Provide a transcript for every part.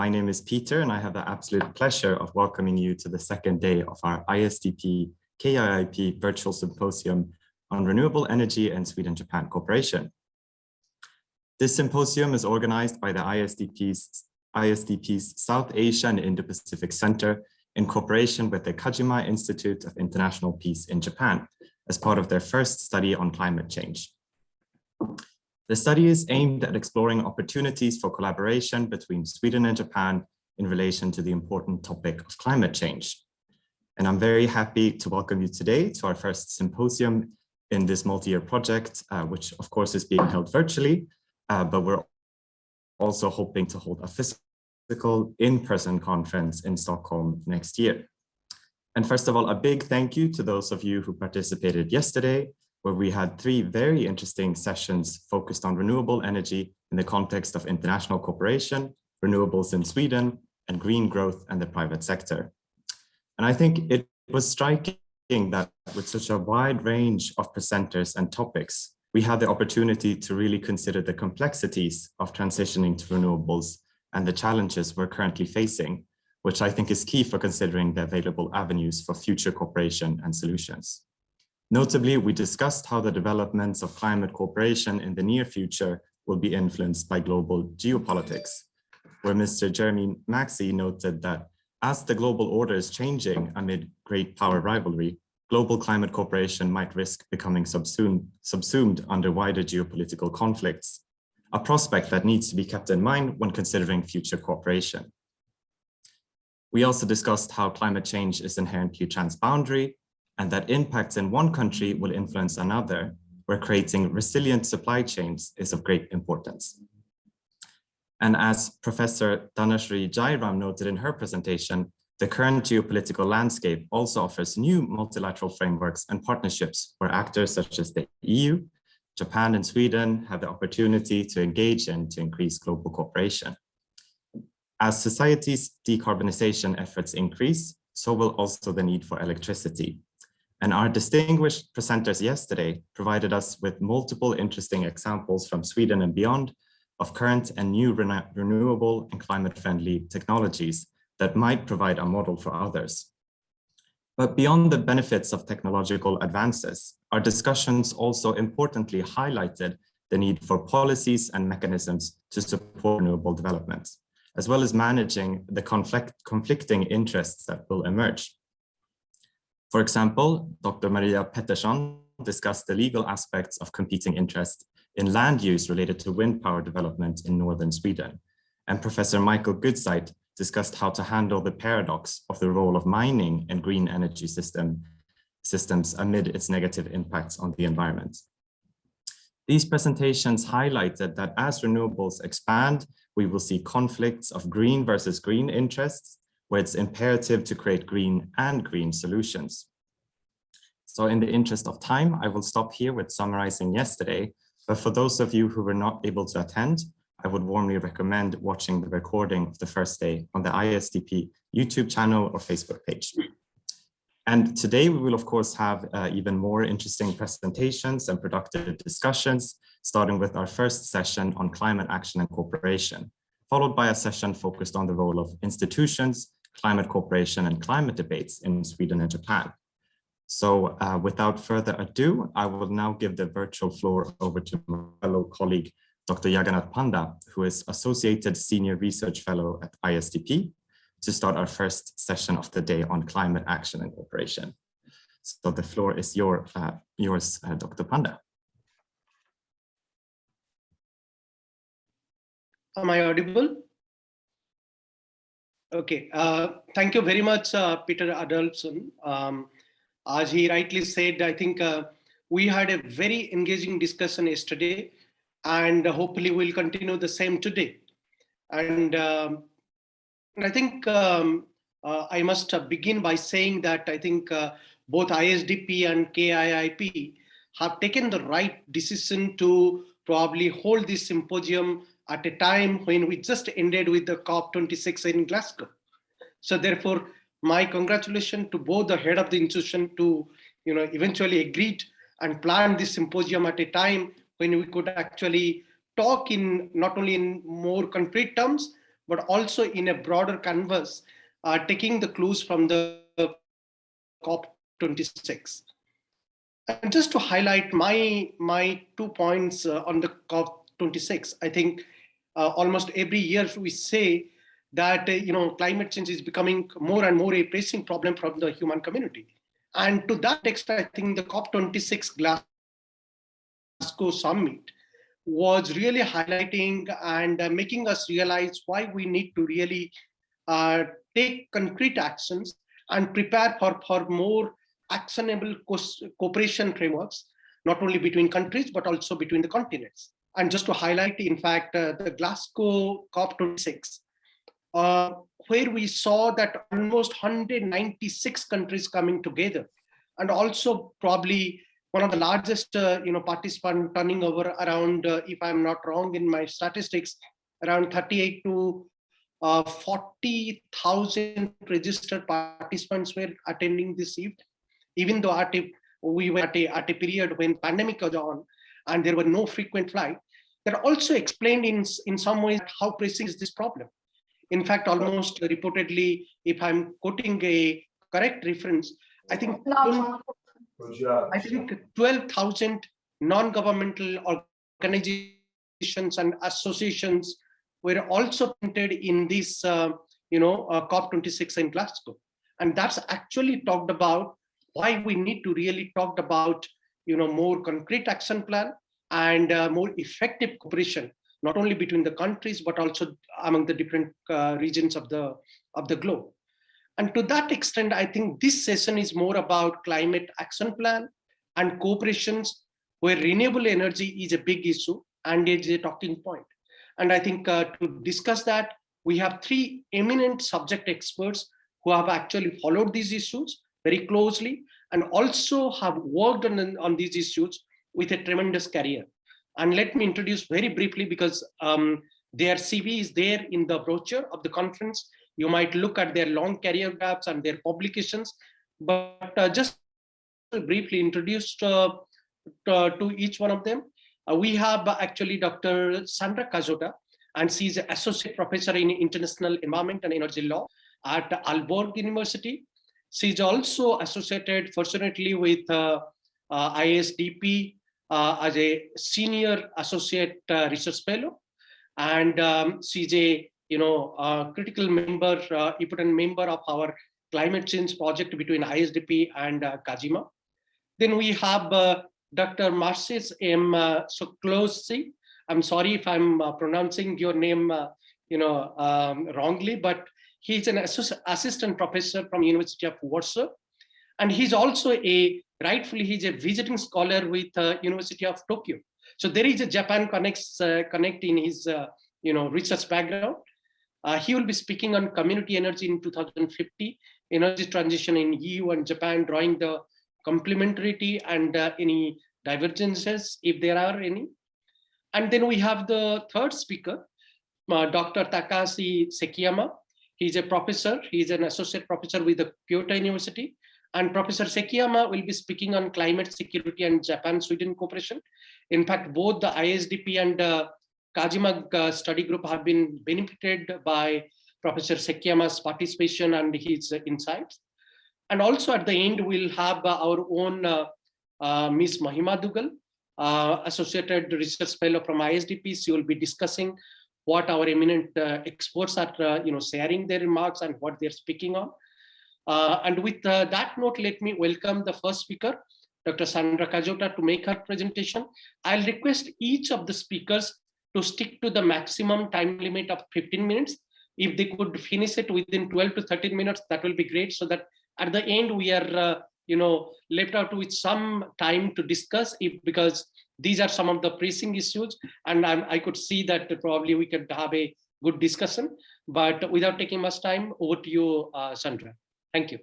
My name is Peter, and I have the absolute pleasure of welcoming you to the second day of our ISDP-KIIP Virtual Symposium on Renewable Energy and Sweden-Japan Cooperation. This symposium is organized by the ISDP's South Asia and Indo-Pacific Center in cooperation with the Kajima Institute of International Peace in Japan as part of their first study on climate change. The study is aimed at exploring opportunities for collaboration between Sweden and Japan in relation to the important topic of climate change. And I'm very happy to welcome you today to our first symposium in this multi-year project, which of course is being held virtually, but we're also hoping to hold a physical in-person conference in Stockholm next year. And first of all, a big thank you to those of you who participated yesterday, where we had 3 very interesting sessions focused on renewable energy in the context of international cooperation, renewables in Sweden, and green growth and the private sector. And I think it was striking that with such a wide range of presenters and topics, we had the opportunity to really consider the complexities of transitioning to renewables and the challenges we're currently facing, which I think is key for considering the available avenues for future cooperation and solutions. Notably, we discussed how the developments of climate cooperation in the near future will be influenced by global geopolitics, where Mr. Jeremy Maxey noted that as the global order is changing amid great power rivalry, global climate cooperation might risk becoming subsumed under wider geopolitical conflicts, a prospect that needs to be kept in mind when considering future cooperation. We also discussed how climate change is inherently transboundary, and that impacts in one country will influence another, where creating resilient supply chains is of great importance. And as Professor Dhanashree Jairam noted in her presentation, the current geopolitical landscape also offers new multilateral frameworks and partnerships where actors such as the EU, Japan, and Sweden have the opportunity to engage in to increase global cooperation. As society's decarbonization efforts increase, so will also the need for electricity. And our distinguished presenters yesterday provided us with multiple interesting examples from Sweden and beyond of current and new renewable and climate-friendly technologies that might provide a model for others. But beyond the benefits of technological advances, our discussions also importantly highlighted the need for policies and mechanisms to support renewable development, as well as managing the conflicting interests that will emerge. For example, Dr. Maria Pettersson discussed the legal aspects of competing interests in land use related to wind power development in northern Sweden. And Professor Michael Goodside discussed how to handle the paradox of the role of mining and green energy systems amid its negative impacts on the environment. These presentations highlighted that as renewables expand, we will see conflicts of green versus green interests, where it's imperative to create green and green solutions. So in the interest of time, I will stop here with summarizing yesterday, but for those of you who were not able to attend, I would warmly recommend watching the recording of the first day on the ISDP YouTube channel or Facebook page. And today we will of course have even more interesting presentations and productive discussions, starting with our first session on climate action and cooperation, followed by a session focused on the role of institutions, climate cooperation, and climate debates in Sweden and Japan. So without further ado, I will now give the virtual floor over to my fellow colleague, Dr. Jagannath Panda, who is Associated Senior Research Fellow at ISDP, to start our first session of the day on climate action and cooperation. So the floor is yours, Dr. Panda. Am I audible? Okay, thank you very much, Peter Adolfsson. As he rightly said, I think we had a very engaging discussion yesterday, and hopefully we'll continue the same today. And I think I must begin by saying that I think both ISDP and KIIP have taken the right decision to probably hold this symposium at a time when we just ended with the COP26 in Glasgow. So therefore, my congratulations to both the head of the institution to eventually agreed and planned this symposium at a time when we could actually talk in not only in more concrete terms, but also in a broader canvas, taking the clues from the COP26. And just to highlight my 2 points on the COP26, I think almost every year we say that climate change is becoming more and more a pressing problem from the human community. And to that extent, I think the COP26 Glasgow summit was really highlighting and making us realize why we need to really take concrete actions and prepare for more actionable cooperation frameworks, not only between countries, but also between the continents. And just to highlight, in fact, the Glasgow COP26, where we saw that almost 196 countries coming together, and also probably one of the largest participant turning over around, if I'm not wrong in my statistics, around 38 to 40,000 registered participants were attending this event, even though we were at a period when pandemic was on and there were no frequent flights. That also explained in some ways how pressing is this problem. In fact, almost reportedly, if I'm quoting a correct reference, I think 12,000 non-governmental organizations and associations were also printed in this COP26 in Glasgow. And that's actually talked about why we need to really talk about more concrete action plan and more effective cooperation, not only between the countries, but also among the different regions of the globe. And to that extent, I think this session is more about climate action plan and cooperations, where renewable energy is a big issue and is a talking point. And I think to discuss that, we have 3 eminent subject experts who have actually followed these issues very closely and also have worked on these issues with a tremendous career. And let me introduce very briefly, because their CV is there in the brochure of the conference. You might look at their long career graphs and their publications, but just briefly introduced to each one of them. We have actually Dr. Sandra Kajota, and she's an associate professor in international environment and energy law at Aalborg University. She's also associated, fortunately, with ISDP as a senior associate research fellow, and she's a critical member, important member of our climate change project between ISDP and Kajima. Then we have Dr. Marcis M. Soklosi. I'm sorry if I'm pronouncing your name wrongly, but he's an assistant professor from University of Warsaw, and he's also he's a visiting scholar with University of Tokyo. So there is a Japan connect in his research background. He will be speaking on community energy in 2050, energy transition in EU and Japan, drawing the complementarity and any divergences, if there are any. And then we have the third speaker, Dr. Takashi Sekiyama. He's a professor. He's an associate professor with the Kyoto University. And Professor Sekiyama will be speaking on climate security and Japan-Sweden cooperation. In fact, both the ISDP and Kajima study group have been benefited by Professor Sekiyama's participation and his insights. And also at the end, we'll have our own Ms. Mahima Dugal, Associated Research Fellow from ISDP. She will be discussing what our eminent experts are sharing their remarks and what they're speaking on. And with that note, let me welcome the first speaker, Dr. Sandra Kajota, to make her presentation. I'll request each of the speakers to stick to the maximum time limit of 15 minutes. If they could finish it within 12 to 13 minutes, that will be great, so that at the end we are left out with some time to discuss, because these are some of the pressing issues, and I could see that probably we could have a good discussion. But without taking much time, over to you, Sandra. Thank you.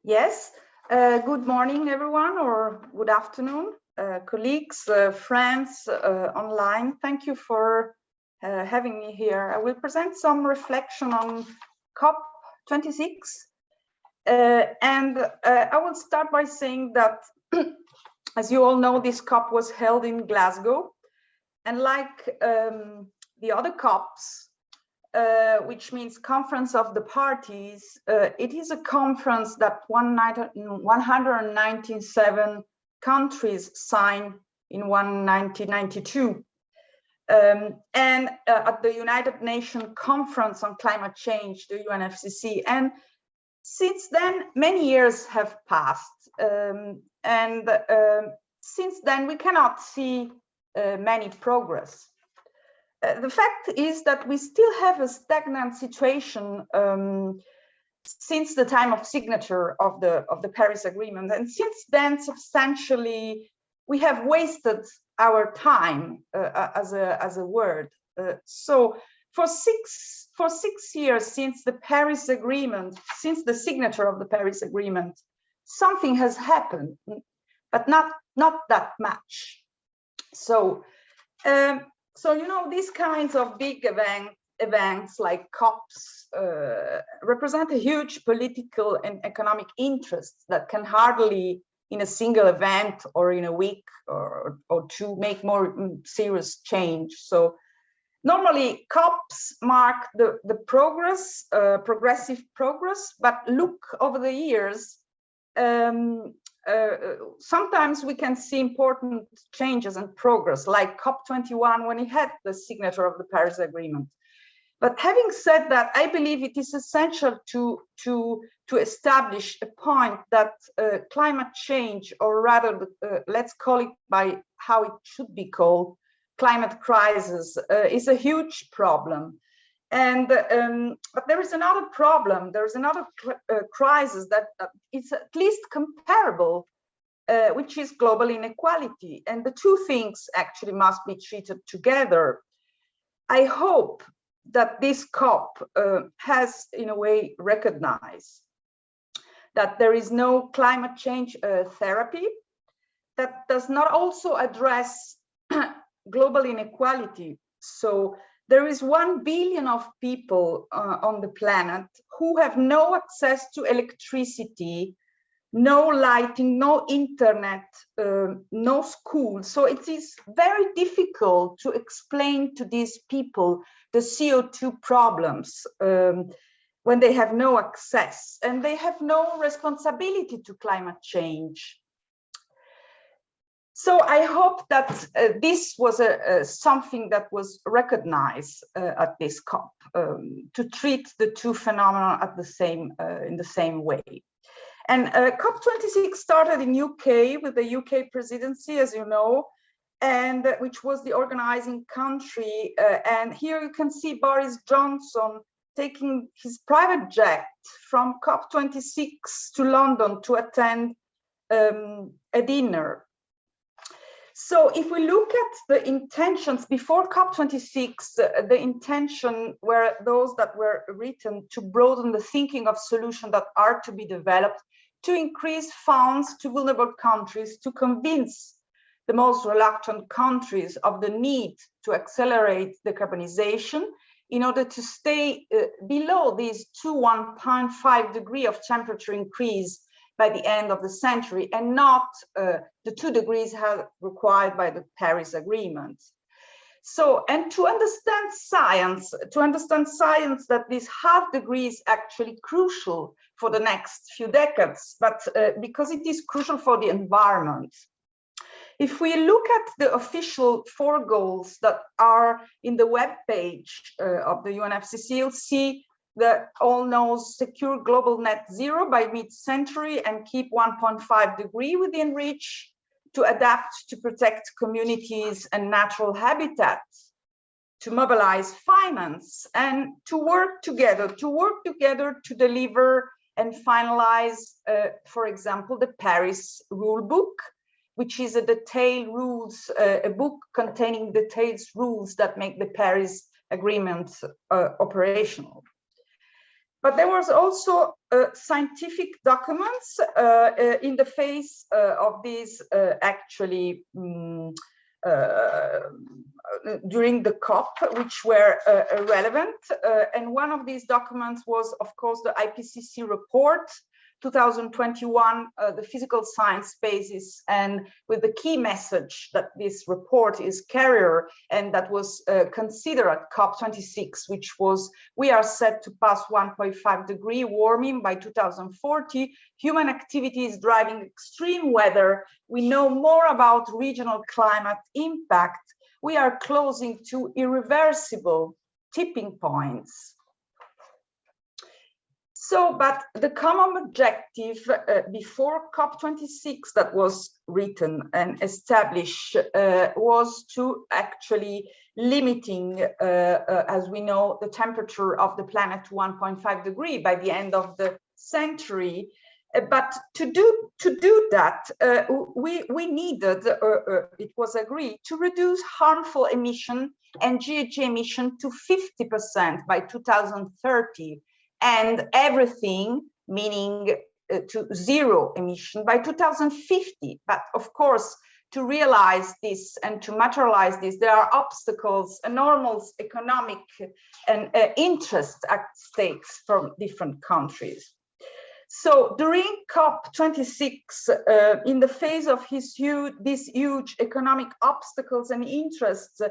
Yes, good morning, everyone, or good afternoon, colleagues, friends online. Thank you for having me here. I will present some reflection on COP26. I will start by saying that, as you all know, this COP was held in Glasgow. And like the other COPs, which means Conference of the Parties, it is a conference that 197 countries signed in 1992. And at the United Nations Conference on Climate Change, the UNFCCC. And since then, many years have passed. Since then, we cannot see many progress. The fact is that we still have a stagnant situation since the time of signature of the Paris Agreement. And since then, substantially, we have wasted our time as a word. So for six years since the Paris Agreement, since the signature of the Paris Agreement, something has happened, but not that much. So, you know, these kinds of big events like COPs represent a huge political and economic interest that can hardly, in a single event or in a week or two, make more serious change. So normally COPs mark the progress, progressive progress, but look over the years, sometimes we can see important changes and progress, like COP21 when it had the signature of the Paris Agreement. But having said that, I believe it is essential to establish a point that climate change, or rather, let's call it by how it should be called, climate crisis, is a huge problem. And but there is another problem. There is another crisis that is at least comparable, which is global inequality. And the two things actually must be treated together. I hope that this COP has, in a way, recognized that there is no climate change therapy that does not also address global inequality. So there is 1 billion of people on the planet who have no access to electricity, no lighting, no internet, no school. So it is very difficult to explain to these people the CO2 problems when they have no access and they have no responsibility to climate change. So I hope that this was something that was recognized at this COP, to treat the two phenomena at the same in the same way. And COP26 started in UK with the UK presidency, as you know, and which was the organizing country. And here you can see Boris Johnson taking his private jet from COP26 to London to attend a dinner. So if we look at the intentions before COP26, the intention were those that were written to broaden the thinking of solutions that are to be developed, to increase funds to vulnerable countries, to convince the most reluctant countries of the need to accelerate decarbonization in order to stay below these 1.5 degrees of temperature increase by the end of the century, and not the 2 degrees required by the Paris Agreement. So, and to understand science that this half degree is actually crucial for the next few decades, but because it is crucial for the environment. If we look at the official 4 goals that are in the web page of the UNFCCC, you'll see the all knows secure global net zero by mid-century and keep 1.5 degree within reach, to adapt to protect communities and natural habitats, to mobilize finance, and to work together to deliver and finalize, for example, the Paris rule book, which is a detailed rules, a book containing detailed rules that make the Paris Agreement operational. But there was also scientific documents in the face of these actually during the COP, which were relevant. And one of these documents was, of course, the IPCC report 2021, the physical science basis, and with the key message that this report is carrier, and that was considered at COP26, which was, we are set to pass 1.5 degree warming by 2040. Human activity is driving extreme weather. We know more about regional climate impact. We are closing to irreversible tipping points. So, but the common objective before COP26 that was written and established was to actually limiting, as we know, the temperature of the planet to 1.5 degrees by the end of the century. But to do that, we needed, it was agreed, to reduce harmful emission and GHG emission to 50% by 2030, and everything, meaning to zero emission by 2050. But of course, to realize this and to materialize this, there are obstacles, enormous economic and interest at stakes from different countries. So during COP26, in the face of these huge economic obstacles and interests,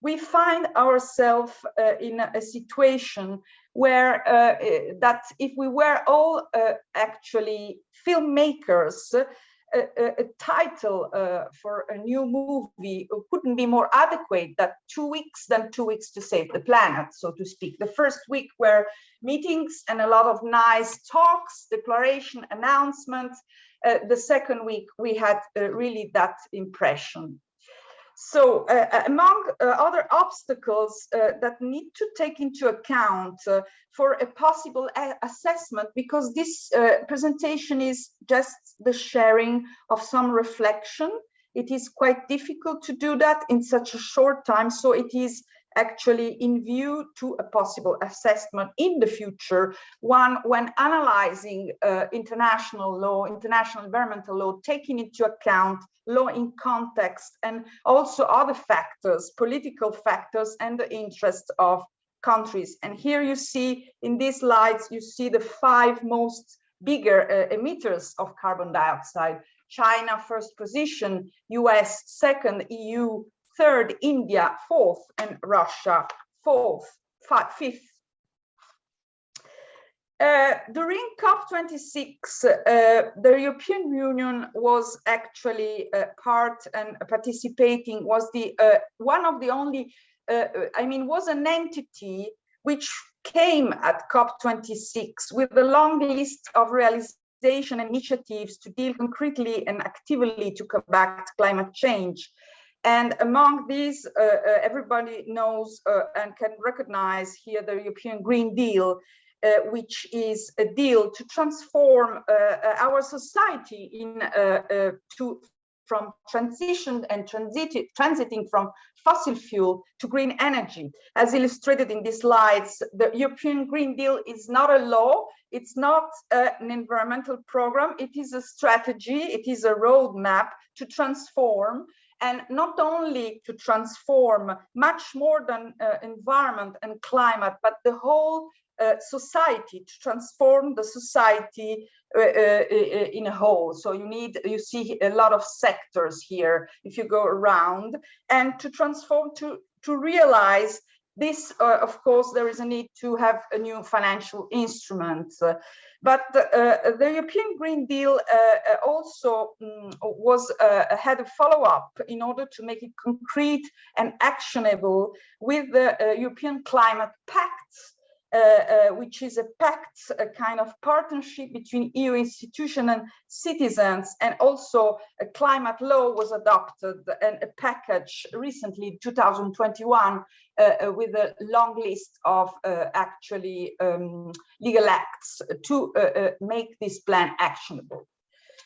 we find ourselves in a situation where that if we were all actually filmmakers, a title for a new movie couldn't be more adequate than 2 weeks to save the planet, so to speak. The first week were meetings and a lot of nice talks, declaration, announcements. The second week we had really that impression. So among other obstacles that need to take into account for a possible assessment, because this presentation is just the sharing of some reflection, it is quite difficult to do that in such a short time. So it is actually in view to a possible assessment in the future, one when analyzing international law, international environmental law, taking into account law in context and also other factors, political factors, and the interests of countries. And here you see in these slides, you see the 5 most bigger emitters of carbon dioxide. China first position, US second, EU third, India fourth, and Russia fifth. During COP26, the European Union was actually part and participating, was the one of the only, was an entity which came at COP26 with a long list of realization initiatives to deal concretely and actively to combat climate change. And among these, everybody knows and can recognize here the European Green Deal, which is a deal to transform our society from transition and transiting from fossil fuel to green energy. As illustrated in these slides, the European Green Deal is not a law, it's not an environmental program, it is a strategy, it is a roadmap to transform, and not only to transform much more than environment and climate, but the whole society, to transform the society in a whole. So you see a lot of sectors here if you go around, and to transform, to realize this, of course, there is a need to have a new financial instrument. But the European Green Deal also had a follow-up in order to make it concrete and actionable with the European Climate Pact, which is a pact, a kind of partnership between EU institutions and citizens, and also a climate law was adopted and a package recently, 2021, with a long list of legal acts to make this plan actionable.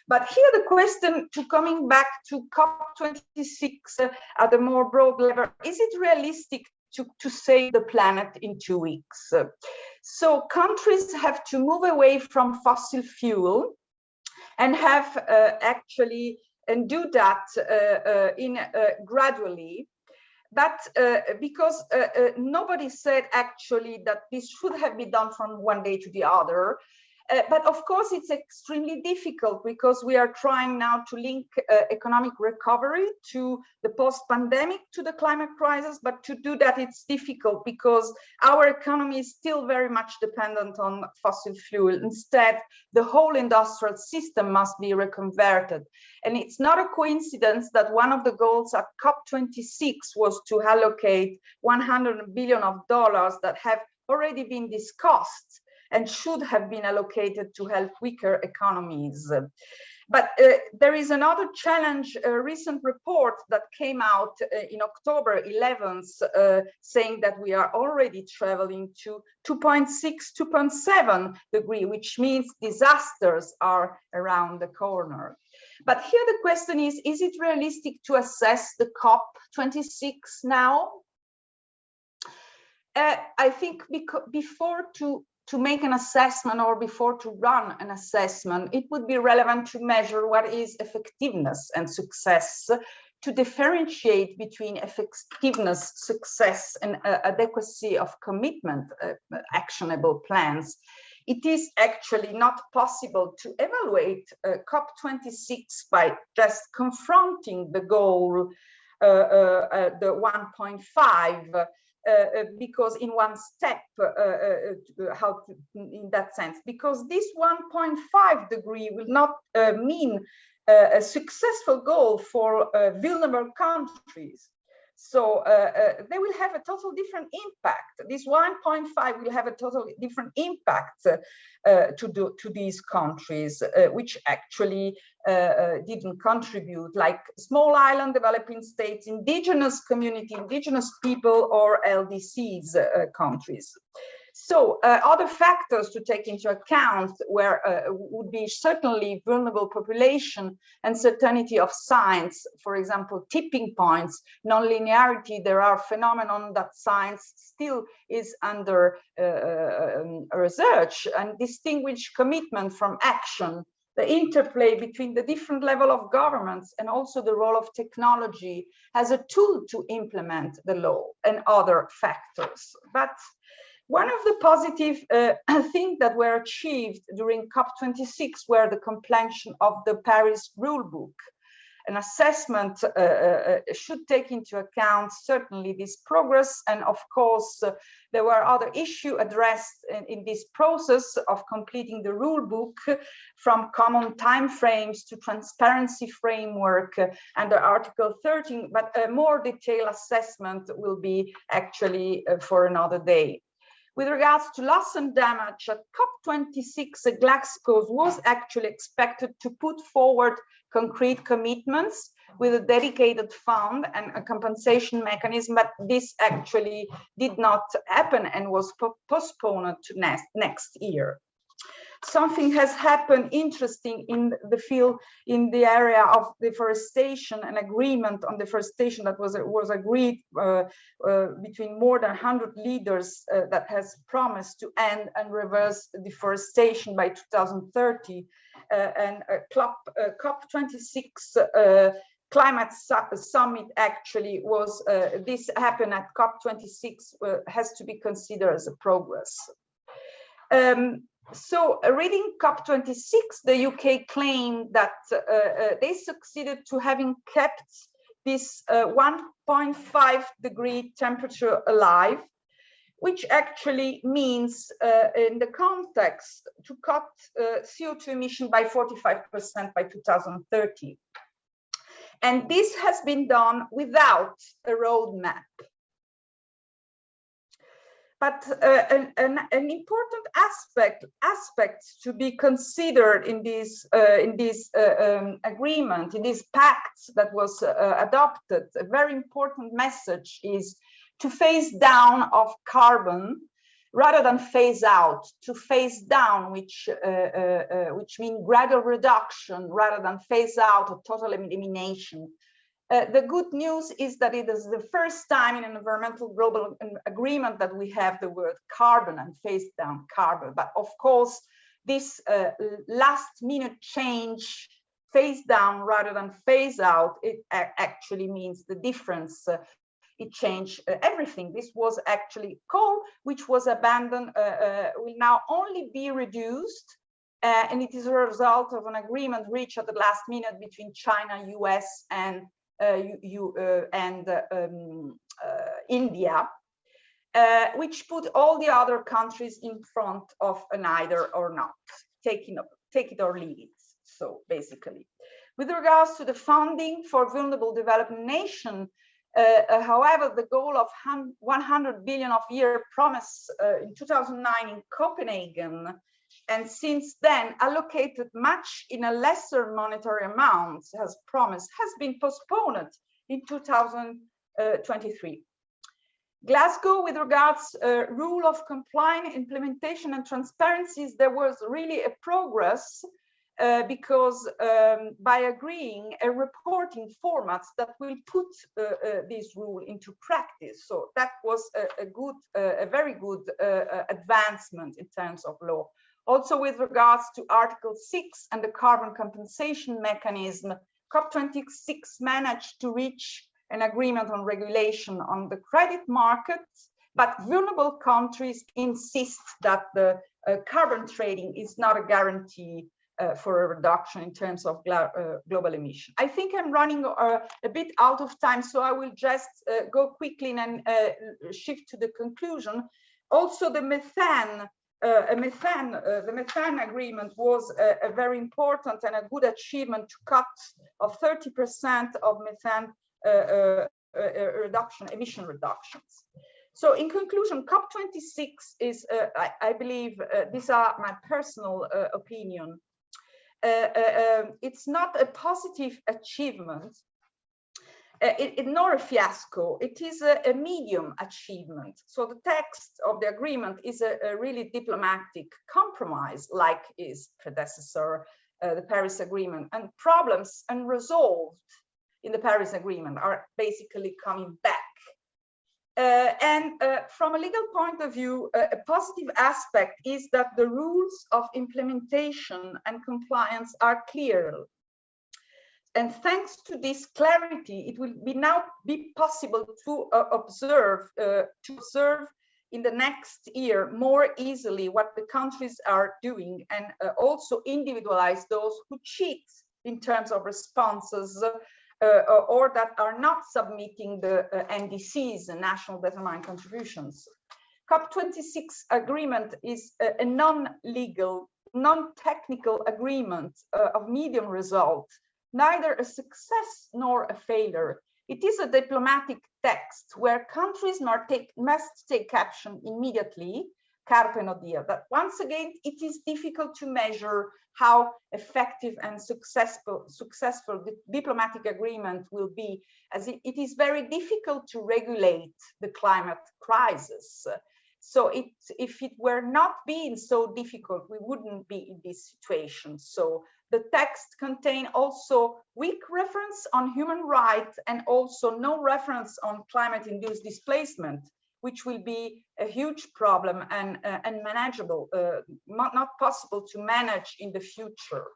But here the question, coming back to COP26 at a more broad level, is it realistic to save the planet in 2 weeks? So countries have to move away from fossil fuel and have and do that gradually. But because nobody said actually that this should have been done from one day to the other. But of course, it's extremely difficult because we are trying now to link economic recovery to the post-pandemic, to the climate crisis. But to do that, it's difficult because our economy is still very much dependent on fossil fuel. Instead, the whole industrial system must be reconverted. And it's not a coincidence that one of the goals at COP26 was to allocate $100 billion that have already been discussed and should have been allocated to help weaker economies. But there is another challenge, a recent report that came out in October 11th, saying that we are already traveling to 2.6, 2.7 degree, which means disasters are around the corner. But here the question is it realistic to assess the COP26 now? I think before to make an assessment or before to run an assessment, it would be relevant to measure what is effectiveness and success, to differentiate between effectiveness, success, and adequacy of commitment, actionable plans. It is actually not possible to evaluate COP26 by just confronting the goal, the 1.5, because in one step, in that sense, because this 1.5 degree will not mean a successful goal for vulnerable countries. So they will have a total different impact. This 1.5 will have a totally different impact to these countries, which actually didn't contribute, like small island developing states, indigenous community, indigenous people, or LDCs countries. So other factors to take into account would be certainly vulnerable population, uncertainty of science, for example, tipping points, non-linearity. There are phenomena that science still is under research, and distinguish commitment from action, the interplay between the different level of governments, and also the role of technology as a tool to implement the law, and other factors. But one of the positive things that were achieved during COP26 were the completion of the Paris Rulebook. An assessment should take into account certainly this progress, and of course there were other issues addressed in this process of completing the rulebook, from common timeframes to transparency framework under Article 13, but a more detailed assessment will be actually for another day. With regards to loss and damage, at COP26, Glasgow was actually expected to put forward concrete commitments with a dedicated fund and a compensation mechanism, but this actually did not happen and was postponed to next year. Something has happened interesting in the field, in the area of deforestation, an agreement on deforestation that was agreed between more than 100 leaders that has promised to end and reverse deforestation by 2030. And COP26 climate summit actually was, this happened at COP26, has to be considered as a progress. So reading COP26, the UK claimed that they succeeded to having kept this 1.5 degree temperature alive, which actually means in the context to cut CO2 emission by 45% by 2030. And this has been done without a roadmap. But an important aspect to be considered in this agreement, in this pact that was adopted, a very important message is to phase down of carbon rather than phase out. To phase down, which means gradual reduction rather than phase out or total elimination. The good news is that it is the first time in an environmental global agreement that we have the word carbon and phase down carbon. But of course, this last minute change, phase down rather than phase out, it actually means the difference. It changed everything. This was actually coal, which was abandoned, will now only be reduced and it is a result of an agreement reached at the last minute between China, US, and India, which put all the other countries in front of an either or not, take it or leave it. So basically, with regards to the funding for vulnerable developing nation, however, the goal of 100 billion of year promise in 2009 in Copenhagen, and since then allocated much in a lesser monetary amount as promised, has been postponed in 2023. Glasgow, with regards rule of compliance, implementation and transparencies, there was really a progress because by agreeing a reporting formats that will put this rule into practice. So that was a very good advancement in terms of law. Also with regards to Article 6 and the carbon compensation mechanism, COP26 managed to reach an agreement on regulation on the credit markets, but vulnerable countries insist that the carbon trading is not a guarantee for a reduction in terms of global emission. I think I'm running a bit out of time, so I will just go quickly and shift to the conclusion. Also, the methane agreement was a very important and a good achievement to cut of 30% of methane emission reductions. So in conclusion, COP26 is, I believe, these are my personal opinion. It's not a positive achievement, nor a fiasco. It is a medium achievement. So the text of the agreement is a really diplomatic compromise, like its predecessor, the Paris Agreement, and problems unresolved in the Paris Agreement are basically coming back. From a legal point of view, a positive aspect is that the rules of implementation and compliance are clear. And thanks to this clarity, it will now be possible to observe in the next year more easily what the countries are doing, and also individualize those who cheat in terms of responses or that are not submitting the NDCs, the national determined contributions. COP26 agreement is a non-legal, non-technical agreement of medium result, neither a success nor a failure. It is a diplomatic text where countries must take action immediately, carpe nodiem. But once again, it is difficult to measure how effective and successful the diplomatic agreement will be, as it is very difficult to regulate the climate crisis. So if it were not being so difficult, we wouldn't be in this situation. So the text contains also weak reference on human rights and also no reference on climate-induced displacement, which will be a huge problem and unmanageable, not possible to manage in the future.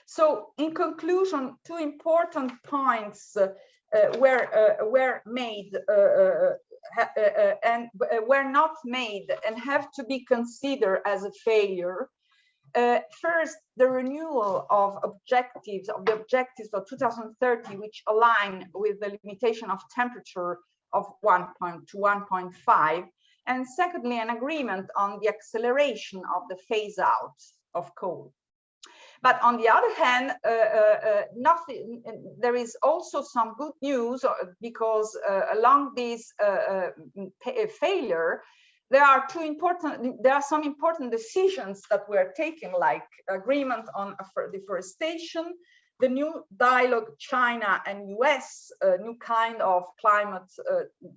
So in conclusion, two important points were made and were not made and have to be considered as a failure. First, the renewal of objectives, of the objectives of 2030, which align with the limitation of temperature of 1 to 1.5. And secondly, an agreement on the acceleration of the phase out of coal. But on the other hand, there is also some good news because along this failure, there are some important decisions that were taken, like agreement on deforestation, the new dialogue China and US, new kind of climate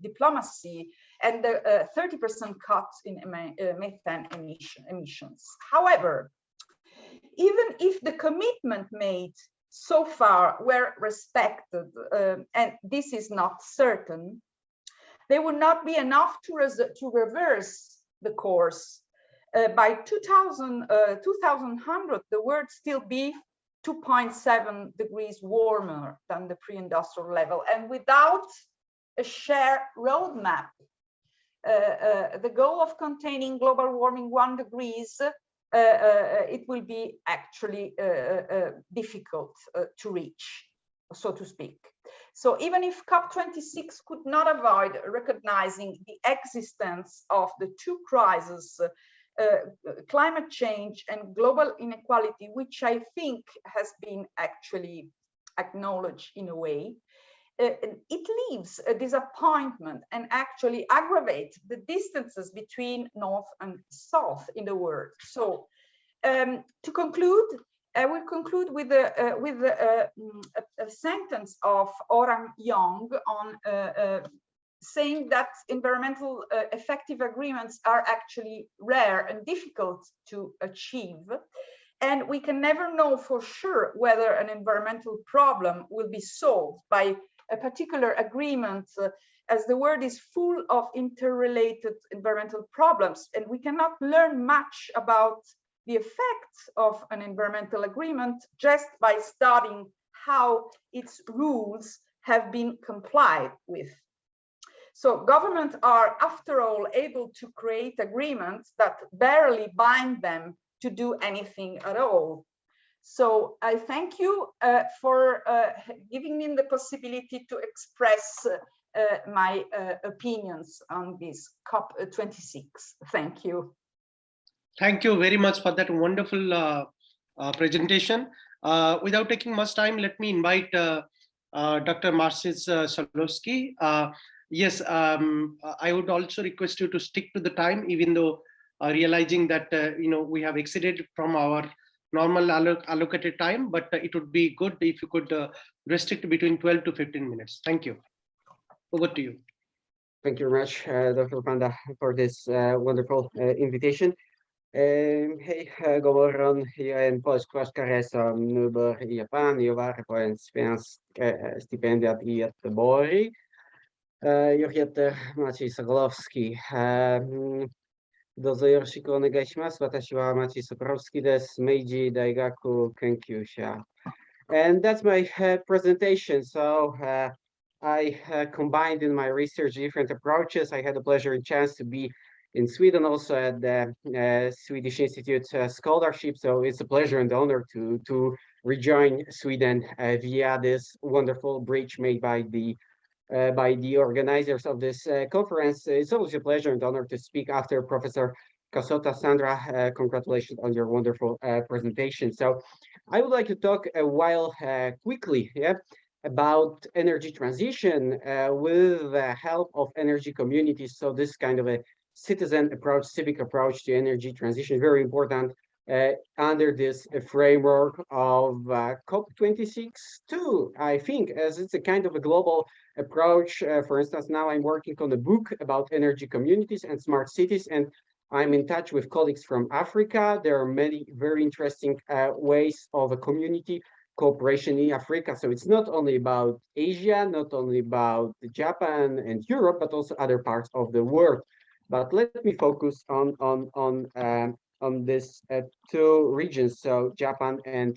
diplomacy, and the 30% cuts in methane emissions. However, even if the commitment made so far were respected, and this is not certain, they would not be enough to reverse the course. By 2100, the world still be 2.7 degrees warmer than the pre-industrial level. And without a shared roadmap, the goal of containing global warming 1 degree it will be actually difficult to reach, so to speak. So even if COP26 could not avoid recognizing the existence of the two crises, climate change and global inequality, which I think has been actually acknowledged in a way, it leaves a disappointment and actually aggravates the distances between North and South in the world. So to conclude, I will conclude with a sentence of Orang Young on saying that environmental effective agreements are actually rare and difficult to achieve. And we can never know for sure whether an environmental problem will be solved by a particular agreement, as the world is full of interrelated environmental problems, and we cannot learn much about the effects of an environmental agreement just by studying how its rules have been complied with. So governments are, after all, able to create agreements that barely bind them to do anything at all. So I thank you for giving me the possibility to express my opinions on this COP26. Thank you. Thank you very much for that wonderful presentation. Without taking much time, let me invite Dr. Marcis Solowski. Yes, I would also request you to stick to the time, even though realizing that we have exceeded from our normal allocated time, but it would be good if you could restrict between 12 to 15 minutes. Thank you. Over to you. Thank you very much, Dr. Panda, for this wonderful invitation. Hej, god morgon. Jag är en påskforskare som nu bor i Japan. Jag var på en svensk stipendiat i Göteborg. Jag heter Maciej Sokolowski. どうぞよろしくお願いします。私はMaciej Sokolowskiです。Meiji Daigaku Kenkyusha. And that's my presentation. So I combined in my research different approaches. I had the pleasure and chance to be in Sweden also at the Swedish Institute scholarship. So it's a pleasure and honor to rejoin Sweden via this wonderful bridge made by the organizers of this conference. It's always a pleasure and honor to speak after Professor Kajota. Sandra, congratulations on your wonderful presentation. So I would like to talk a while quickly about energy transition with the help of energy communities. So this kind of a citizen approach, civic approach to energy transition, very important under this framework of COP26 too, I think, as it's a kind of a global approach. For instance, now I'm working on a book about energy communities and smart cities, and I'm in touch with colleagues from Africa. There are many very interesting ways of a community cooperation in Africa. So it's not only about Asia, not only about Japan and Europe, but also other parts of the world. But let me focus on this two regions, so Japan and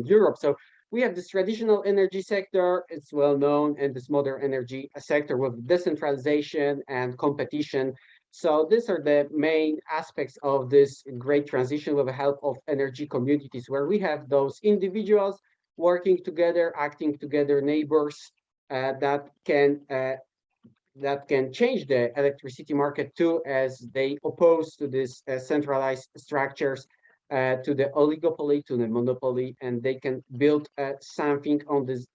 Europe. So we have this traditional energy sector, it's well known, and this modern energy sector with decentralization and competition. So these are the main aspects of this great transition with the help of energy communities, where we have those individuals working together, acting together, neighbors that can change the electricity market too, as they oppose to these centralized structures, to the oligopoly, to the monopoly, and they can build something on this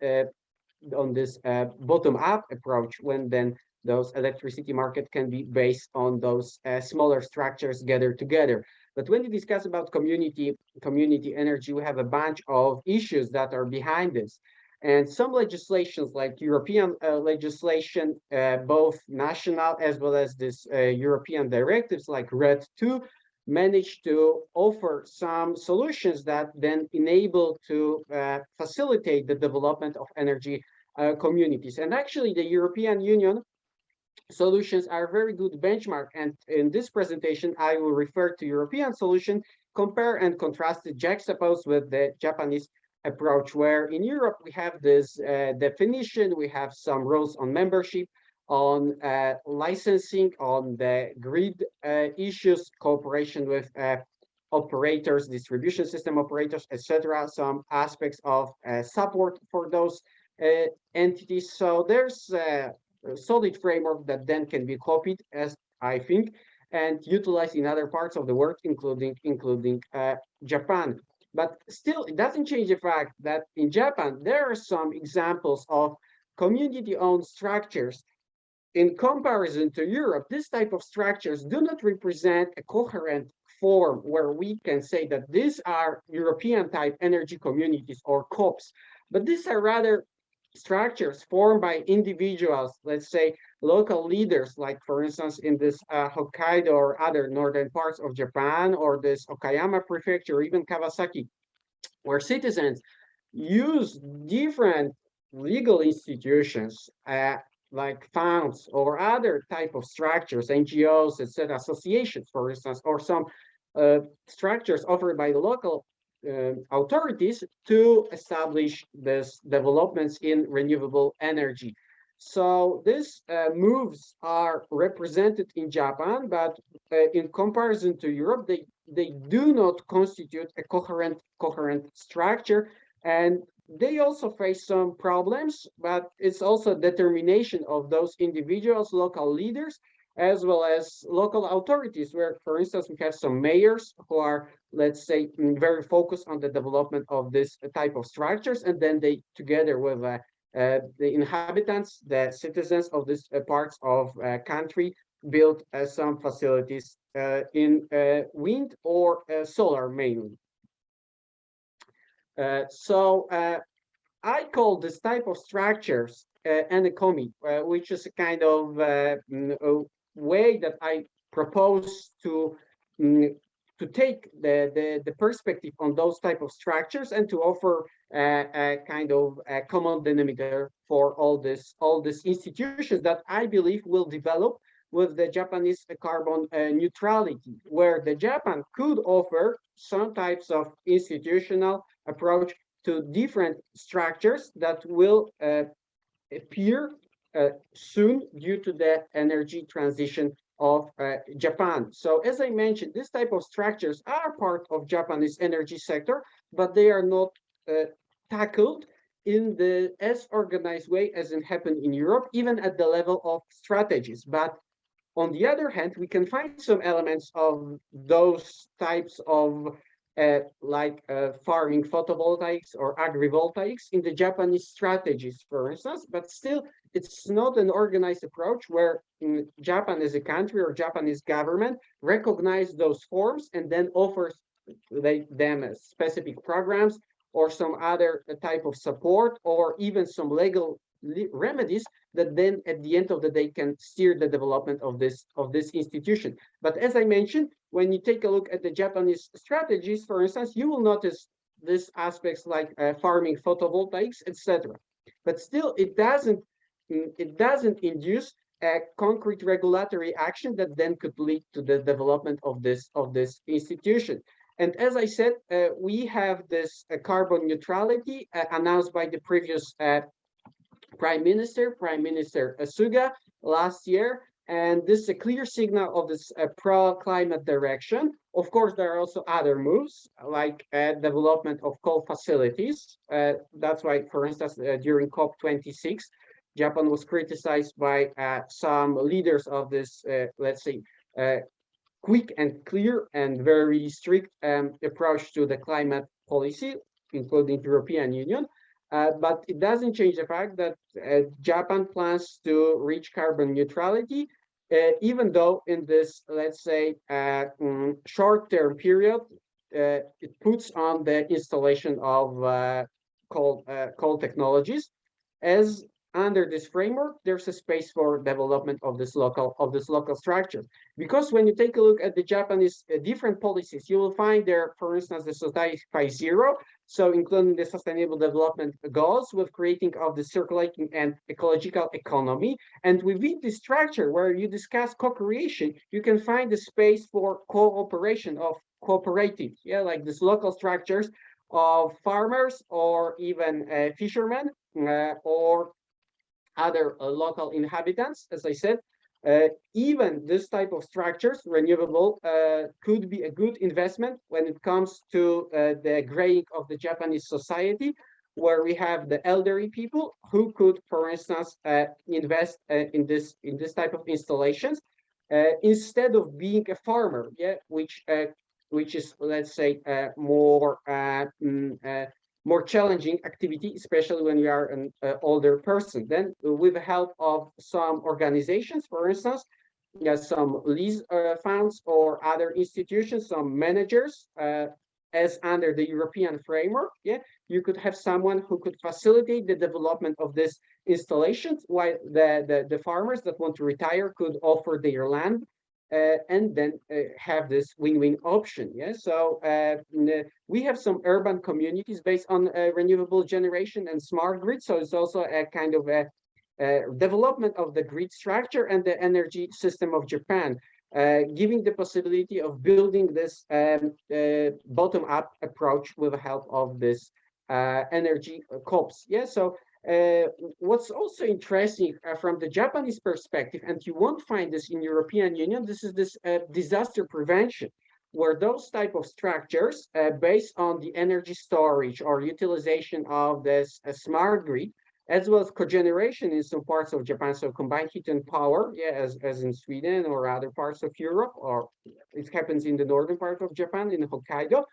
bottom-up approach, when then those electricity market can be based on those smaller structures gathered together. But when we discuss about community energy, we have a bunch of issues that are behind this. And some legislations, like European legislation, both national as well as this European directives like RED II, managed to offer some solutions that then enable to facilitate the development of energy communities. And actually, the European Union solutions are a very good benchmark. And in this presentation, I will refer to European solution, compare and contrast it, juxtaposed with the Japanese approach, where in Europe we have this definition, we have some rules on membership on licensing, on the grid issues, cooperation with operators, distribution system operators, etc. Some aspects of support for those entities. So there's a solid framework that then can be copied, as I think, and utilized in other parts of the world, including Japan. But still, it doesn't change the fact that in Japan, there are some examples of community-owned structures. In comparison to Europe, this type of structures do not represent a coherent form where we can say that these are European type energy communities or COPs, but these are rather structures formed by individuals, let's say local leaders, like for instance in this Hokkaido or other northern parts of Japan, or this Okayama prefecture, or even Kawasaki, where citizens use different legal institutions like funds or other type of structures, NGOs, etc., associations, for instance, or some structures offered by the local authorities to establish these developments in renewable energy. So these moves are represented in Japan, but in comparison to Europe, they do not constitute a coherent structure, and they also face some problems, but it's also determination of those individuals, local leaders, as well as local authorities, where, for instance, we have some mayors who are, let's say, very focused on the development of this type of structures, and then they, together with the inhabitants, the citizens of these parts of country, build some facilities in wind or solar mainly. So I call this type of structures an economy, which is a kind of way that I propose to take the perspective on those type of structures and to offer a kind of a common denominator for all these institutions that I believe will develop with the Japanese carbon neutrality, where the Japan could offer some types of institutional approach to different structures that will appear soon due to the energy transition of Japan. So as I mentioned, this type of structures are part of Japanese energy sector, but they are not tackled in the as organized way as it happened in Europe, even at the level of strategies. But on the other hand, we can find some elements of those types of farming photovoltaics or agrivoltaics in the Japanese strategies, for instance, but still it's not an organized approach where Japan as a country or Japanese government recognize those forms and then offers them as specific programs or some other type of support or even some legal remedies that then at the end of the day can steer the development of this institution. But as I mentioned, when you take a look at the Japanese strategies, for instance, you will notice these aspects like farming photovoltaics, etc. But still, it doesn't induce a concrete regulatory action that then could lead to the development of this institution. And as I said, we have this carbon neutrality announced by the previous Prime Minister Suga last year, and this is a clear signal of this pro-climate direction. Of course, there are also other moves like development of coal facilities. That's why, for instance, during COP26, Japan was criticized by some leaders of this, let's say, quick and clear and very strict approach to the climate policy, including the European Union. But it doesn't change the fact that Japan plans to reach carbon neutrality, even though in this, let's say, short-term period, it puts on the installation of coal technologies. As under this framework, there's a space for development of this local structure. Because when you take a look at the Japanese different policies, you will find there, for instance, the Society 5.0, so including the sustainable development goals with creating of the circulating and ecological economy. And within this structure where you discuss co-creation, you can find the space for cooperation of cooperatives, like these local structures of farmers or even fishermen or other local inhabitants. As I said, even this type of structures, renewable, could be a good investment when it comes to the graying of the Japanese society, where we have the elderly people who could, for instance, invest in this type of installations instead of being a farmer, yeah, which is, let's say, more challenging activity, especially when you are an older person. Then, with the help of some organizations, for instance, some lease funds or other institutions, some managers, as under the European framework, yeah, you could have someone who could facilitate the development of this installations, while the farmers that want to retire could offer their land and then have this win-win option. Yeah, so we have some urban communities based on renewable generation and smart grid. So it's also a kind of a development of the grid structure and the energy system of Japan, giving the possibility of building this bottom-up approach with the help of this energy COPs. Yeah, so what's also interesting from the Japanese perspective, and you won't find this in European Union, this is this disaster prevention, where those type of structures based on the energy storage or utilization of this smart grid, as well as cogeneration in some parts of Japan, so combined heat and power, yeah, as in Sweden or other parts of Europe, or it happens in the northern part of Japan, in Hokkaido.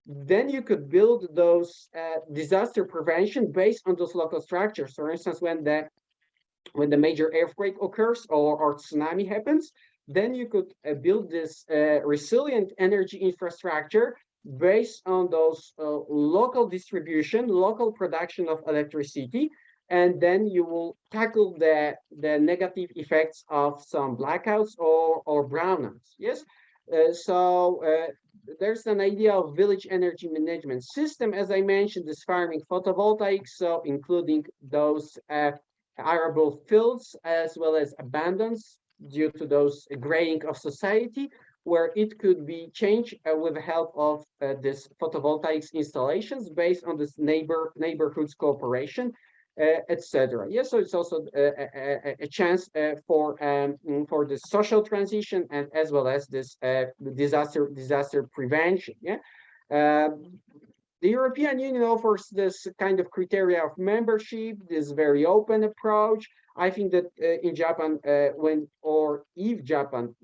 Then you could build those disaster prevention based on those local structures. For instance, when the major earthquake occurs or tsunami happens, then you could build this resilient energy infrastructure based on those local distribution, local production of electricity, and then you will tackle the negative effects of some blackouts or brownouts. Yes, so there's an idea of village energy management system, as I mentioned, this farming photovoltaics, so including those arable fields as well as abundance due to those graying of society, where it could be changed with the help of this photovoltaics installations based on this neighborhoods cooperation, etc. Yes, so it's also a chance for the social transition and as well as this disaster prevention. Yeah, the European Union offers this kind of criteria of membership, this very open approach. I think that in Japan, if Japan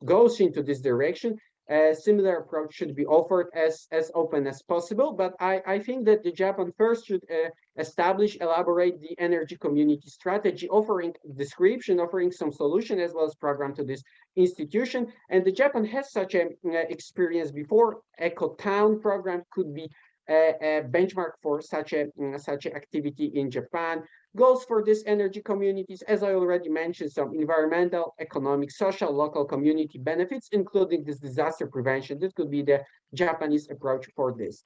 goes into this direction, a similar approach should be offered as open as possible. But I think that the Japan first should elaborate the energy community strategy, offering description, offering some solution as well as program to this institution. And the Japan has such an experience before. Eco Town program could be a benchmark for such an activity in Japan. Goals for these energy communities, as I already mentioned, some environmental, economic, social, local community benefits, including this disaster prevention. This could be the Japanese approach for this.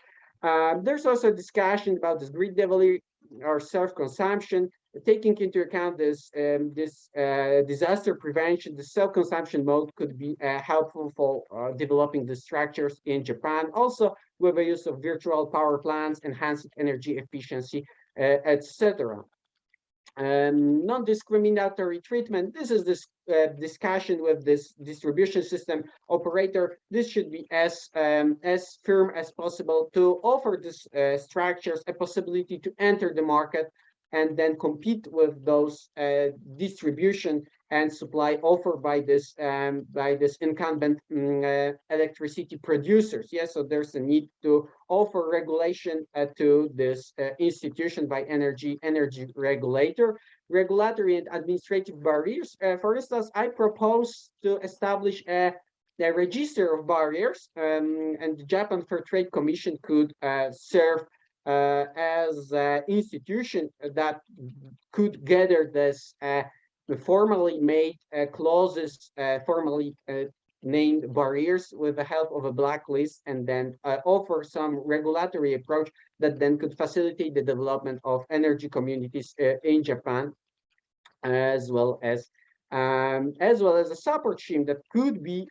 There's also a discussion about this grid level or self-consumption, taking into account this disaster prevention. The self-consumption mode could be helpful for developing the structures in Japan. Also, with the use of virtual power plants, enhanced energy efficiency, etc. Non-discriminatory treatment. This is this discussion with this distribution system operator. This should be as firm as possible to offer these structures a possibility to enter the market and then compete with those distribution and supply offered by this incumbent electricity producers. Yes, so there's a need to offer regulation to this institution by energy regulator. Regulatory and administrative barriers. For instance, I propose to establish a register of barriers, and the Japan Fair Trade Commission could serve as an institution that could gather this formally made clauses, formally named barriers with the help of a blacklist, and then offer some regulatory approach that then could facilitate the development of energy communities in Japan, as well as a support scheme that could be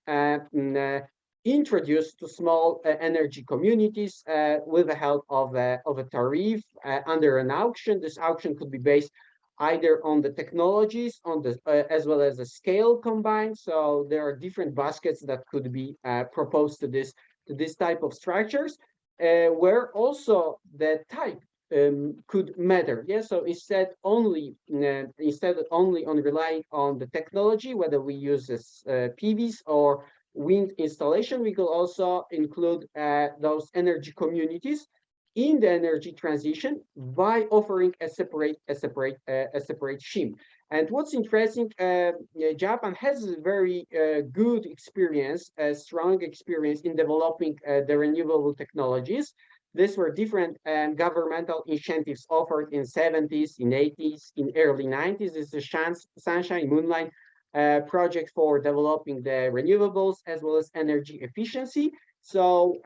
introduced to small energy communities with the help of a tariff under an auction. This auction could be based either on the technologies, on the as well as the scale combined. So there are different baskets that could be proposed to this type of structures, where also the type could matter. Yeah, so instead only on relying on the technology, whether we use this PVs or wind installation, we could also include those energy communities in the energy transition by offering a separate scheme. And what's interesting, Japan has a very good experience, a strong experience in developing the renewable technologies. These were different governmental incentives offered in 70s, in 80s, in early 90s. This is the Sunshine Moonlight project for developing the renewables as well as energy efficiency. So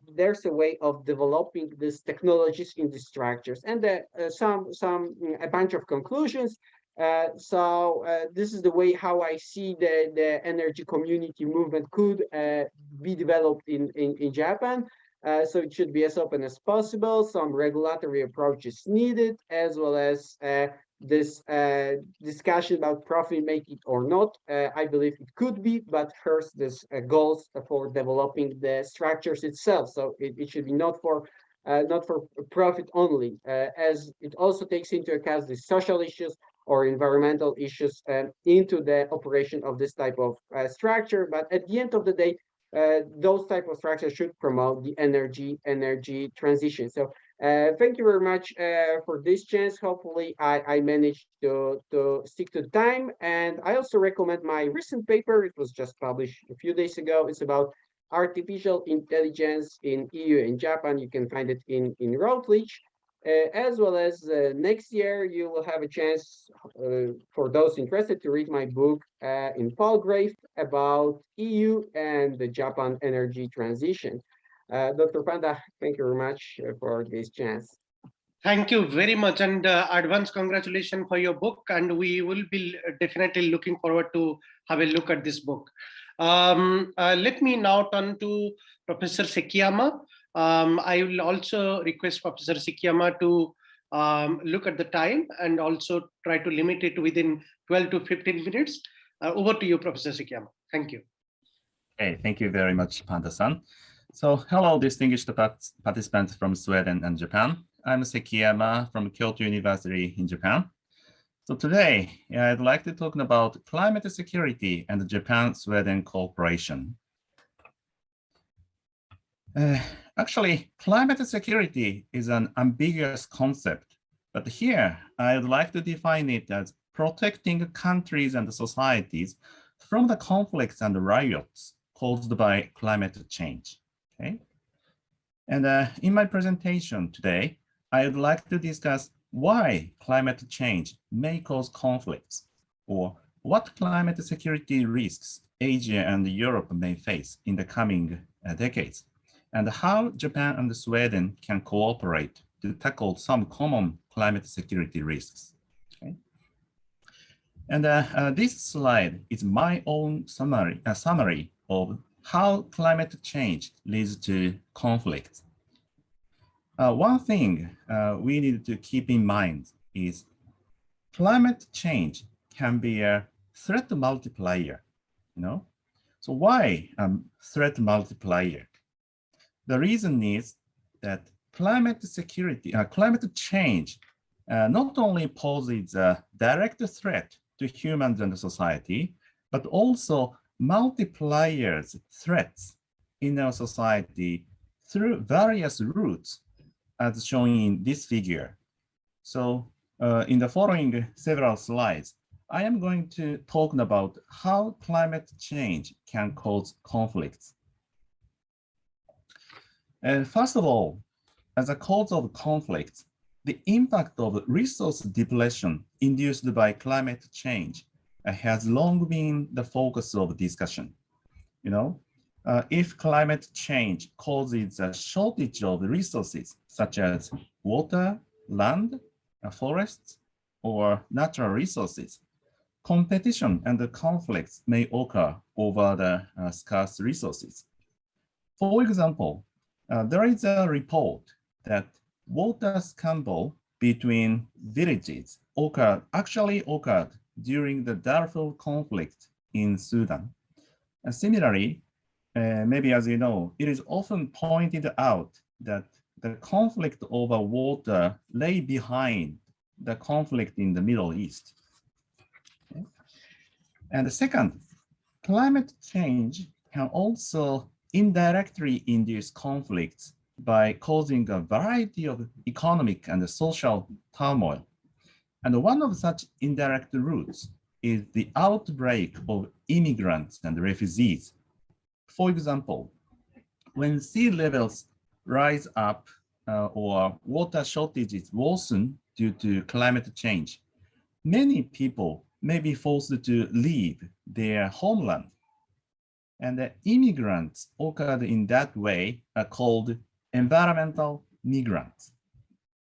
there's a way of developing these technologies in these structures, and a bunch of conclusions. This is the way how I see the energy community movement could be developed in Japan. So it should be as open as possible. Some regulatory approach is needed, as well as this discussion about profit make it or not. I believe it could be, but first this goals for developing the structures itself. So it should be not for profit only, as it also takes into account the social issues or environmental issues into the operation of this type of structure. But at the end of the day, those type of structures should promote the energy transition. So thank you very much for this chance. Hopefully I managed to stick to time. And I also recommend my recent paper. It was just published a few days ago. It's about artificial intelligence in EU and Japan. You can find it in Routledge. As well as next year, you will have a chance for those interested to read my book in Palgrave about EU and the Japan energy transition. Dr. Panda, thank you very much for this chance. Thank you very much, and advance congratulations for your book. And we will be definitely looking forward to have a look at this book. Let me now turn to Professor Sekiyama. I will also request Professor Sekiyama to look at the time and also try to limit it within 12 to 15 minutes. Over to you, Professor Sekiyama. Thank you. Okay, thank you very much, Panda-san. So hello, distinguished participants from Sweden and Japan. I'm Sekiyama from Kyoto University in Japan. So today, I'd like to talk about climate security and Japan-Sweden cooperation. Actually, climate security is an ambiguous concept, but here I'd like to define it as protecting countries and societies from the conflicts and riots caused by climate change. Okay, and in my presentation today, I'd like to discuss why climate change may cause conflicts, or what climate security risks Asia and Europe may face in the coming decades, and how Japan and Sweden can cooperate to tackle some common climate security risks. Okay. And this slide is my own summary of how climate change leads to conflict. One thing we need to keep in mind is climate change can be a threat multiplier, So why threat multiplier? The reason is that climate change not only poses a direct threat to humans and society, but also multipliers threats in our society through various routes, as shown in this figure. So in the following several slides, I am going to talk about how climate change can cause conflicts. First of all, as a cause of conflicts, the impact of resource depletion induced by climate change has long been the focus of discussion. If climate change causes a shortage of resources such as water, land, forests, or natural resources, competition and conflicts may occur over the scarce resources. For example, there is a report that water scandal between villages actually occurred during the Darfur conflict in Sudan. And similarly, maybe as you know, it is often pointed out that the conflict over water lay behind the conflict in the Middle East. Okay. And the second, climate change can also indirectly induce conflicts by causing a variety of economic and social turmoil. And one of such indirect routes is the outbreak of immigrants and refugees. For example, when sea levels rise up or water shortages worsen due to climate change, many people may be forced to leave their homeland. And the immigrants occurred in that way are called environmental migrants.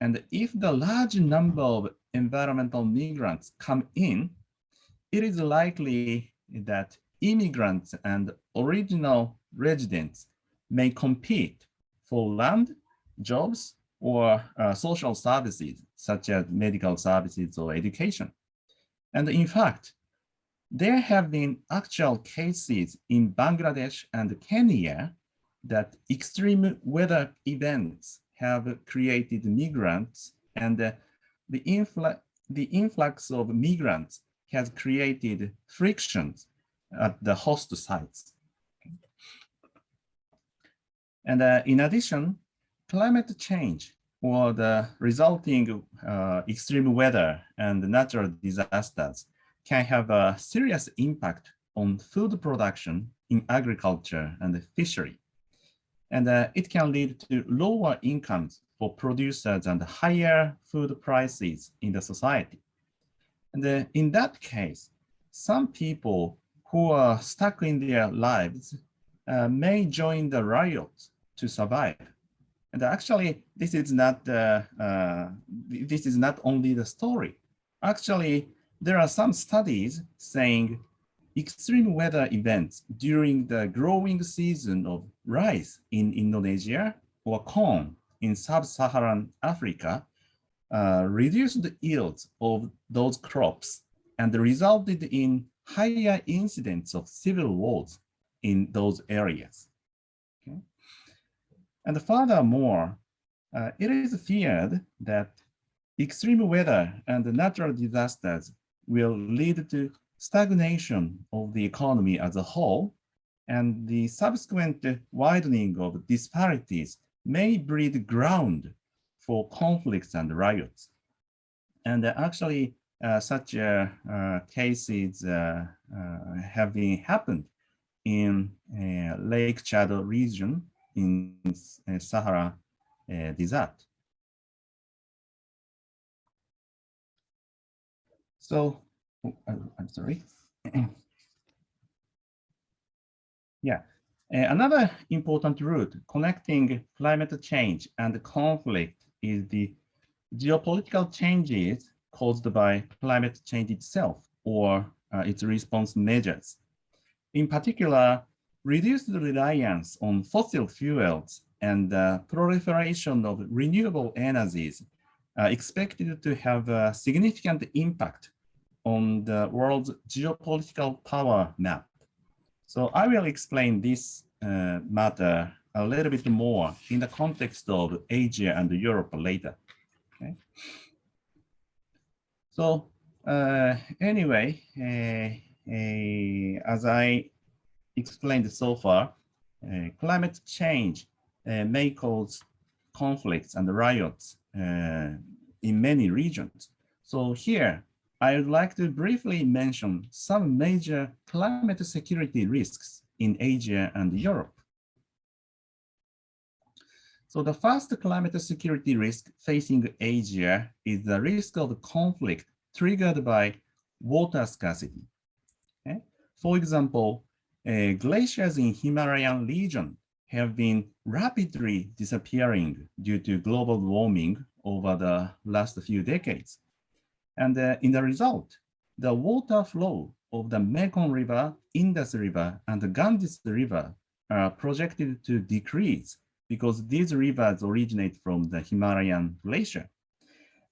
And if the large number of environmental migrants come in, it is likely that immigrants and original residents may compete for land, jobs, or social services, such as medical services or education. And in fact, there have been actual cases in Bangladesh and Kenya that extreme weather events have created migrants, and the influx of migrants has created frictions at the host sites. And in addition, climate change or the resulting extreme weather and natural disasters can have a serious impact on food production in agriculture and fishery. And it can lead to lower incomes for producers and higher food prices in the society. And in that case, some people who are stuck in their lives may join the riots to survive. And actually, this is not only the story. Actually, there are some studies saying extreme weather events during the growing season of rice in Indonesia or corn in sub-Saharan Africa reduced the yields of those crops and resulted in higher incidents of civil wars in those areas. Okay. And furthermore, it is feared that extreme weather and natural disasters will lead to stagnation of the economy as a whole, and the subsequent widening of disparities may breed ground for conflicts and riots. And actually, such cases have happened in Lake Chad region in Sahara Desert. So, I'm sorry. Yeah, another important route connecting climate change and conflict is the geopolitical changes caused by climate change itself or its response measures. In particular, reduced reliance on fossil fuels and proliferation of renewable energies are expected to have a significant impact on the world's geopolitical power map. So I will explain this matter a little bit more in the context of Asia and Europe later. Okay. So anyway, as I explained so far, climate change may cause conflicts and riots in many regions. So here, I would like to briefly mention some major climate security risks in Asia and Europe. So the first climate security risk facing Asia is the risk of conflict triggered by water scarcity. Okay? For example, glaciers in Himalayan region have been rapidly disappearing due to global warming over the last few decades. And in the result, the water flow of the Mekong River, Indus River, and the Ganges River are projected to decrease because these rivers originate from the Himalayan glacier.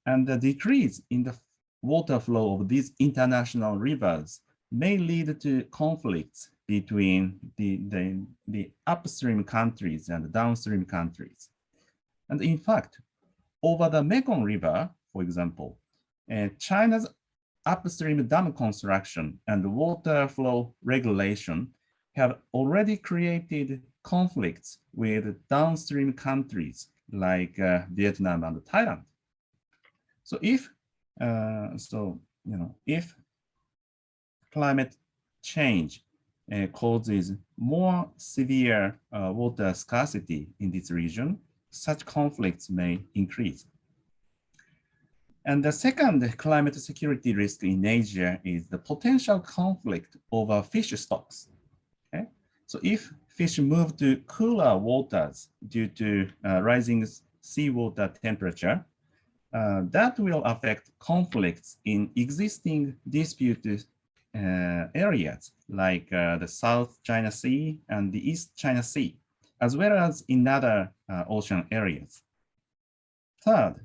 And the decrease in the water flow of these international rivers may lead to conflicts between the upstream countries and downstream countries. And in fact, over the Mekong River, for example, China's upstream dam construction and water flow regulation have already created conflicts with downstream countries like Vietnam and Thailand. So if if climate change causes more severe water scarcity in this region, such conflicts may increase. And the second climate security risk in Asia is the potential conflict over fish stocks. Okay? So if fish move to cooler waters due to rising seawater temperature, that will affect conflicts in existing disputed areas like the South China Sea and the East China Sea, as well as in other ocean areas. Third,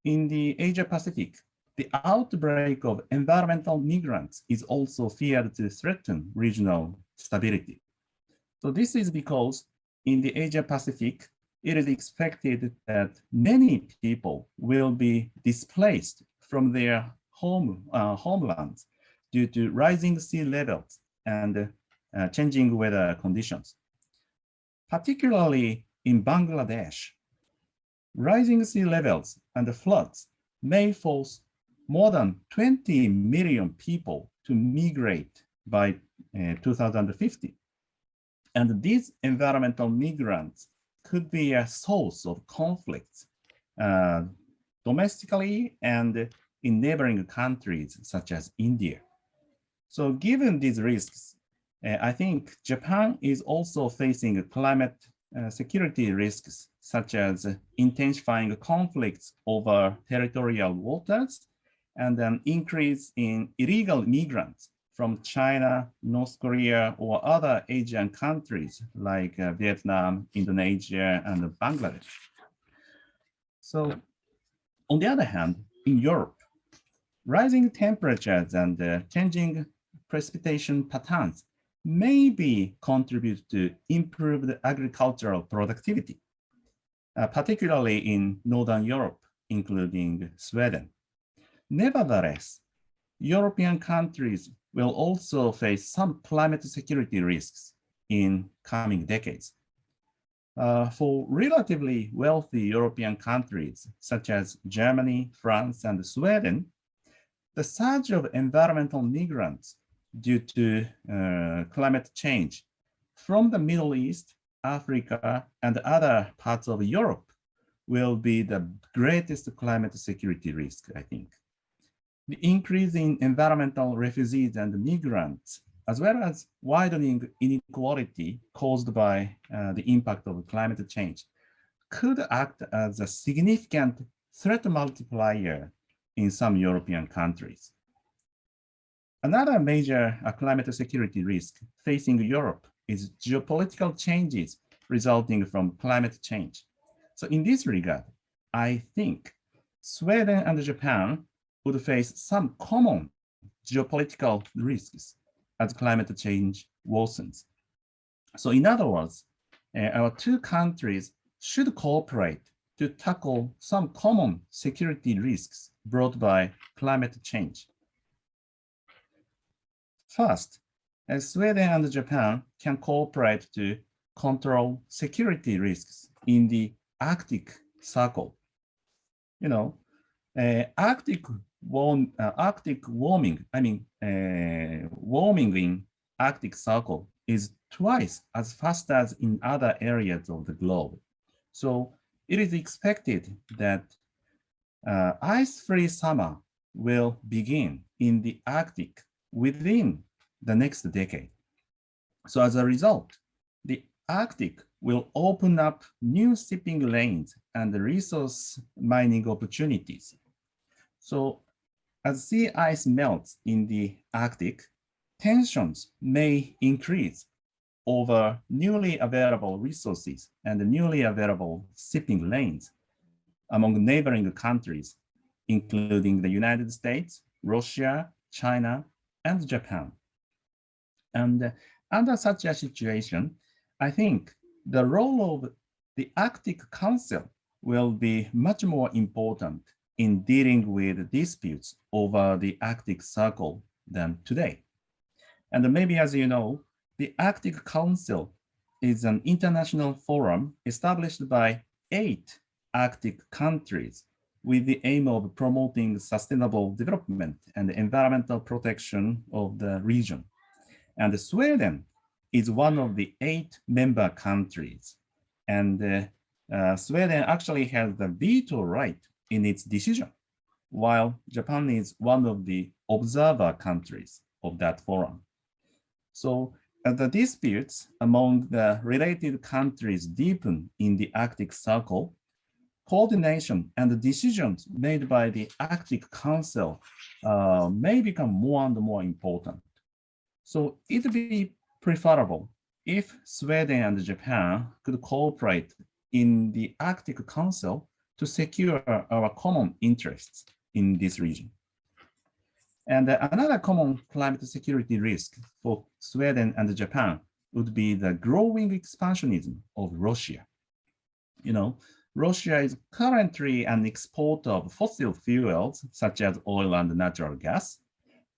in the Asia Pacific, the outbreak of environmental migrants is also feared to threaten regional stability. So this is because in the Asia Pacific, it is expected that many people will be displaced from their homelands due to rising sea levels and changing weather conditions. Particularly in Bangladesh, rising sea levels and floods may force more than 20 million people to migrate by 2050. And these environmental migrants could be a source of conflicts domestically and in neighboring countries such as India. So given these risks, I think Japan is also facing climate security risks, such as intensifying conflicts over territorial waters and an increase in illegal migrants from China, North Korea, or other Asian countries like Vietnam, Indonesia, and Bangladesh. So on the other hand, in Europe, rising temperatures and changing precipitation patterns maybe contribute to improved agricultural productivity, particularly in Northern Europe, including Sweden. Nevertheless, European countries will also face some climate security risks in coming decades. For relatively wealthy European countries, such as Germany, France, and Sweden, the surge of environmental migrants due to climate change from the Middle East, Africa, and other parts of Europe will be the greatest climate security risk, I think. The increase in environmental refugees and migrants, as well as widening inequality caused by the impact of climate change, could act as a significant threat multiplier in some European countries. Another major climate security risk facing Europe is geopolitical changes resulting from climate change. So in this regard, I think Sweden and Japan would face some common geopolitical risks as climate change worsens. So in other words, our two countries should cooperate to tackle some common security risks brought by climate change. First, Sweden and Japan can cooperate to control security risks in the Arctic Circle. You know, Arctic warming in Arctic Circle is twice as fast as in other areas of the globe. So it is expected that ice-free summer will begin in the Arctic within the next decade. So as a result, the Arctic will open up new shipping lanes and resource mining opportunities. So as sea ice melts in the Arctic, tensions may increase over newly available resources and newly available shipping lanes among neighboring countries including the United States, Russia, China, and Japan. And under such a situation, I think the role of the Arctic Council will be much more important in dealing with disputes over the Arctic Circle than today. And maybe, as you know, the Arctic Council is an international forum established by 8 Arctic countries with the aim of promoting sustainable development and environmental protection of the region. And Sweden is one of the 8 member countries. And Sweden actually has the veto right in its decision, while Japan is one of the observer countries of that forum. So the disputes among the related countries deepen in the Arctic Circle. Coordination and the decisions made by the Arctic Council may become more and more important. So it would be preferable if Sweden and Japan could cooperate in the Arctic Council to secure our common interests in this region. And another common climate security risk for Sweden and Japan would be the growing expansionism of Russia. You know, Russia is currently an exporter of fossil fuels, such as oil and natural gas.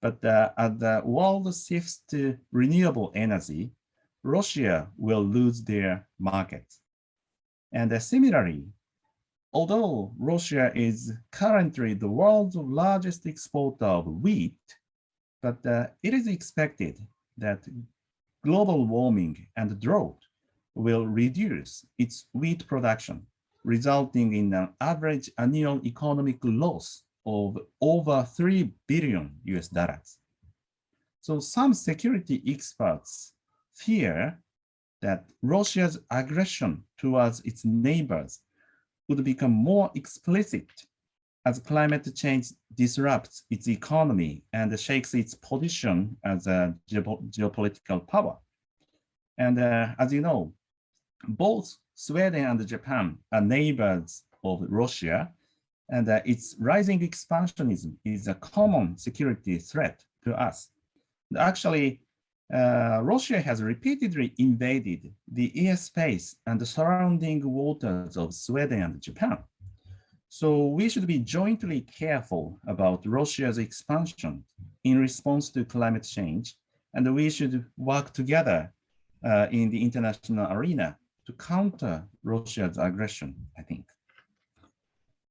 But as the world shifts to renewable energy, Russia will lose their market. And similarly, although Russia is currently the world's largest exporter of wheat, but it is expected that global warming and drought will reduce its wheat production, resulting in an average annual economic loss of over $3 billion US. So some security experts fear that Russia's aggression towards its neighbors would become more explicit as climate change disrupts its economy and shakes its position as a geopolitical power. And as you know, both Sweden and Japan are neighbors of Russia, and its rising expansionism is a common security threat to us. Actually, Russia has repeatedly invaded the airspace and the surrounding waters of Sweden and Japan. So we should be jointly careful about Russia's expansion in response to climate change, and we should work together in the international arena to counter Russia's aggression, I think.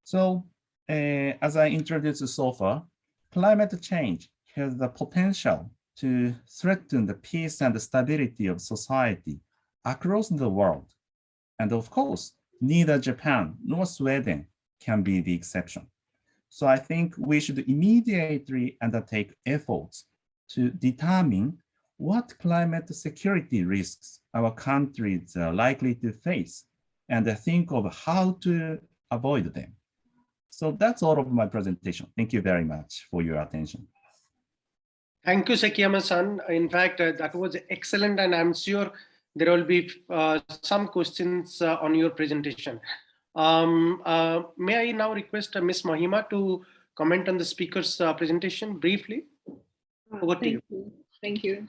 So as I introduced so far, climate change has the potential to threaten the peace and the stability of society across the world. And of course, neither Japan nor Sweden can be the exception. So I think we should immediately undertake efforts to determine what climate security risks our countries are likely to face and think of how to avoid them. So that's all of my presentation. Thank you very much for your attention. Thank you, Sekiyama-san. In fact, that was excellent, and I'm sure there will be some questions on your presentation. May I now request Ms. Mahima to comment on the speaker's presentation briefly? Over to you. Thank you.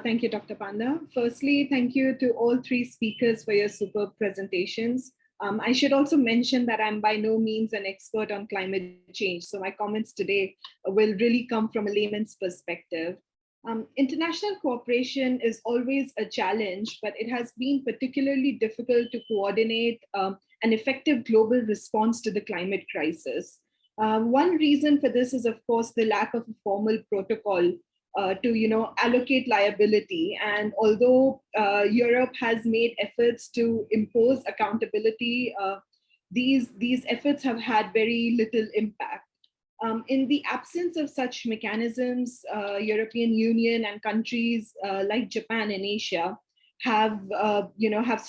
Thank you, Dr. Panda. Firstly, thank you to all 3 speakers for your superb presentations. I should also mention that I'm by no means an expert on climate change, so my comments today will really come from a layman's perspective. International cooperation is always a challenge, but it has been particularly difficult to coordinate an effective global response to the climate crisis. One reason for this is, of course, the lack of a formal protocol to allocate liability. And although Europe has made efforts to impose accountability, these efforts have had very little impact. In the absence of such mechanisms, European Union and countries like Japan and Asia have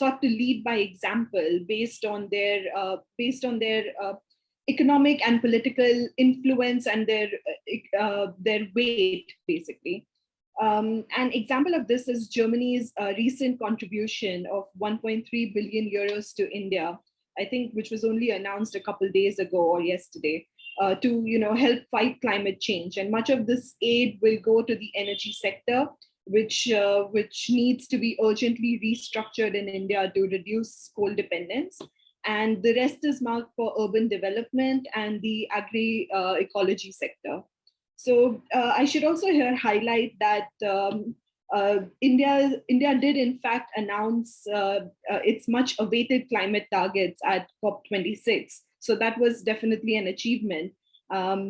sought to lead by example based on their economic and political influence and their weight, basically. An example of this is Germany's recent contribution of 1.3 billion euros to India, I think, which was only announced a couple of days ago or yesterday. to help fight climate change. And much of this aid will go to the energy sector, which needs to be urgently restructured in India to reduce coal dependence. And the rest is marked for urban development and the agri-ecology sector. So I should also here highlight that India did in fact announce its much awaited climate targets at COP26. So that was definitely an achievement,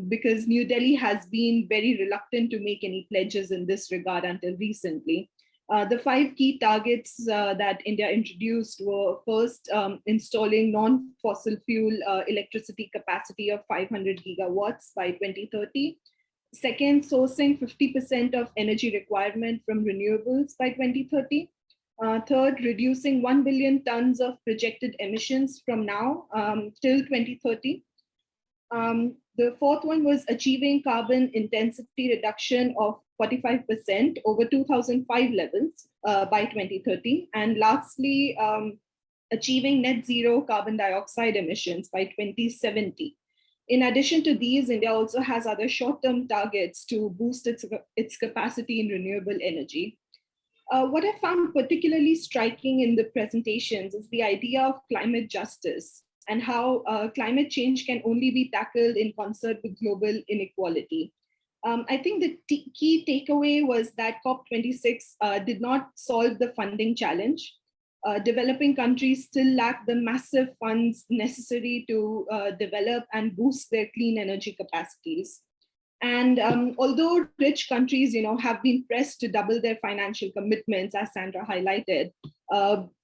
because New Delhi has been very reluctant to make any pledges in this regard until recently. The 5 key targets that India introduced were first, installing non-fossil fuel electricity capacity of 500 gigawatts by 2030. Second, sourcing 50% of energy requirement from renewables by 2030. Third, reducing 1 billion tons of projected emissions from now till 2030. The fourth one was achieving carbon intensity reduction of 45% over 2005 levels by 2030. And lastly, achieving net zero carbon dioxide emissions by 2070. In addition to these, India also has other short-term targets to boost its capacity in renewable energy. What I found particularly striking in the presentations is the idea of climate justice and how climate change can only be tackled in concert with global inequality. I think the key takeaway was that COP26 did not solve the funding challenge. Developing countries still lack the massive funds necessary to develop and boost their clean energy capacities. And although rich countries, have been pressed to double their financial commitments, as Sandra highlighted,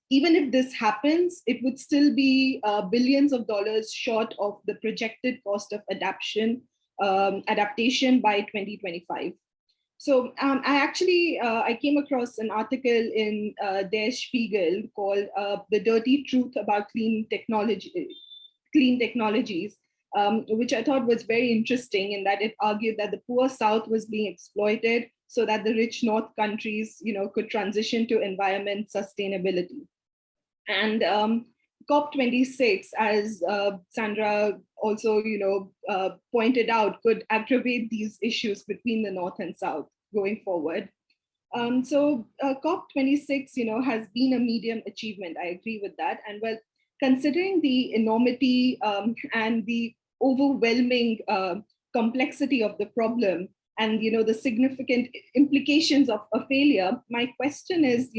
even if this happens, it would still be billions of dollars short of the projected cost of adaptation by 2025. So I came across an article in Der Spiegel called "The Dirty Truth About Clean Technologies," which I thought was very interesting in that it argued that the poor South was being exploited so that the rich North countries, could transition to environment sustainability. And COP26, as Sandra also, pointed out, could aggravate these issues between the North and South going forward. So COP26, has been a medium achievement. I agree with that. And well, considering the enormity and the overwhelming complexity of the problem and, the significant implications of a failure, my question is,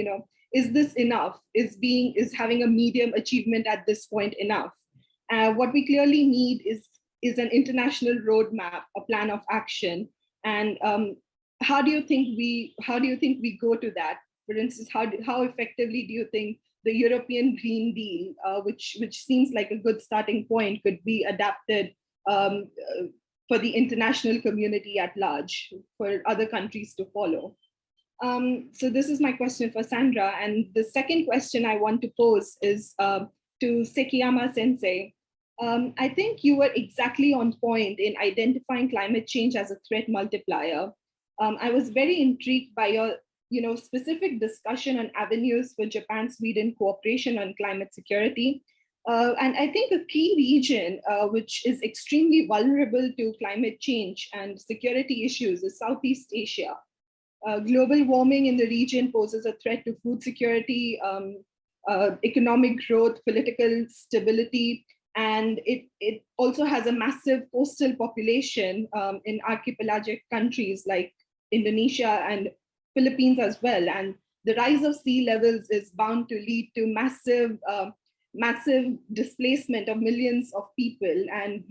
is this enough? Is having a medium achievement at this point enough? What we clearly need is an international roadmap, a plan of action. And how do you think we go to that? For instance, how effectively do you think the European Green Deal, which seems like a good starting point, could be adapted for the international community at large, for other countries to follow? So this is my question for Sandra. And the second question I want to pose is to Sekiyama Sensei. I think you were exactly on point in identifying climate change as a threat multiplier. I was very intrigued by your specific discussion on avenues for Japan-Sweden cooperation on climate security. And I think a key region which is extremely vulnerable to climate change and security issues is Southeast Asia. Global warming in the region poses a threat to food security, economic growth, political stability, and it also has a massive coastal population in archipelagic countries like Indonesia and Philippines as well. And the rise of sea levels is bound to lead to massive displacement of millions of people. And,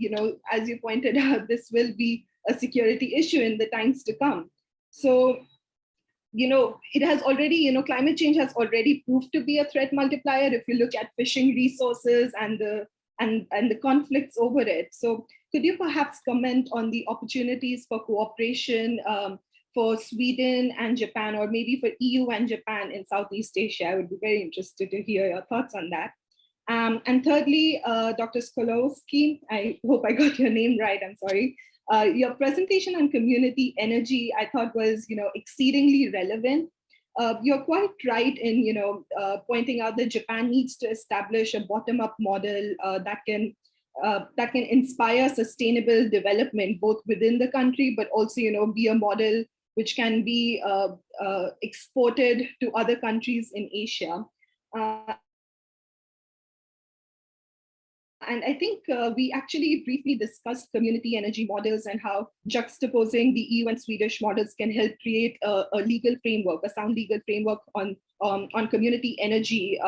as you pointed out, this will be a security issue in the times to come. So, it has already, climate change has already proved to be a threat multiplier if you look at fishing resources and the conflicts over it. So could you perhaps comment on the opportunities for cooperation for Sweden and Japan, or maybe for EU and Japan in Southeast Asia? I would be very interested to hear your thoughts on that. And thirdly, Dr. Skolowski, I hope I got your name right, I'm sorry. Your presentation on community energy, I thought was, exceedingly relevant. You're quite right in, pointing out that Japan needs to establish a bottom-up model that can that can inspire sustainable development both within the country, but also, be a model which can be exported to other countries in Asia. And I think we actually briefly discussed community energy models and how juxtaposing the EU and Swedish models can help create a legal framework, a sound legal framework on community energy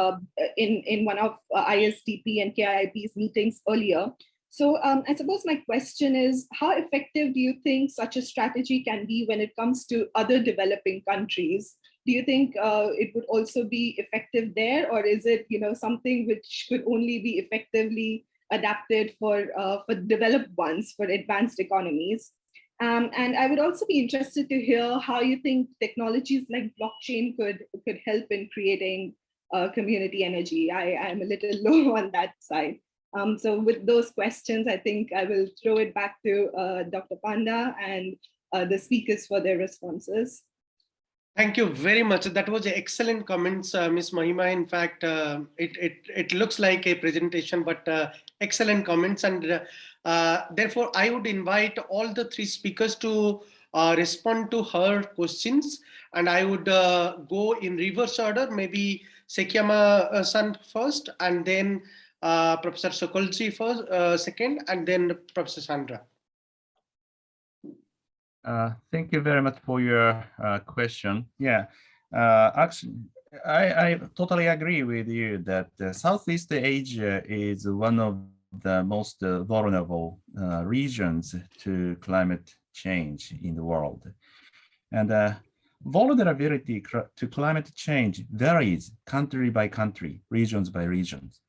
in one of ISDP and KIIP's meetings earlier. So I suppose my question is, how effective do you think such a strategy can be when it comes to other developing countries? Do you think it would also be effective there, or is it something which could only be effectively adapted for developed ones, for advanced economies? And I would also be interested to hear how you think technologies like blockchain could help in creating community energy. I'm a little low on that side. So with those questions, I think I will throw it back to Dr. Panda and the speakers for their responses. Thank you very much. That was excellent comments, Ms. Mahima. In fact, it looks like a presentation, but excellent comments. And therefore, I would invite all the three speakers to respond to her questions. And I would go in reverse order, maybe Sekiyama-san first, and then Professor Sokolji first, second, and then Professor Sandra. Thank you very much for your question. Yeah, actually, I totally agree with you that Southeast Asia is one of the most vulnerable regions to climate change in the world. And vulnerability to climate change varies country by country, regions by regions.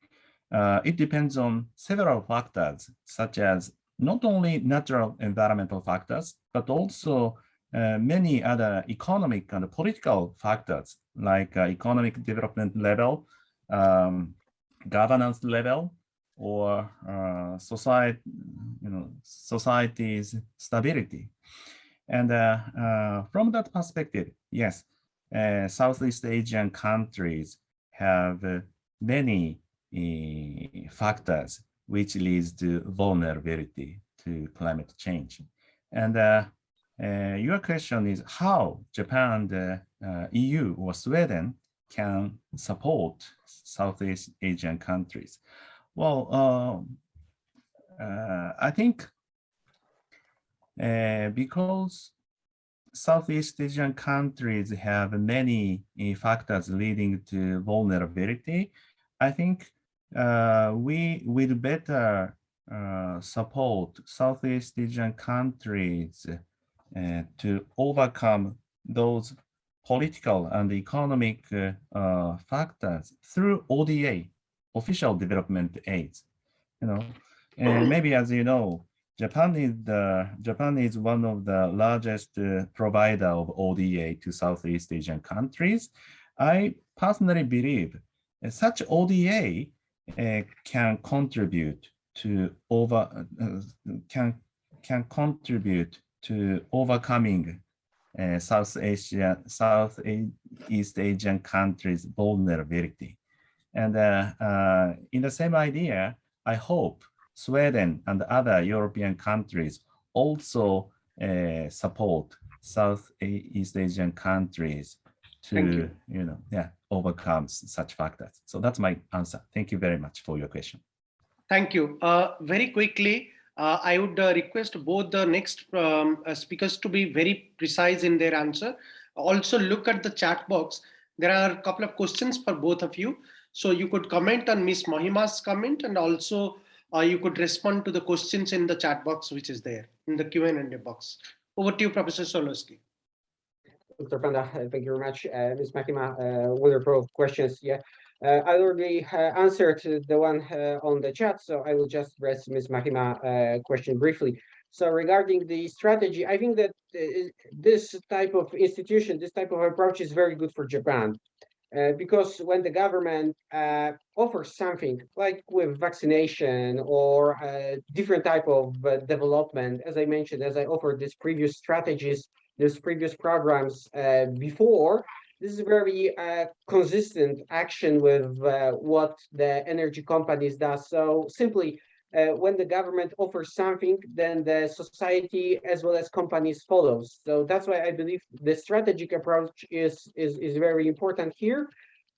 It depends on several factors, such as not only natural environmental factors, but also many other economic and political factors, like economic development level, governance level, or society's stability. And from that perspective, yes, Southeast Asian countries have many factors which leads to vulnerability to climate change. And your question is how Japan, the EU, or Sweden can support Southeast Asian countries. Well, I think because Southeast Asian countries have many factors leading to vulnerability, I think we will better support Southeast Asian countries to overcome those political and economic factors through ODA, official development aids. And maybe as you know, Japan is one of the largest provider of ODA to Southeast Asian countries. I personally believe such ODA can contribute to overcoming Southeast Asian countries' vulnerability. And in the same idea, I hope Sweden and other European countries also support Southeast Asian countries to overcome such factors. So that's my answer. Thank you very much for your question. Thank you. Very quickly, I would request both the next speakers to be very precise in their answer. Also look at the chat box. There are a couple of questions for both of you. So you could comment on Ms. Mahima's comment, and also you could respond to the questions in the chat box, which is there in the Q&A box. Over to you, Professor Solowski. Dr. Panda, thank you very much. Ms. Mahima, wonderful questions. Yeah, I already answered the one on the chat, so I will just address Ms. Mahima question briefly. So regarding the strategy, I think that this type of institution, this type of approach is very good for Japan. Because when the government offers something like with vaccination or different type of development, as I mentioned, as I offered these previous strategies, these previous programs before, this is a very consistent action with what the energy companies does. So simply when the government offers something, then the society as well as companies follows. So that's why I believe the strategic approach is very important here.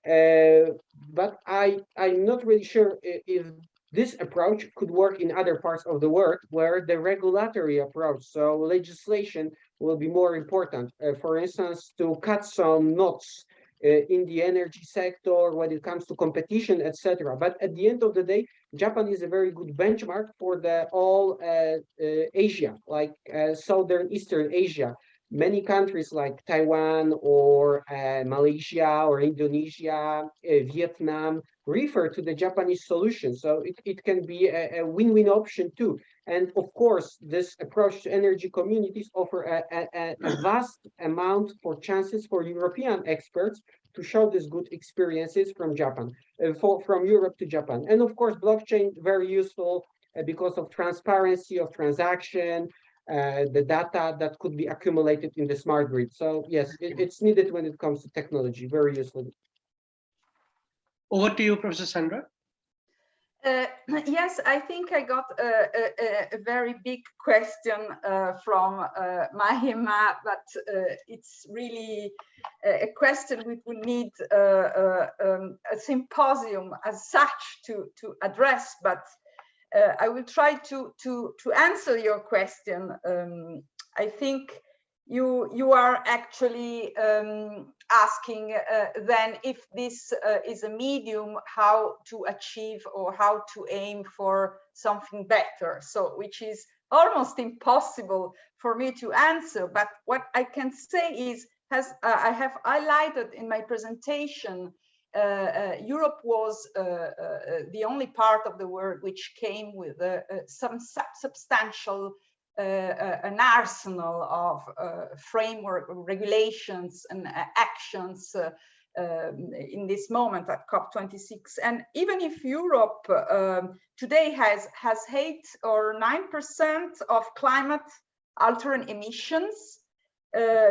But I'm not really sure if this approach could work in other parts of the world where the regulatory approach, so legislation, will be more important. For instance, to cut some knots in the energy sector when it comes to competition, etc. But at the end of the day, Japan is a very good benchmark for the all Asia, like Southern Eastern Asia. Many countries like Taiwan or Malaysia or Indonesia, Vietnam, refer to the Japanese solution. So it can be a win-win option too. And of course, this approach to energy communities offer a vast amount for chances for European experts to show these good experiences from Japan, from Europe to Japan. And of course, blockchain, very useful because of transparency of transaction, the data that could be accumulated in the smart grid. So yes, it's needed when it comes to technology, very useful. Over to you, Professor Sandra. Yes, I think I got a very big question from Mahima, but it's really a question which will need a symposium as such to address, but I will try to answer your question. I think you are actually asking then if this is a medium, how to achieve or how to aim for something better. So, which is almost impossible for me to answer. But what I can say is, as I have highlighted in my presentation, Europe was the only part of the world which came with some substantial an arsenal of framework regulations and actions in this moment at COP26. And even if Europe today has 8 or 9% of climate altering emissions,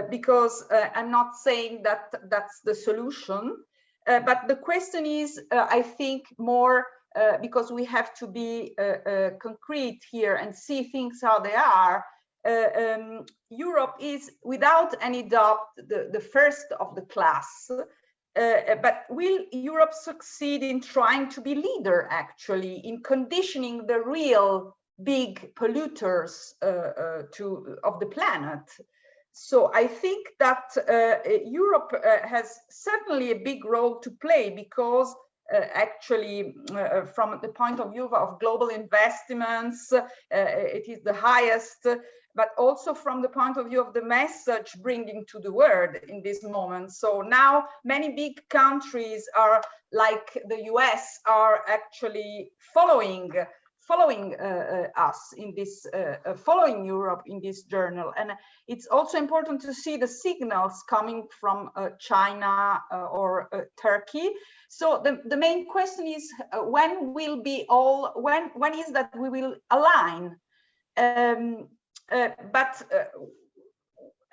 because I'm not saying that that's the solution, but the question is, I think, more because we have to be concrete here and see things how they are. Europe is, without any doubt, the first of the class. But will Europe succeed in trying to be leader, actually, in conditioning the real big polluters of the planet? So I think that Europe has certainly a big role to play, because actually, from the point of view of global investments, it is the highest, but also from the point of view of the message bringing to the world in this moment. So now many big countries are, like the US, are actually following us in this, following Europe in this journal. And it's also important to see the signals coming from China or Turkey. So the main question is, when is that we will align? But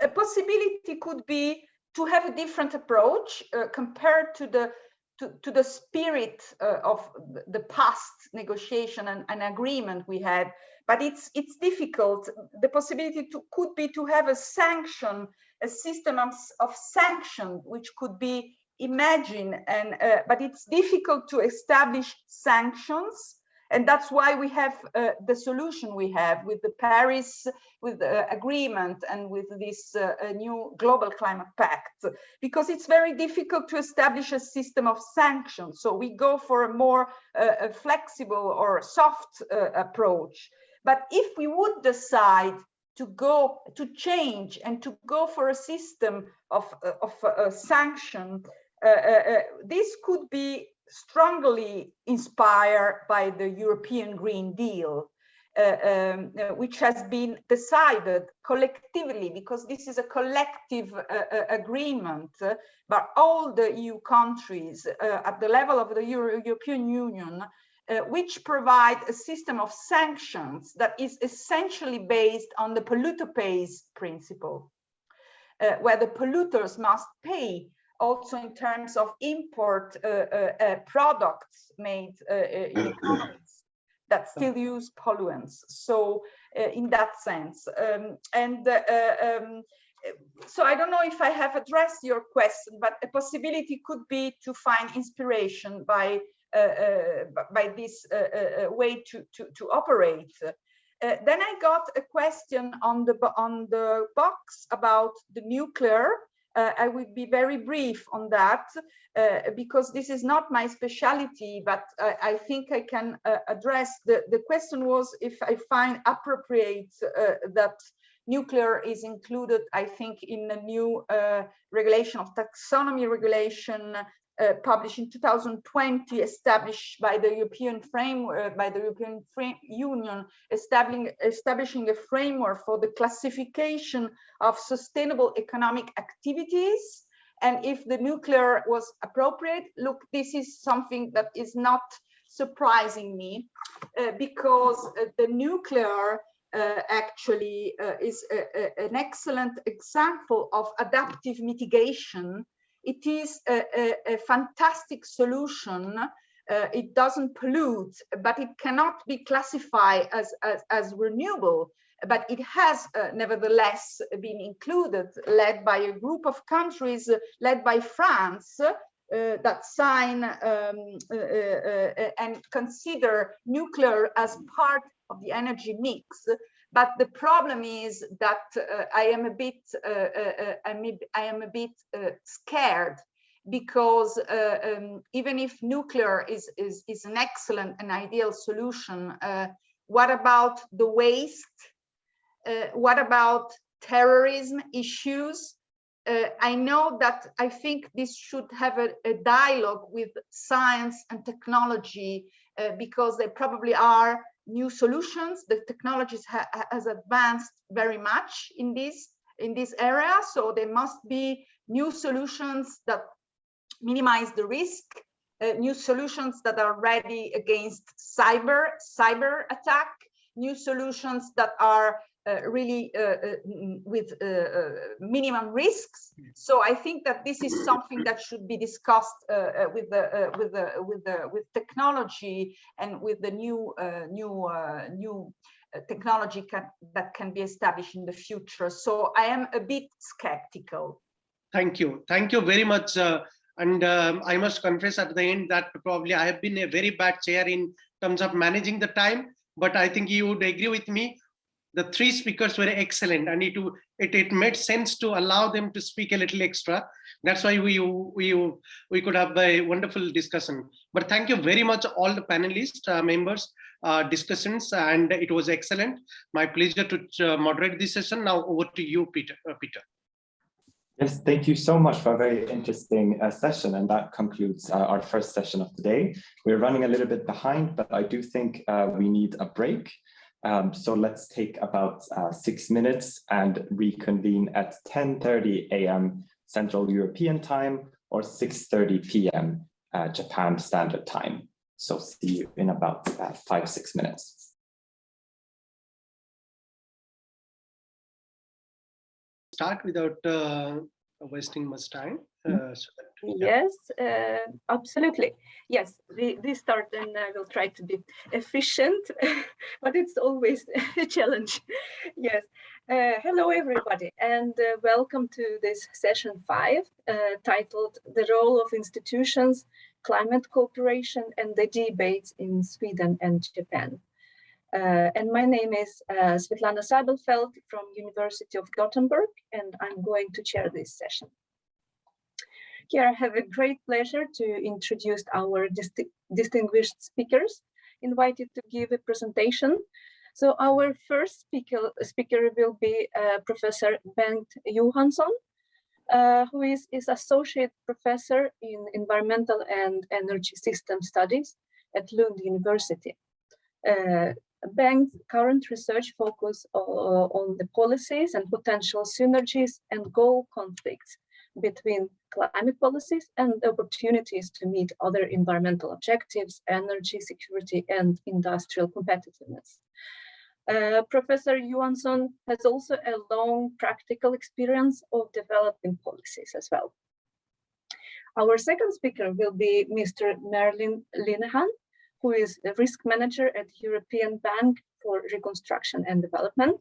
a possibility could be to have a different approach compared to the spirit of the past negotiation and agreement we had. But it's difficult. The possibility could be to have a system of sanction, which could be imagined, and but it's difficult to establish sanctions. And that's why we have the solution we have with the Paris agreement and with this new global climate pact, because it's very difficult to establish a system of sanctions. So we go for a more flexible or soft approach. But if we would decide to change and to go for a system of sanction, this could be strongly inspired by the European Green Deal, which has been decided collectively, because this is a collective agreement by all the EU countries at the level of the European Union, which provide a system of sanctions that is essentially based on the polluter pays principle, where the polluters must pay, also in terms of import products made in economies. that still use pollutants. So in that sense, so I don't know if I have addressed your question, but a possibility could be to find inspiration by this way to operate. Then I got a question on the box about the nuclear. I would be very brief on that because this is not my specialty, but I think I can address. The question was if I find appropriate that nuclear is included, I think, in the new regulation of taxonomy regulation published in 2020, established by the European framework, by the European Union, establishing a framework for the classification of sustainable economic activities. And if the nuclear was appropriate, look, this is something that is not surprising me because the nuclear actually is an excellent example of adaptive mitigation. It is a fantastic solution. It doesn't pollute, but it cannot be classified as renewable. But it has nevertheless been included, led by a group of countries, led by France, that sign and consider nuclear as part of the energy mix. But the problem is that I am a bit scared because even if nuclear is an excellent and ideal solution, what about the waste? What about terrorism issues? I know that I think this should have a dialogue with science and technology because there probably are new solutions. The technologies has advanced very much in this area, so there must be new solutions that minimize the risk, new solutions that are ready against cyber attack, new solutions that are really with minimum risks. So I think that this is something that should be discussed with technology and with the new technology that can be established in the future. So I am a bit skeptical. Thank you very much. And I must confess at the end that probably I have been a very bad chair in terms of managing the time, but I think you would agree with me. The three speakers were excellent, and it made sense to allow them to speak a little extra. That's why we could have a wonderful discussion. But thank you very much, all the panelists, members, discussions, and it was excellent. My pleasure to moderate this session. Now over to you, Peter. Yes, thank you so much for a very interesting session, and that concludes our first session of the day. We're running a little bit behind, but I do think we need a break. So let's take about 6 minutes and reconvene at 10:30 a.m. Central European Time or 6:30 p.m. Japan Standard Time. So see you in about 5-6 minutes. Start without wasting much time. Yes, absolutely. Yes, we start, and I will try to be efficient, but it's always a challenge. Yes. Hello, everybody, and welcome to this session 5, titled "The Role of Institutions, Climate Cooperation, and the Debates in Sweden and Japan." And my name is Svetlana Sabelfeld from University of Gothenburg, and I'm going to chair this session. Here I have a great pleasure to introduce our distinguished speakers invited to give a presentation. So our first speaker will be Professor Bengt Johansson, who is Associate Professor in Environmental and Energy System Studies at Lund University. Bengt's current research focus on the policies and potential synergies and goal conflicts between climate policies and opportunities to meet other environmental objectives, energy security, and industrial competitiveness. Professor Johansson has also a long practical experience of developing policies as well. Our second speaker will be Mr. Merlin Linehan, who is a risk manager at the European Bank for Reconstruction and Development.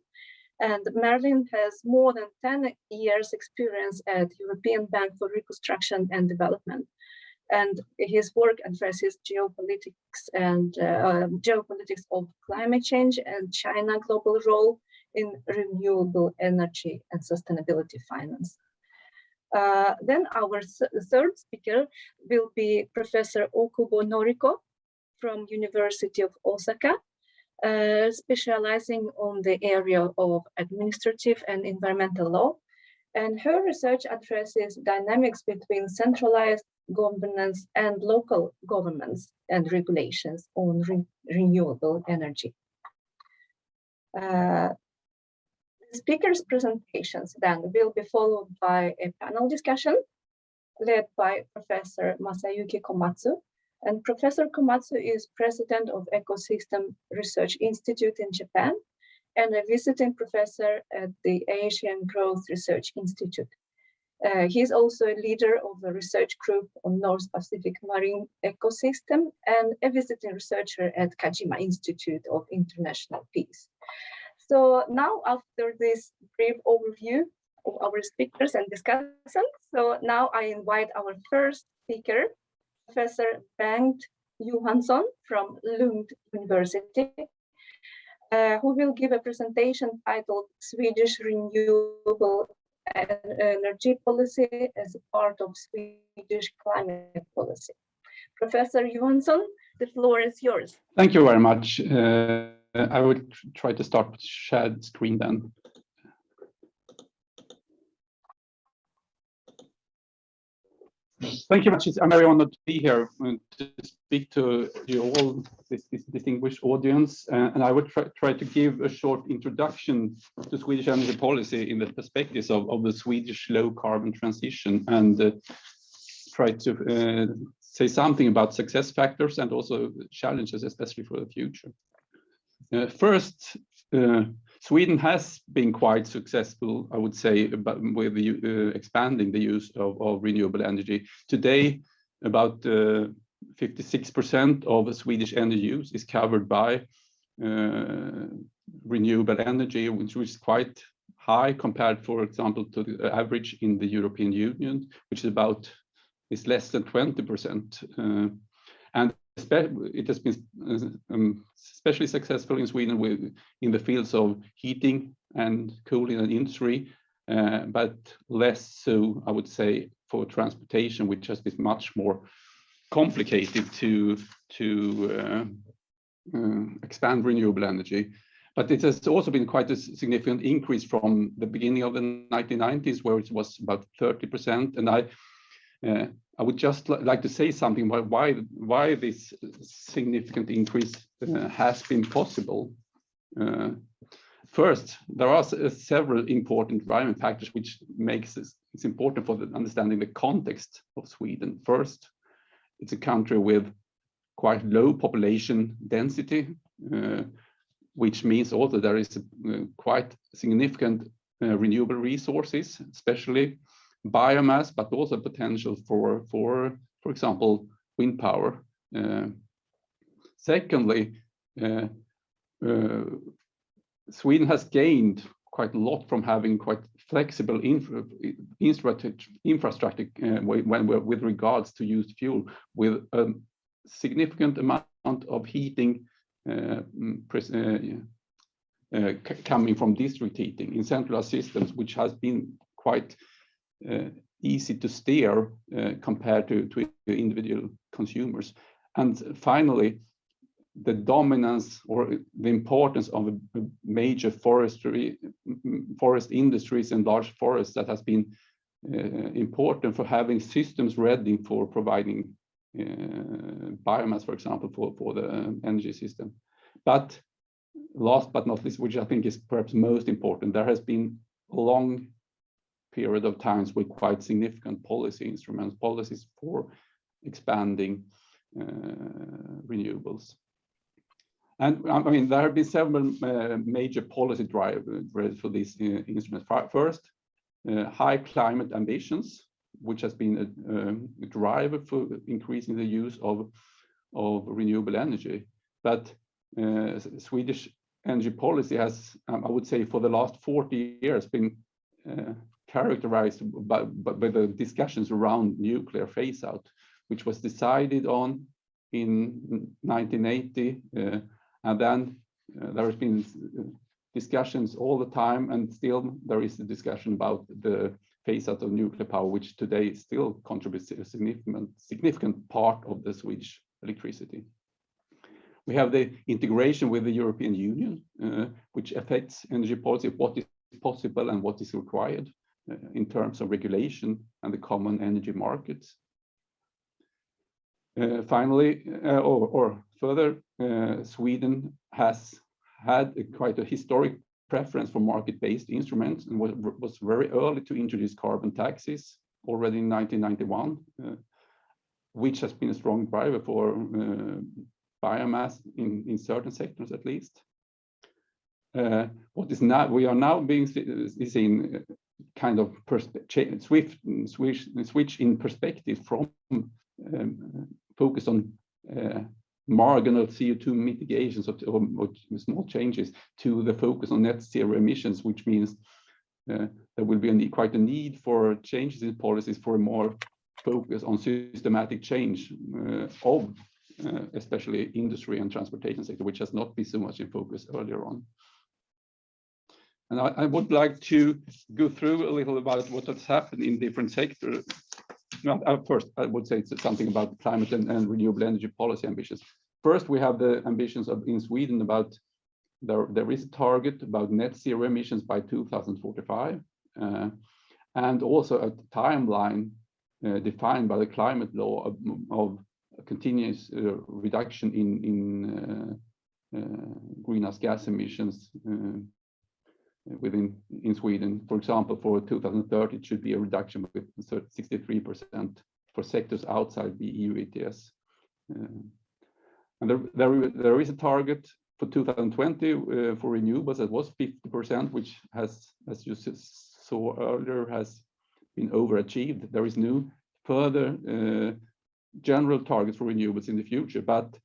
And Merlin has more than 10 years experience at European Bank for Reconstruction and Development. And his work addresses geopolitics and geopolitics of climate change and China's global role in renewable energy and sustainability finance. Then our third speaker will be Professor Okubo Noriko from University of Osaka, specializing on the area of administrative and environmental law. And her research addresses dynamics between centralized governance and local governments and regulations on renewable energy. The speakers' presentations then will be followed by a panel discussion led by Professor Masayuki Komatsu. And Professor Komatsu is president of Ecosystem Research Institute in Japan and a visiting professor at the Asian Growth Research Institute. He's also a leader of the research group on North Pacific Marine Ecosystem and a visiting researcher at Kajima Institute of International Peace. So now, after this brief overview of our speakers and discussion, so now I invite our first speaker, Professor Bengt Johansson from Lund University, who will give a presentation titled Swedish Renewable Energy Policy as a part of Swedish climate policy. Professor Johansson, the floor is yours. Thank you very much. I will try to start with shared screen then. Thank you much. I'm very honored to be here to speak to you all, this distinguished audience. And I would try to give a short introduction to Swedish energy policy in the perspectives of the Swedish low carbon transition, and try to say something about success factors and also challenges, especially for the future. First, Sweden has been quite successful, I would say, with expanding the use of renewable energy. Today, about 56% of Swedish energy use is covered by renewable energy, which is quite high compared, for example, to the average in the European Union, which is less than 20%. And it has been especially successful in Sweden in the fields of heating and cooling and industry, but less so, I would say, for transportation, which has been much more complicated to expand renewable energy. But it has also been quite a significant increase from the beginning of the 1990s, where it was about 30%. And I would just like to say something about why this significant increase has been possible. First, there are several important environment factors which makes it's important for understanding the context of Sweden. First, it's a country with quite low population density, which means also there is quite significant renewable resources, especially biomass, but also potential for example, wind power. Secondly, Sweden has gained quite a lot from having quite flexible infrastructure with regards to used fuel, with a significant amount of heating coming from district heating in centralized systems, which has been quite easy to steer compared to individual consumers. And finally, the dominance or the importance of a major forest industries and large forests that has been important for having systems ready for providing biomass, for example, for the energy system. But last but not least, which I think is perhaps most important, there has been a long period of times with quite significant policy instruments, policies for expanding renewables. And I mean, there have been several major policy drivers for these instruments. First, high climate ambitions, which has been a driver for increasing the use of of renewable energy. But Swedish energy policy has, I would say, for the last 40 years been characterized by the discussions around nuclear phase out, which was decided on in 1980. And then there has been discussions all the time, and still there is a discussion about the phase out of nuclear power, which today still contributes a significant part of the Swedish electricity. We have the integration with the European Union, which affects energy policy, what is possible and what is required in terms of regulation and the common energy markets. Finally, or further, Sweden has had quite a historic preference for market-based instruments and was very early to introduce carbon taxes already in 1991, which has been a strong driver for biomass in certain sectors at least. What is now, we are now being seen kind of switch in perspective from focus on marginal CO2 mitigations or small changes to the focus on net zero emissions, which means there will be quite a need for changes in policies for a more focus on systematic change of especially industry and transportation sector, which has not been so much in focus earlier on. And I would like to go through a little about what has happened in different sectors. First, I would say something about climate and renewable energy policy ambitions. First, we have the ambitions in Sweden about there is a target about net zero emissions by 2045, and also a timeline defined by the climate law of a continuous reduction in greenhouse gas emissions in Sweden. For example, for 2030, it should be a reduction with 63% for sectors outside the EU ETS. And there is a target for 2020 for renewables that was 50%, which has, as you saw earlier, has been overachieved. There is no further general targets for renewables in the future, but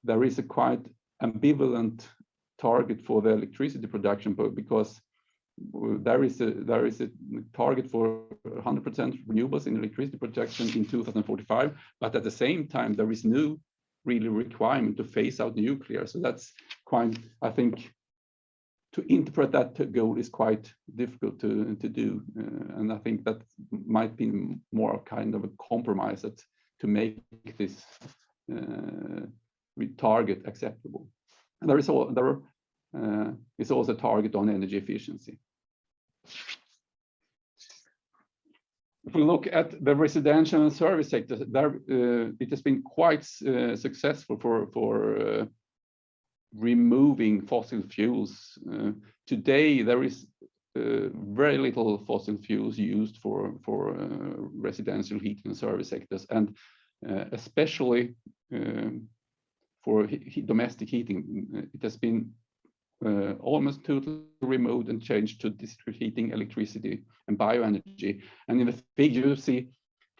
there is a quite ambivalent target for the electricity production, because there is a target for 100% renewables in electricity production in 2045, but at the same time there is no really requirement to phase out nuclear. So that's quite, I think, to interpret that goal is quite difficult to do, and I think that might be more kind of a compromise to make this target acceptable. And there is also a target on energy efficiency. If we look at the residential and service sector, there it has been quite successful for removing fossil fuels. Today there is very little fossil fuels used for residential heating and service sectors, and especially for domestic heating, it has been almost totally removed and changed to district heating, electricity, and bioenergy. And in the figure, you see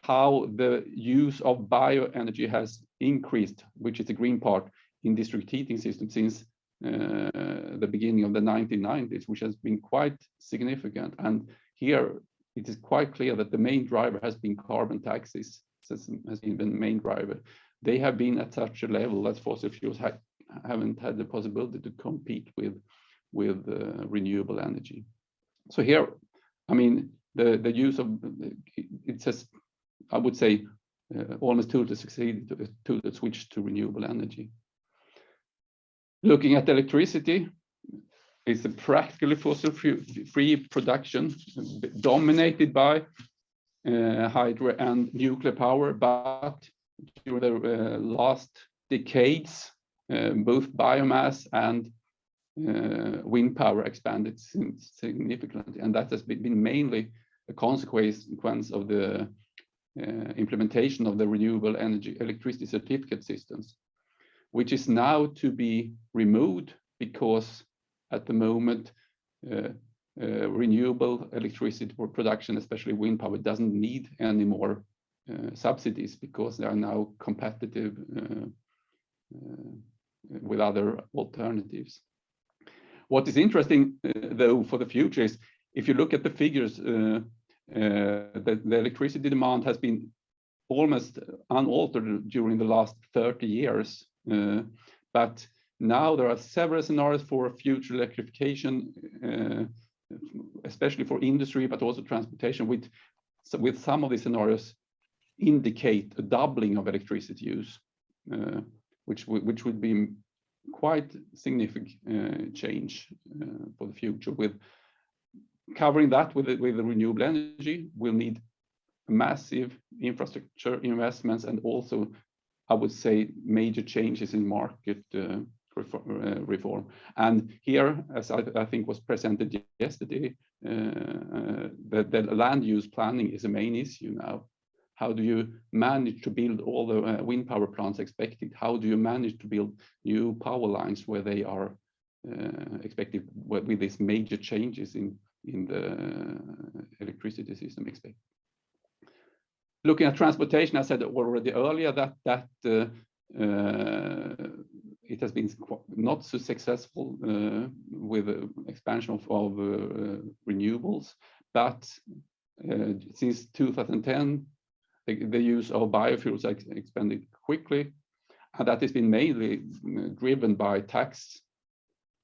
how the use of bioenergy has increased, which is the green part, in district heating systems since the beginning of the 1990s, which has been quite significant. And here it is quite clear that the main driver has been carbon taxes, has been the main driver. They have been at such a level that fossil fuels haven't had the possibility to compete with renewable energy. So here, I mean, the use of it says, I would say, almost totally succeeded to the switch to renewable energy. Looking at electricity, it's a practically fossil-free production dominated by hydro and nuclear power, but during the last decades, both biomass and wind power expanded significantly, and that has been mainly a consequence of the implementation of the renewable energy electricity certificate systems, which is now to be removed because at the moment renewable electricity for production, especially wind power, doesn't need any more subsidies because they are now competitive with other alternatives. What is interesting, though, for the future is if you look at the figures, the electricity demand has been almost unaltered during the last 30 years. But now there are several scenarios for future electrification, especially for industry, but also transportation, with some of the scenarios indicate a doubling of electricity use, which would be quite significant change for the future. With covering that with the renewable energy, we'll need massive infrastructure investments and also, I would say, major changes in market reform. And here, as I think was presented yesterday, the land use planning is a main issue now. How do you manage to build all the wind power plants expected? How do you manage to build new power lines where they are expected with these major changes in the electricity system expected? Looking at transportation, I said already earlier that it has been not so successful with the expansion of renewables, but since 2010, the use of biofuels has expanded quickly, and that has been mainly driven by tax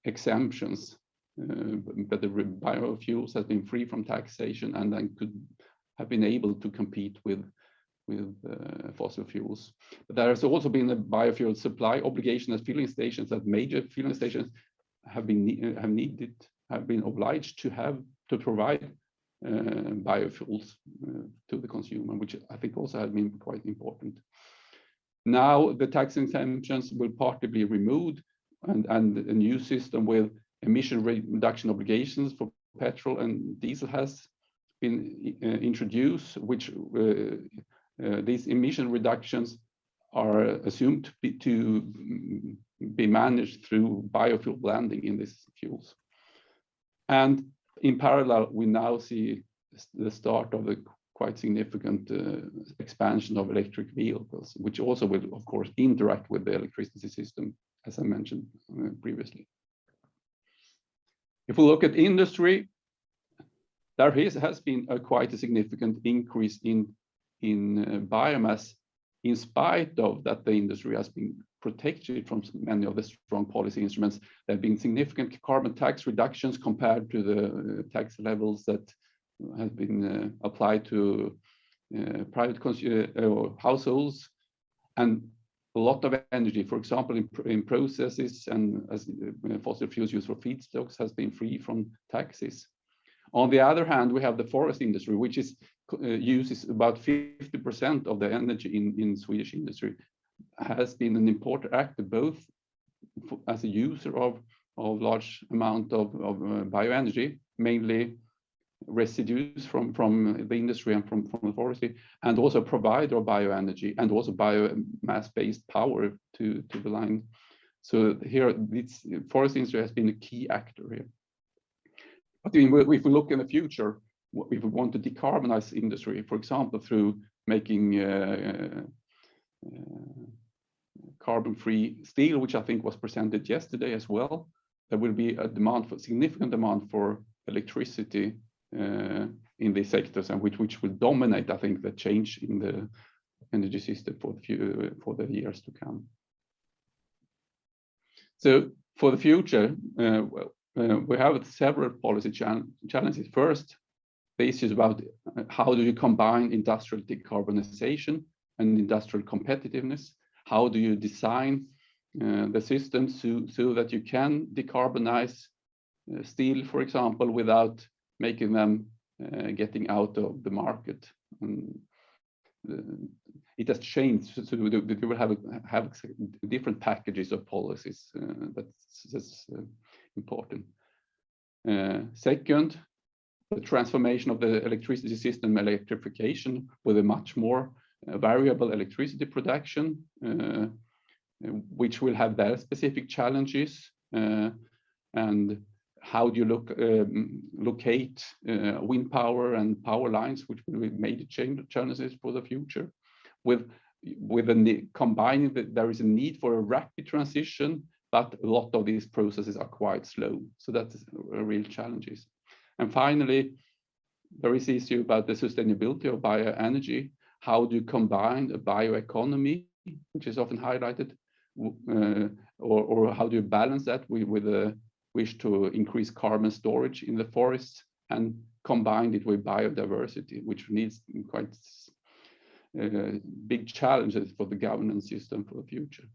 exemptions. But the biofuels have been free from taxation and then could have been able to compete with fossil fuels. But there has also been a biofuel supply obligation at filling stations, that major filling stations have been obliged to provide biofuels to the consumer, which I think also has been quite important. Now the tax exemptions will partly be removed, and a new system with emission reduction obligations for petrol and diesel has been introduced, which these emission reductions are assumed to be managed through biofuel blending in these fuels. And in parallel, we now see the start of a quite significant expansion of electric vehicles, which also will, of course, interact with the electricity system, as I mentioned previously. If we look at industry, there has been quite a significant increase in biomass, in spite of that the industry has been protected from many of the strong policy instruments. There have been significant carbon tax reductions compared to the tax levels that have been applied to private households, and a lot of energy, for example, in processes and as fossil fuels used for feedstocks, has been free from taxes. On the other hand, we have the forest industry, which uses about 50% of the energy in Swedish industry, has been an important actor both as a user of large amount of bioenergy, mainly residues from the industry and from the forestry, and also provider of bioenergy and also biomass-based power to the line. So here, this forest industry has been a key actor here. But if we look in the future, if we want to decarbonize industry, for example, through making carbon-free steel, which I think was presented yesterday as well, there will be a significant demand for electricity in these sectors, and which will dominate, I think, the change in the energy system for the years to come. So for the future, we have several policy challenges. First, the issues about how do you combine industrial decarbonization and industrial competitiveness? How do you design the systems so that you can decarbonize steel, for example, without making them getting out of the market? It has changed, so we will have different packages of policies. That's important. Second, the transformation of the electricity system, electrification, with a much more variable electricity production, which will have their specific challenges. And how do you locate wind power and power lines, which will be major challenges for the future, with with combining that there is a need for a rapid transition, but a lot of these processes are quite slow. So that's a real challenges. And finally, there is issue about the sustainability of bioenergy. How do you combine a bioeconomy, which is often highlighted, or how do you balance that with a wish to increase carbon storage in the forests and combine it with biodiversity, which needs quite big challenges for the governance system for the future.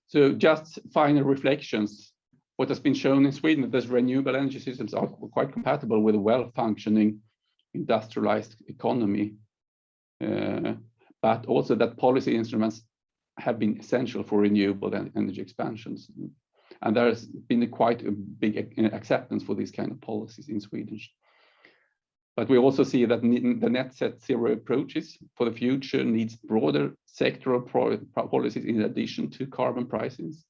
So just final reflections. What has been shown in Sweden, that renewable energy systems are quite compatible with a well-functioning industrialized economy, but also that policy instruments have been essential for renewable energy expansions. And there has been quite a big acceptance for these kind of policies in Sweden. But we also see that the net zero approaches for the future needs broader sectoral policies in addition to carbon pricings.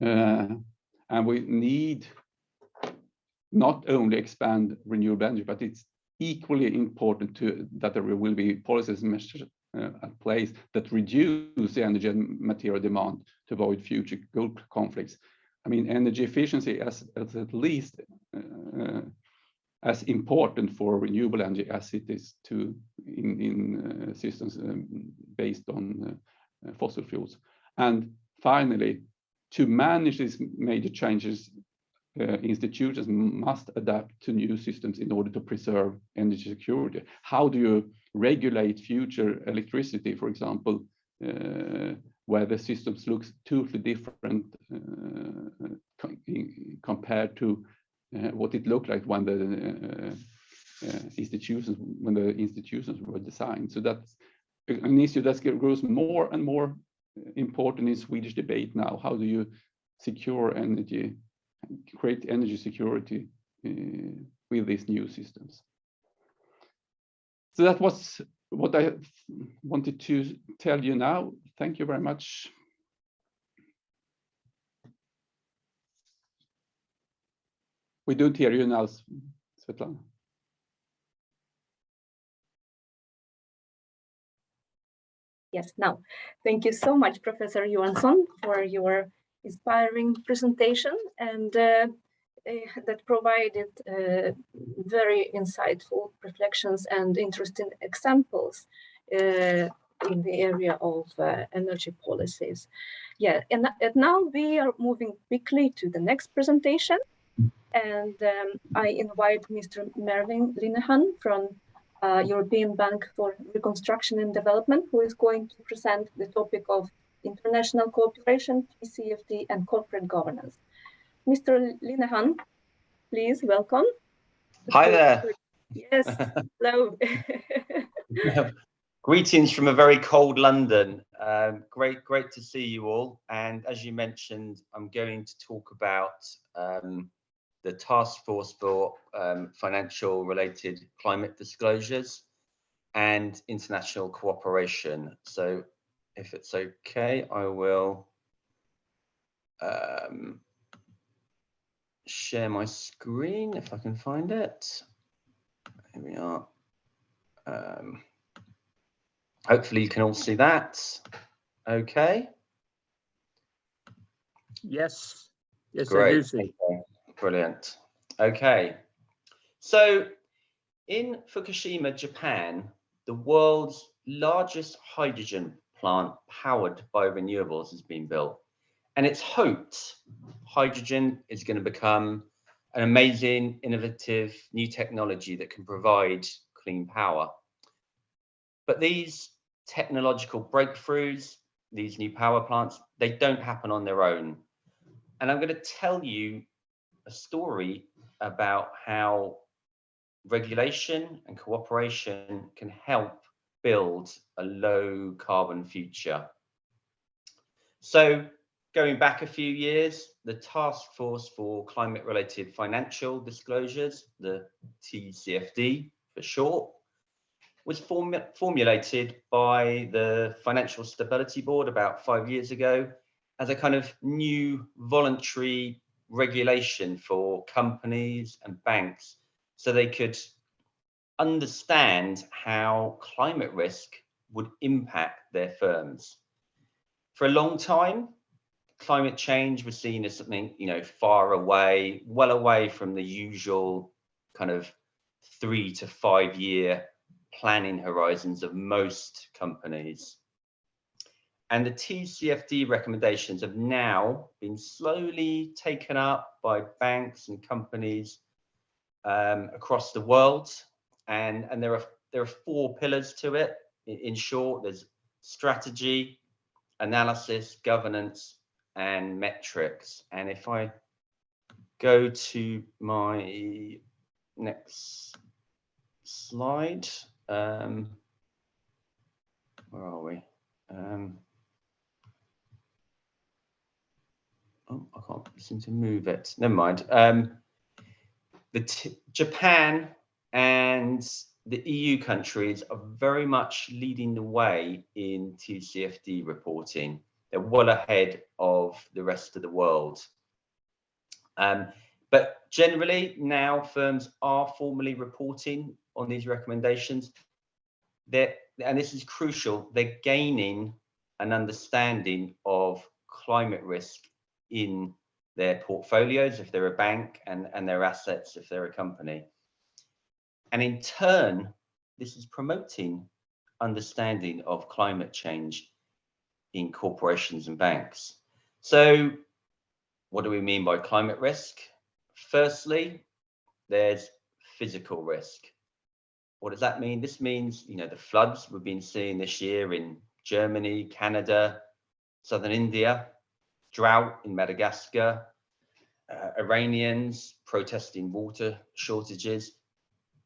And we need not only expand renewable energy, but it's equally important that there will be policies measures at place that reduce the energy and material demand to avoid future global conflicts. I mean, energy efficiency as at least as important for renewable energy as it is in systems based on fossil fuels. And finally, to manage these major changes, institutions must adapt to new systems in order to preserve energy security. How do you regulate future electricity, for example, where the systems looks totally different compared to what it looked like when the institutions were designed? So that's an issue that grows more and more important in Swedish debate now. How do you secure energy, create energy security with these new systems? So that was what I wanted to tell you now. Thank you very much. We don't hear you now, Svetlana. Yes, now, thank you so much, Professor Johansson, for your inspiring presentation, and that provided very insightful reflections and interesting examples in the area of energy policies. Yeah, and now we are moving quickly to the next presentation, and I invite Mr. Mervyn Linehan from European Bank for Reconstruction and Development, who is going to present the topic of international cooperation, TCFD, and corporate governance. Mr. Linehan, please welcome. Hi there. Yes, hello. Greetings from a very cold London. Great to see you all. And as you mentioned, I'm going to talk about the task force for financial related climate disclosures and international cooperation. So if it's okay, I will share my screen if I can find it. Here we are. Hopefully you can all see that. Okay. Yes. Yes, great. I do see. Okay. Brilliant. Okay. So in Fukushima, Japan, the world's largest hydrogen plant powered by renewables has been built. And it's hoped hydrogen is going to become an amazing, innovative new technology that can provide clean power. But these technological breakthroughs, these new power plants, they don't happen on their own. And I'm going to tell you a story about how regulation and cooperation can help build a low carbon future. So going back a few years, the Task Force for Climate Related Financial Disclosures, the TCFD for short, was formulated by the Financial Stability Board about 5 years ago as a kind of new voluntary regulation for companies and banks so they could understand how climate risk would impact their firms. For a long time, climate change was seen as something, far away, well away from the usual kind of 3 to 5 year planning horizons of most companies. And the TCFD recommendations have now been slowly taken up by banks and companies across the world. And there are 4 pillars to it. In short, there's strategy, analysis, governance, and metrics. And if I go to my next slide, where are we? Oh, I can't seem to move it. Never mind. Japan and the EU countries are very much leading the way in TCFD reporting. They're well ahead of the rest of the world. But generally now firms are formally reporting on these recommendations. And this is crucial, they're gaining an understanding of climate risk in their portfolios if they're a bank, and their assets if they're a company. And in turn, this is promoting understanding of climate change in corporations and banks. So what do we mean by climate risk? Firstly, there's physical risk. What does that mean? This means, the floods we've been seeing this year in Germany, Canada, southern India, drought in Madagascar, Iranians protesting water shortages,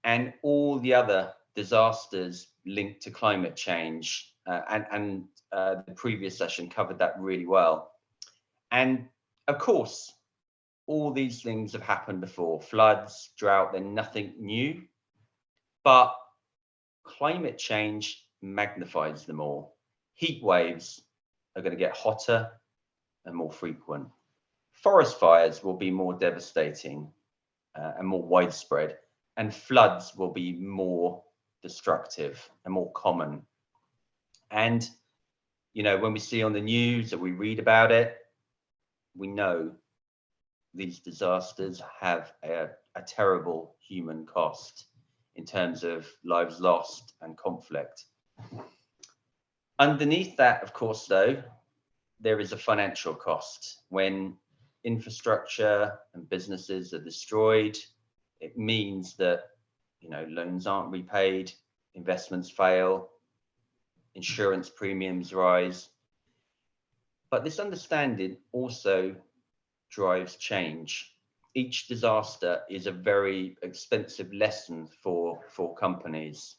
and all the other disasters linked to climate change. And the previous session covered that really well. And of course, all these things have happened before. Floods, drought, they're nothing new. But climate change magnifies them all. Heat waves are going to get hotter and more frequent. Forest fires will be more devastating and more widespread, and floods will be more destructive and more common. And, when we see on the news or we read about it, we know these disasters have a terrible human cost in terms of lives lost and conflict. Underneath that, of course, though, there is a financial cost. When infrastructure and businesses are destroyed, it means that, loans aren't repaid, investments fail, insurance premiums rise. But this understanding also drives change. Each disaster is a very expensive lesson for companies.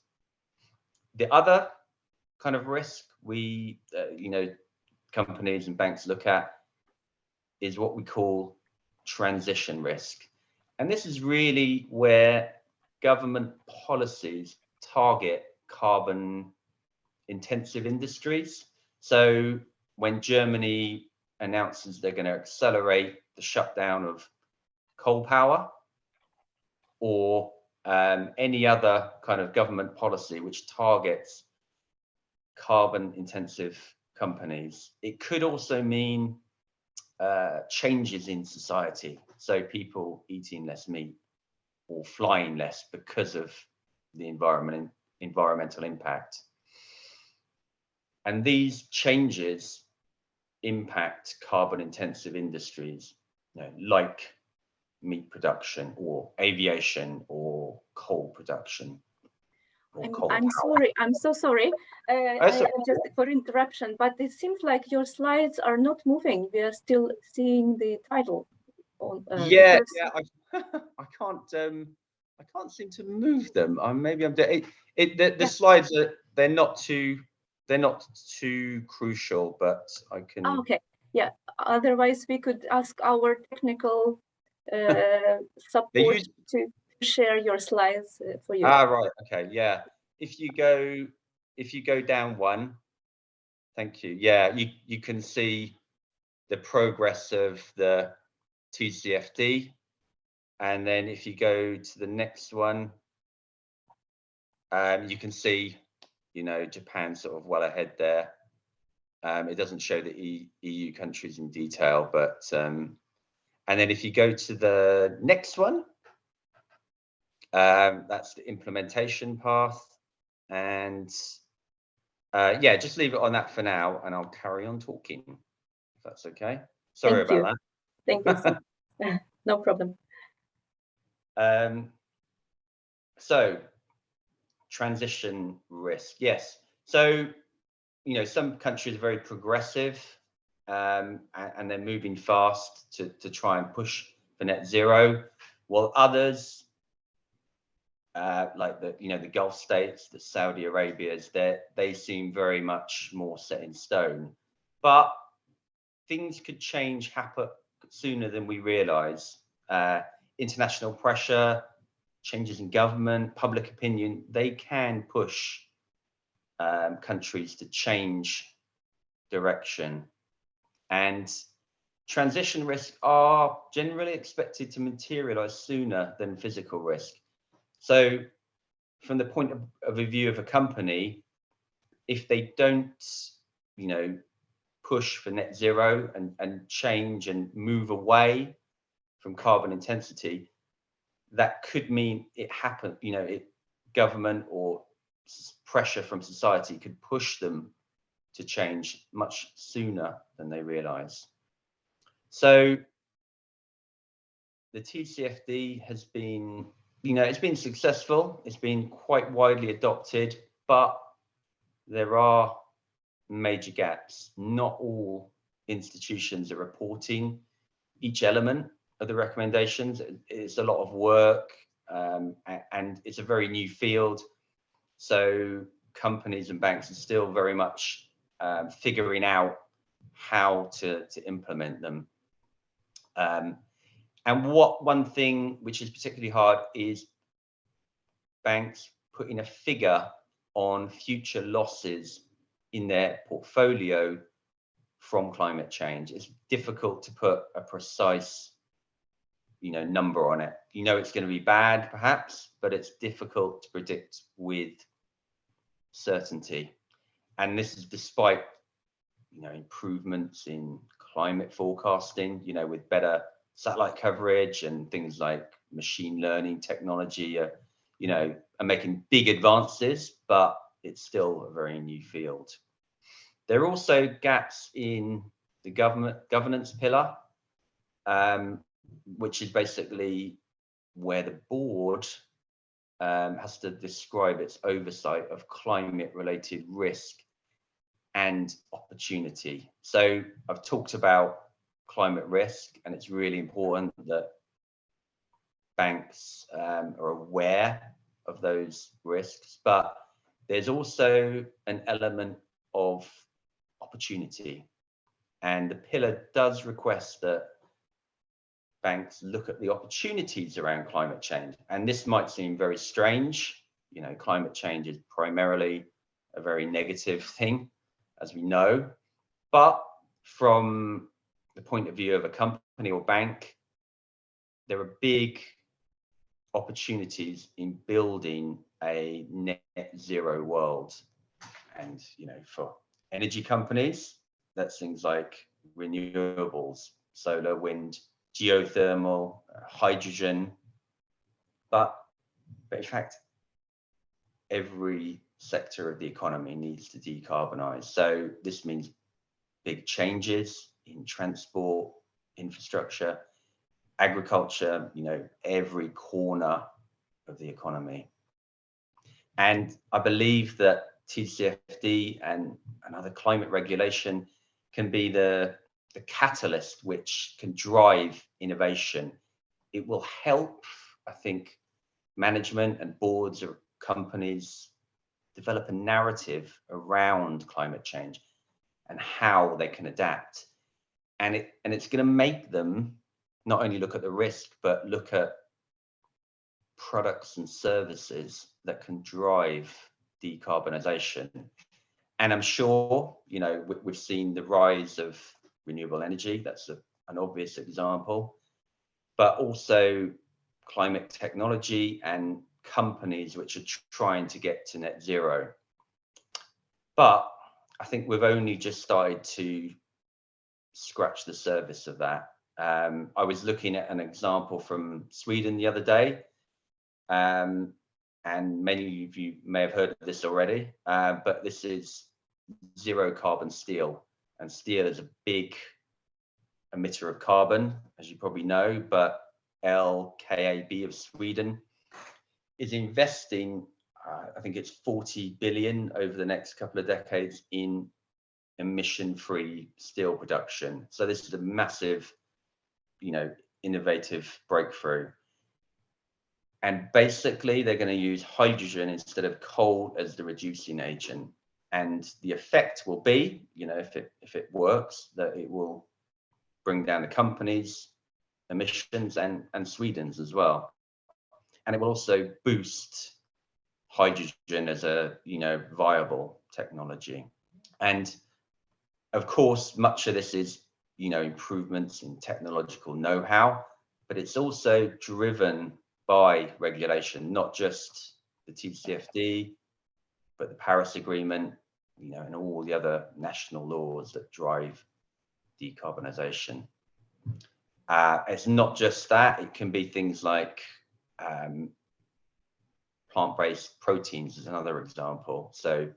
The other kind of risk we, companies and banks look at is what we call transition risk. And this is really where government policies target carbon intensive industries. So when Germany announces they're going to accelerate the shutdown of coal power, or any other kind of government policy which targets carbon intensive companies, it could also mean changes in society. So people eating less meat or flying less because of the environmental impact. And these changes impact carbon intensive industries, like meat production or aviation or coal production. I'm sorry, I'm so sorry. Just for interruption, but it seems like your slides are not moving. We are still seeing the title. I can't seem to move them. Maybe I'm doing it. The slides they're not too crucial, but I can. Oh, okay, yeah. Otherwise, we could ask our technical support to share your slides for you. Right. Okay. Yeah. If you go down one, thank you. Yeah, you can see the progress of the TCFD, and then if you go to the next one, You can see, Japan sort of well ahead there. It doesn't show the EU countries in detail, but and then if you go to the next one, that's the implementation path. And yeah, just leave it on that for now, and I'll carry on talking, if that's okay. Sorry about that. Thank you. No problem. So, transition risk, yes. So, some countries are very progressive, and they're moving fast to try and push for net zero, while others, like the Gulf states, the Saudi Arabias, they seem very much more set in stone. But things could happen sooner than we realize. International pressure, changes in government, public opinion, they can push countries to change direction. And transition risks are generally expected to materialize sooner than physical risk. So from the point of view of a company, if they don't, push for net zero and change and move away from carbon intensity, that could mean it happened, government or pressure from society could push them to change much sooner than they realize. So the TCFD has been, it's been successful. It's been quite widely adopted, but there are major gaps. Not all institutions are reporting each element of the recommendations. It's a lot of work, and it's a very new field. So companies and banks are still very much figuring out how to implement them. And one thing which is particularly hard is banks putting a figure on future losses in their portfolio from climate change. It's difficult to put a precise, number on it. It's going to be bad, perhaps, but it's difficult to predict with certainty. And this is despite, improvements in climate forecasting, with better satellite coverage and things like machine learning technology are making big advances, but it's still a very new field. There are also gaps in the governance pillar, which is basically where the board has to describe its oversight of climate-related risk and opportunity. So I've talked about climate risk, and it's really important that banks are aware of those risks, but there's also an element of opportunity. And the pillar does request that banks look at the opportunities around climate change. And this might seem very strange. Climate change is primarily a very negative thing, as we know. But from the point of view of a company or bank, there are big opportunities in building a net zero world. And, for energy companies, that's things like renewables, solar, wind, geothermal, hydrogen. But in fact, every sector of the economy needs to decarbonize. So this means big changes in transport, infrastructure, agriculture, every corner of the economy. And I believe that TCFD and another climate regulation can be the catalyst which can drive innovation. It will help, I think, management and boards of companies develop a narrative around climate change and how they can adapt. And it's going to make them not only look at the risk, but look at products and services that can drive decarbonisation. And I'm sure, we've seen the rise of renewable energy. That's an obvious example, but also climate technology and companies which are trying to get to net zero. But I think we've only just started to scratch the surface of that. I was looking at an example from Sweden the other day, and many of you may have heard of this already, but this is zero carbon steel. And steel is a big emitter of carbon, as you probably know, but LKAB of Sweden is investing, I think it's 40 billion over the next couple of decades in emission-free steel production. So this is a massive, innovative breakthrough. And basically, they're going to use hydrogen instead of coal as the reducing agent. And the effect will be, if it works, that it will bring down the company's emissions and Sweden's as well. And it will also boost hydrogen as a viable technology. And of course, much of this is improvements in technological know-how, but it's also driven by regulation, not just the TCFD, but the Paris Agreement, and all the other national laws that drive decarbonisation. It's not just that; it can be things like plant-based proteins is another example. So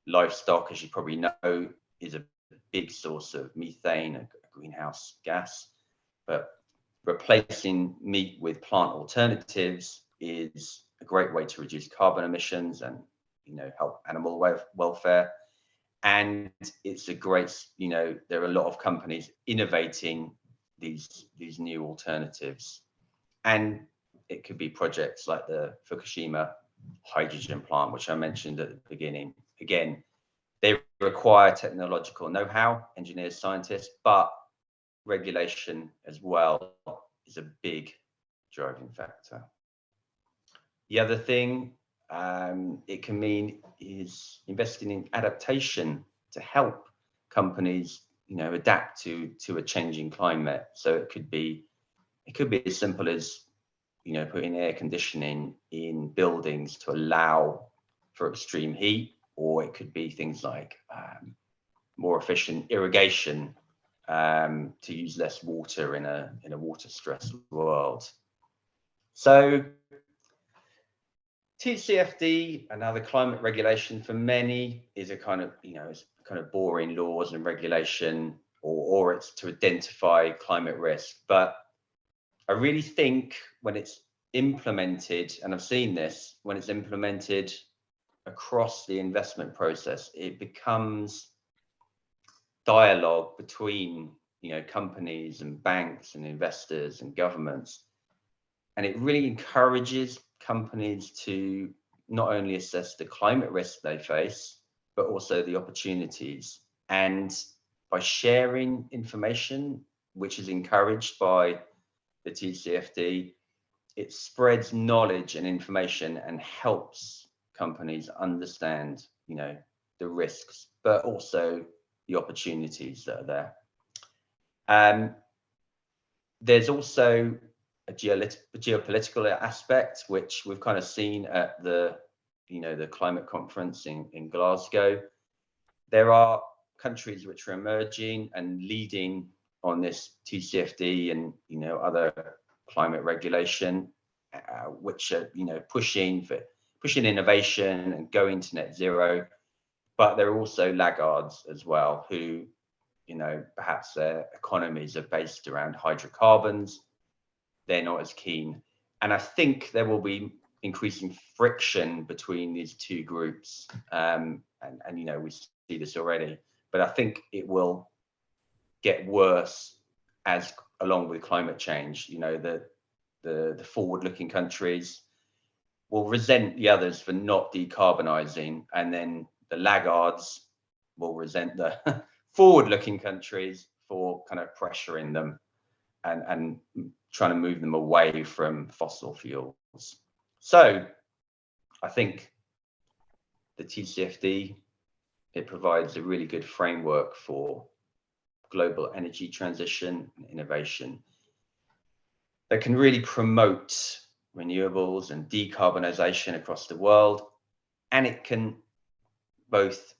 livestock, as you probably know, is a big source of methane, a greenhouse gas, but replacing meat with plant alternatives is a great way to reduce carbon emissions and help animal welfare. And it's a great, there are a lot of companies innovating these new alternatives. And it could be projects like the Fukushima hydrogen plant, which I mentioned at the beginning. Again, they require technological know-how, engineers, scientists, but regulation as well is a big driving factor. The other thing it can mean is investing in adaptation to help companies, adapt to a changing climate. So it could be as simple as putting air conditioning in buildings to allow for extreme heat, or it could be things like more efficient irrigation to use less water in a water-stressed world. So TCFD, another climate regulation for many, is a kind of boring laws and regulation, or it's to identify climate risk. But I really think when it's implemented, and I've seen this, when it's implemented across the investment process, it becomes dialogue between companies and banks and investors and governments, and it really encourages companies to not only assess the climate risks they face, but also the opportunities. And by sharing information, which is encouraged by the TCFD, it spreads knowledge and information and helps companies understand, the risks, but also the opportunities that are there. There's also a geopolitical aspect, which we've kind of seen at the climate conference in Glasgow. There are countries which are emerging and leading on this TCFD and other climate regulation, which are pushing innovation and going to net zero. But there are also laggards as well, who perhaps their economies are based around hydrocarbons. They're not as keen, and I think there will be increasing friction between these two groups, and we see this already. But I think it will get worse as along with climate change. The forward-looking countries will resent the others for not decarbonising, and then the laggards will resent the forward-looking countries for kind of pressuring them and trying to move them away from fossil fuels. So I think the TCFD, it provides a really good framework for global energy transition and innovation that can really promote renewables and decarbonization across the world, and it can both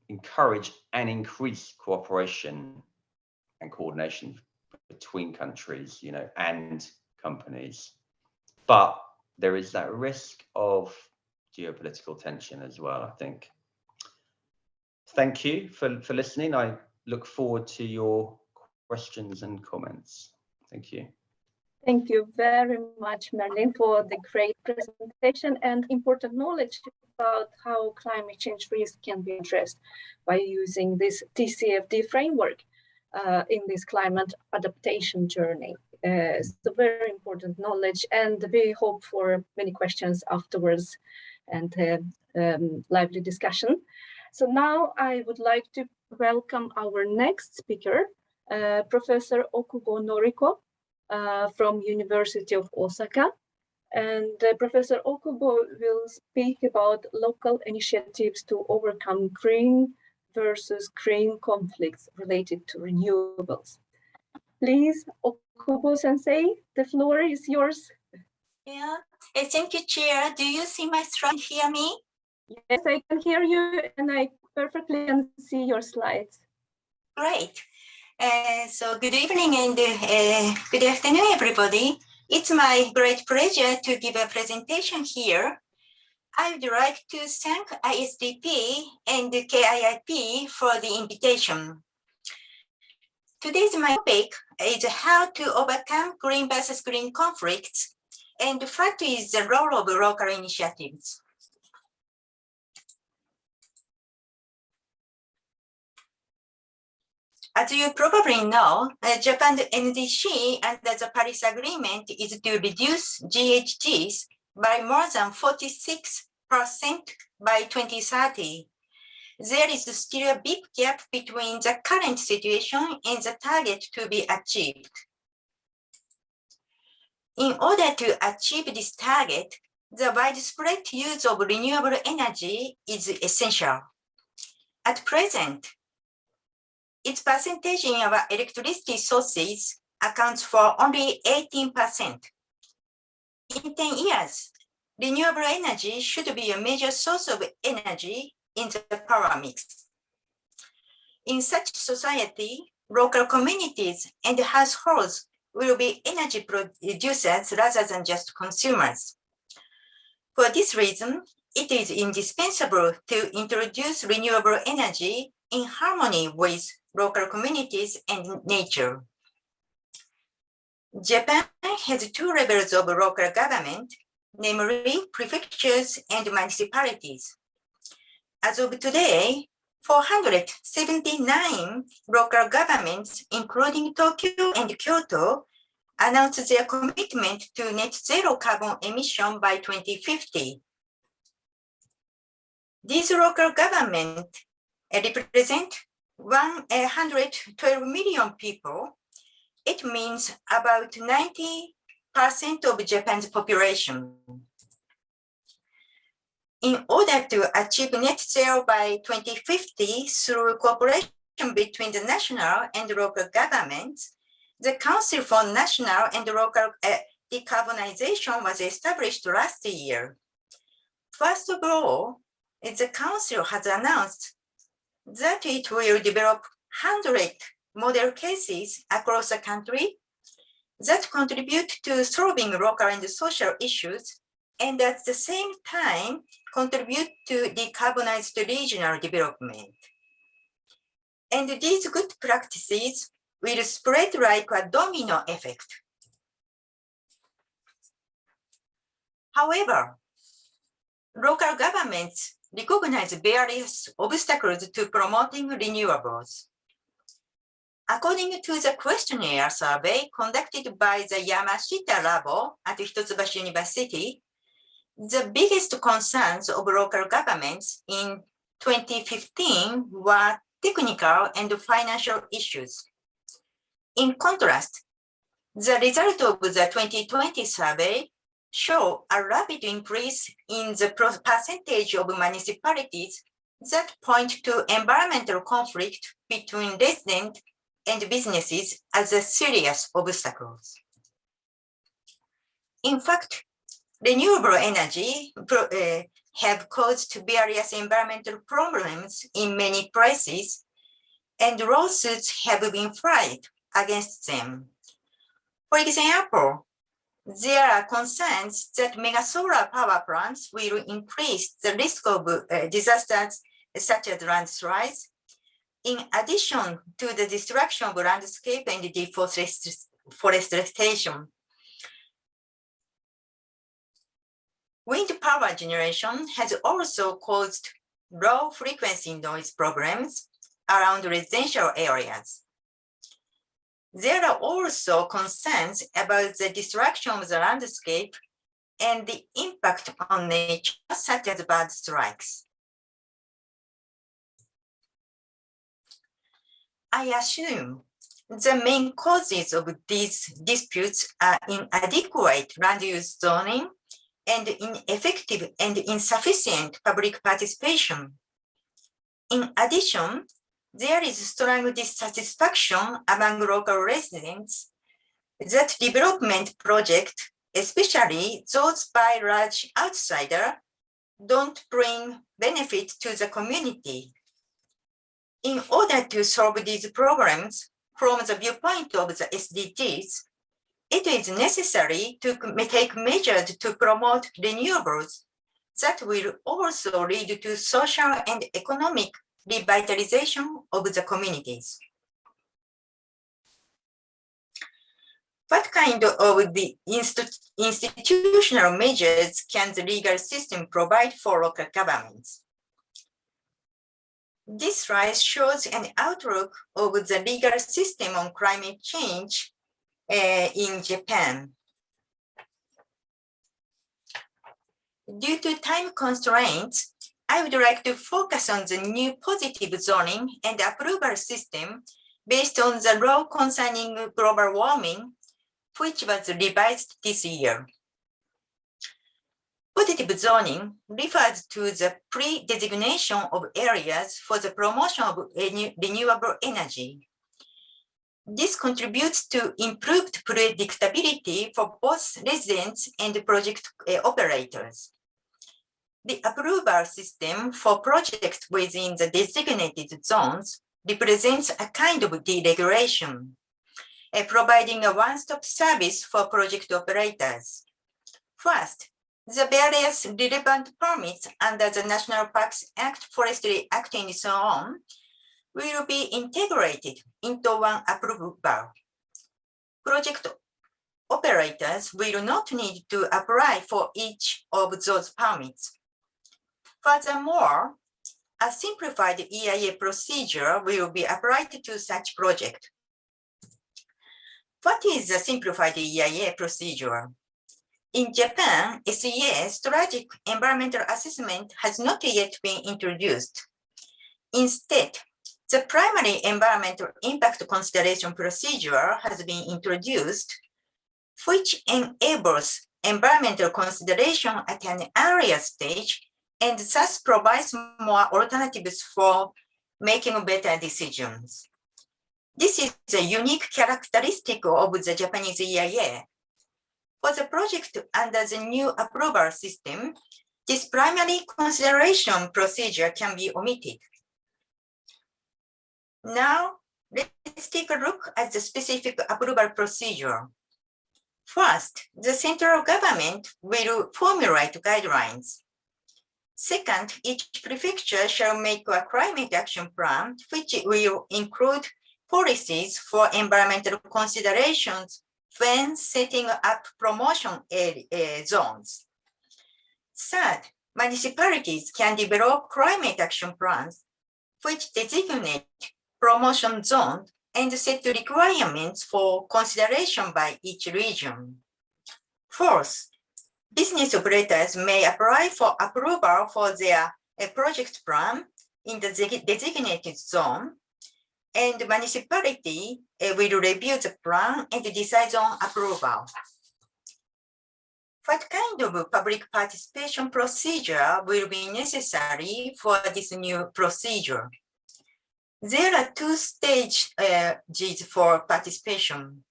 encourage and increase cooperation and coordination between countries, and companies. But there is that risk of geopolitical tension as well, I think. Thank you for listening. I look forward to your questions and comments. Thank you. Thank you very much, Merlin, for the great presentation and important knowledge about how climate change risk can be addressed by using this TCFD framework in this climate adaptation journey. So very important knowledge, and we hope for many questions afterwards and lively discussion. So now I would like to welcome our next speaker, Professor Okubo Noriko from University of Osaka. And Professor Okubo will speak about local initiatives to overcome green versus green conflicts related to renewables. Please, Okubo-sensei, the floor is yours. Yeah, thank you, Chair. Do you see my slide? Hear me? Yes, I can hear you, and I perfectly can see your slides. Great. So good evening and good afternoon, everybody. It's my great pleasure to give a presentation here. I would like to thank ISDP and KIIP for the invitation. Today's my topic is how to overcome green versus green conflicts and what is the role of local initiatives. As you probably know, Japan's NDC under the Paris Agreement is to reduce GHGs by more than 46% by 2030. There is still a big gap between the current situation and the target to be achieved. In order to achieve this target, the widespread use of renewable energy is essential. At present, its percentage in our electricity sources accounts for only 18%. In 10 years, renewable energy should be a major source of energy in the power mix. In such society, local communities and households will be energy producers rather than just consumers. For this reason, it is indispensable to introduce renewable energy in harmony with local communities and nature. Japan has two levels of local government, namely prefectures and municipalities. As of today, 479 local governments, including Tokyo and Kyoto, announced their commitment to net zero carbon emission by 2050. These local governments represent 112 million people. It means about 90% of Japan's population. In order to achieve net zero by 2050 through cooperation between the national and local governments, the Council for National and Local Decarbonization was established last year. First of all, the Council has announced that it will develop 100 model cases across the country that contribute to solving local and social issues, and at the same time contribute to decarbonized regional development. And these good practices will spread like a domino effect. However, local governments recognize various obstacles to promoting renewables. According to the questionnaire survey conducted by the Yamashita Labo at Hitotsubashi University, the biggest concerns of local governments in 2015 were technical and financial issues. In contrast, the result of the 2020 survey show a rapid increase in the percentage of municipalities that point to environmental conflict between residents and businesses as a serious obstacles. In fact, renewable energy have caused various environmental problems in many places, and lawsuits have been filed against them. For example, there are concerns that mega solar power plants will increase the risk of disasters such as landslides, in addition to the destruction of landscape and deforestation. Wind power generation has also caused low frequency noise problems around residential areas. There are also concerns about the destruction of the landscape and the impact on nature, such as bird strikes. I assume the main causes of these disputes are inadequate land use zoning and ineffective and insufficient public participation. In addition, there is strong dissatisfaction among local residents that development projects, especially those by large outsiders, don't bring benefit to the community. In order to solve these problems from the viewpoint of the SDGs, it is necessary to take measures to promote renewables that will also lead to social and economic revitalization of the communities. What kind of the institutional measures can the legal system provide for local governments? This slide shows an outlook of the legal system on climate change in Japan. Due to time constraints, I would like to focus on the new positive zoning and approval system based on the law concerning global warming, which was revised this year. Positive zoning refers to the pre-designation of areas for the promotion of renewable energy. This contributes to improved predictability for both residents and project operators. The approval system for projects within the designated zones represents a kind of deregulation, providing a one-stop service for project operators. First, the various relevant permits under the National Parks Act, Forestry Act, and so on will be integrated into one approval. Project operators will not need to apply for each of those permits. Furthermore, a simplified EIA procedure will be applied to such project. What is the simplified EIA procedure? In Japan, SEA, Strategic Environmental Assessment, has not yet been introduced. Instead, the primary environmental impact consideration procedure has been introduced, which enables environmental consideration at an earlier stage and thus provides more alternatives for making better decisions. This is a unique characteristic of the Japanese EIA. For the project under the new approval system, this primary consideration procedure can be omitted. Now, let's take a look at the specific approval procedure. First, the central government will formulate guidelines. Second, each prefecture shall make a climate action plan, which will include policies for environmental considerations when setting up promotion zones. Third, municipalities can develop climate action plans, which designate promotion zones and set requirements for consideration by each region. Fourth, business operators may apply for approval for their project plan in the designated zone, and the municipality will review the plan and decide on approval. What kind of public participation procedure will be necessary for this new procedure? There are two stages for participation.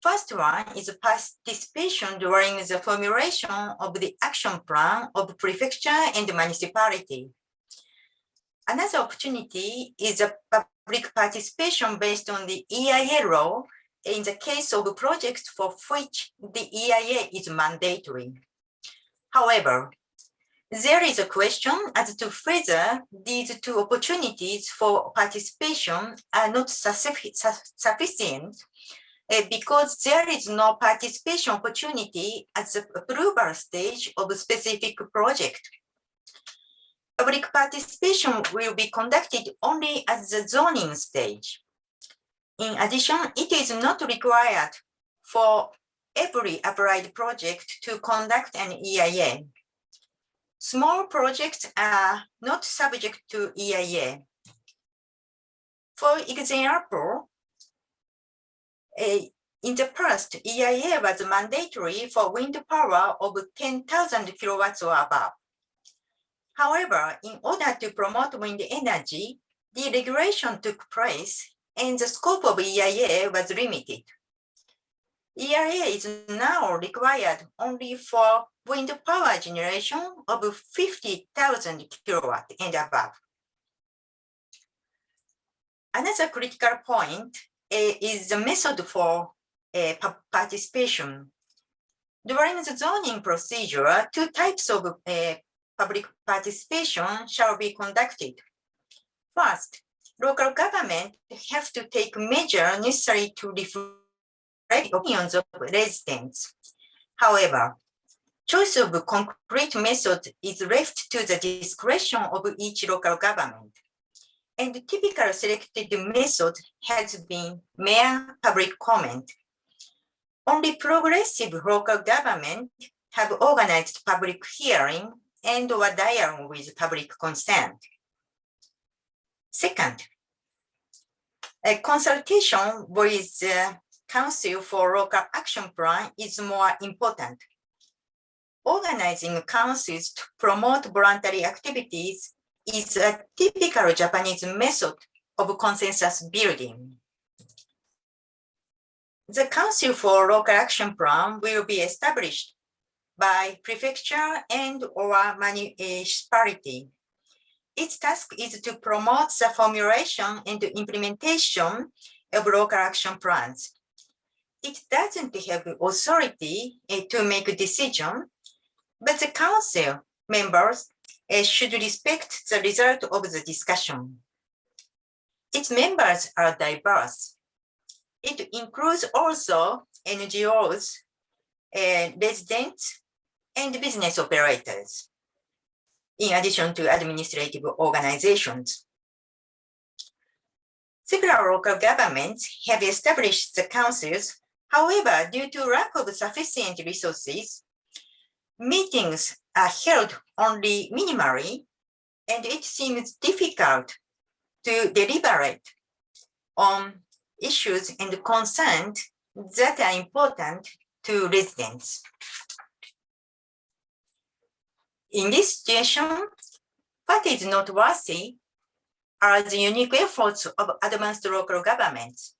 First one is participation during the formulation of the action plan of prefecture and municipality. Another opportunity is a public participation based on the EIA law in the case of projects for which the EIA is mandatory. However, there is a question as to whether these two opportunities for participation are not sufficient because there is no participation opportunity at the approval stage of a specific project. Public participation will be conducted only at the zoning stage. In addition, it is not required for every applied project to conduct an EIA. Small projects are not subject to EIA. For example, in the past, EIA was mandatory for wind power of 10,000 kilowatts or above. However, in order to promote wind energy, the regulation took place and the scope of EIA was limited. EIA is now required only for wind power generation of 50,000 kilowatts and above. Another critical point is the method for participation. During the zoning procedure, two types of public participation shall be conducted. First, local government have to take measures necessary to reflect opinions of residents. However, choice of concrete method is left to the discretion of each local government. And the typical selected method has been mere public comment. Only progressive local government have organized public hearing and or dialogue with public consent. Second, a consultation with the Council for Local Action Plan is more important. Organizing councils to promote voluntary activities is a typical Japanese method of consensus building. The Council for Local Action Plan will be established by prefecture and or municipality. Its task is to promote the formulation and implementation of local action plans. It doesn't have authority to make a decision, but the council members should respect the result of the discussion. Its members are diverse. It includes also NGOs, residents, and business operators, in addition to administrative organizations. Several local governments have established the councils. However, due to lack of sufficient resources, meetings are held only minimally, and it seems difficult to deliberate on issues and concerns that are important to residents. In this situation, what is noteworthy are the unique efforts of advanced local governments.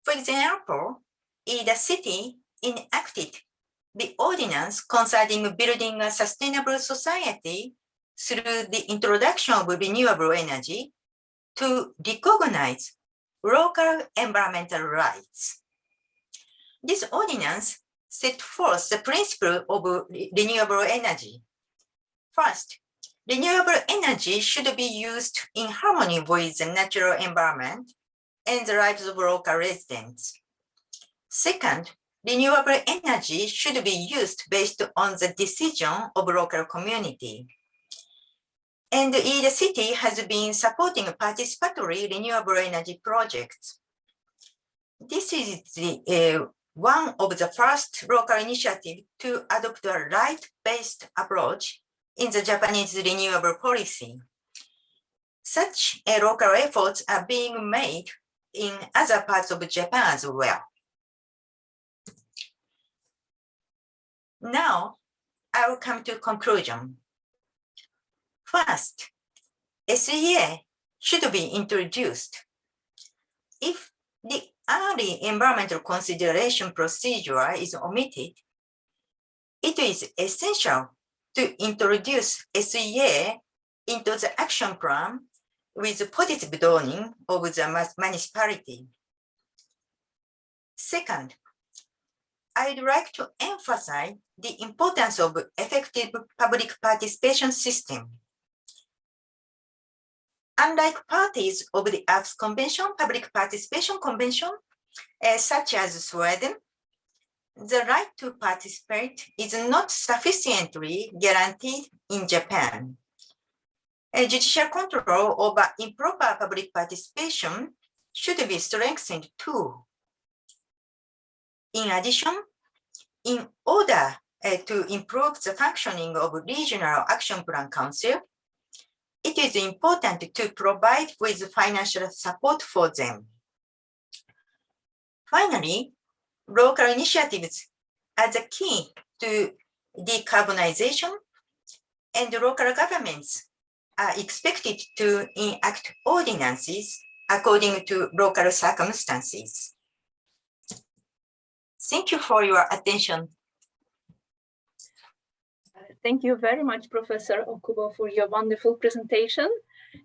For example, Ida City enacted the ordinance concerning building a sustainable society through the introduction of renewable energy to recognize local environmental rights. This ordinance set forth the principle of renewable energy. First, renewable energy should be used in harmony with the natural environment and the lives of local residents. Second, renewable energy should be used based on the decision of local community. And Ida City has been supporting participatory renewable energy projects. This is one of the first local initiatives to adopt a right-based approach in the Japanese renewable policy. Such local efforts are being made in other parts of Japan as well. Now, I will come to conclusion. First, SEA should be introduced. If the early environmental consideration procedure is omitted, it is essential to introduce SEA into the action plan with positive dawning of the municipality. Second, I'd like to emphasize the importance of effective public participation system. Unlike parties of the Earth Convention, Public Participation Convention, such as Sweden, the right to participate is not sufficiently guaranteed in Japan. Judicial control over improper public participation should be strengthened too. In addition, in order to improve the functioning of Regional Action Plan Council, it is important to provide with financial support for them. Finally, local initiatives are the key to decarbonization, and local governments are expected to enact ordinances according to local circumstances. Thank you for your attention. Thank you very much, Professor Okubo, for your wonderful presentation,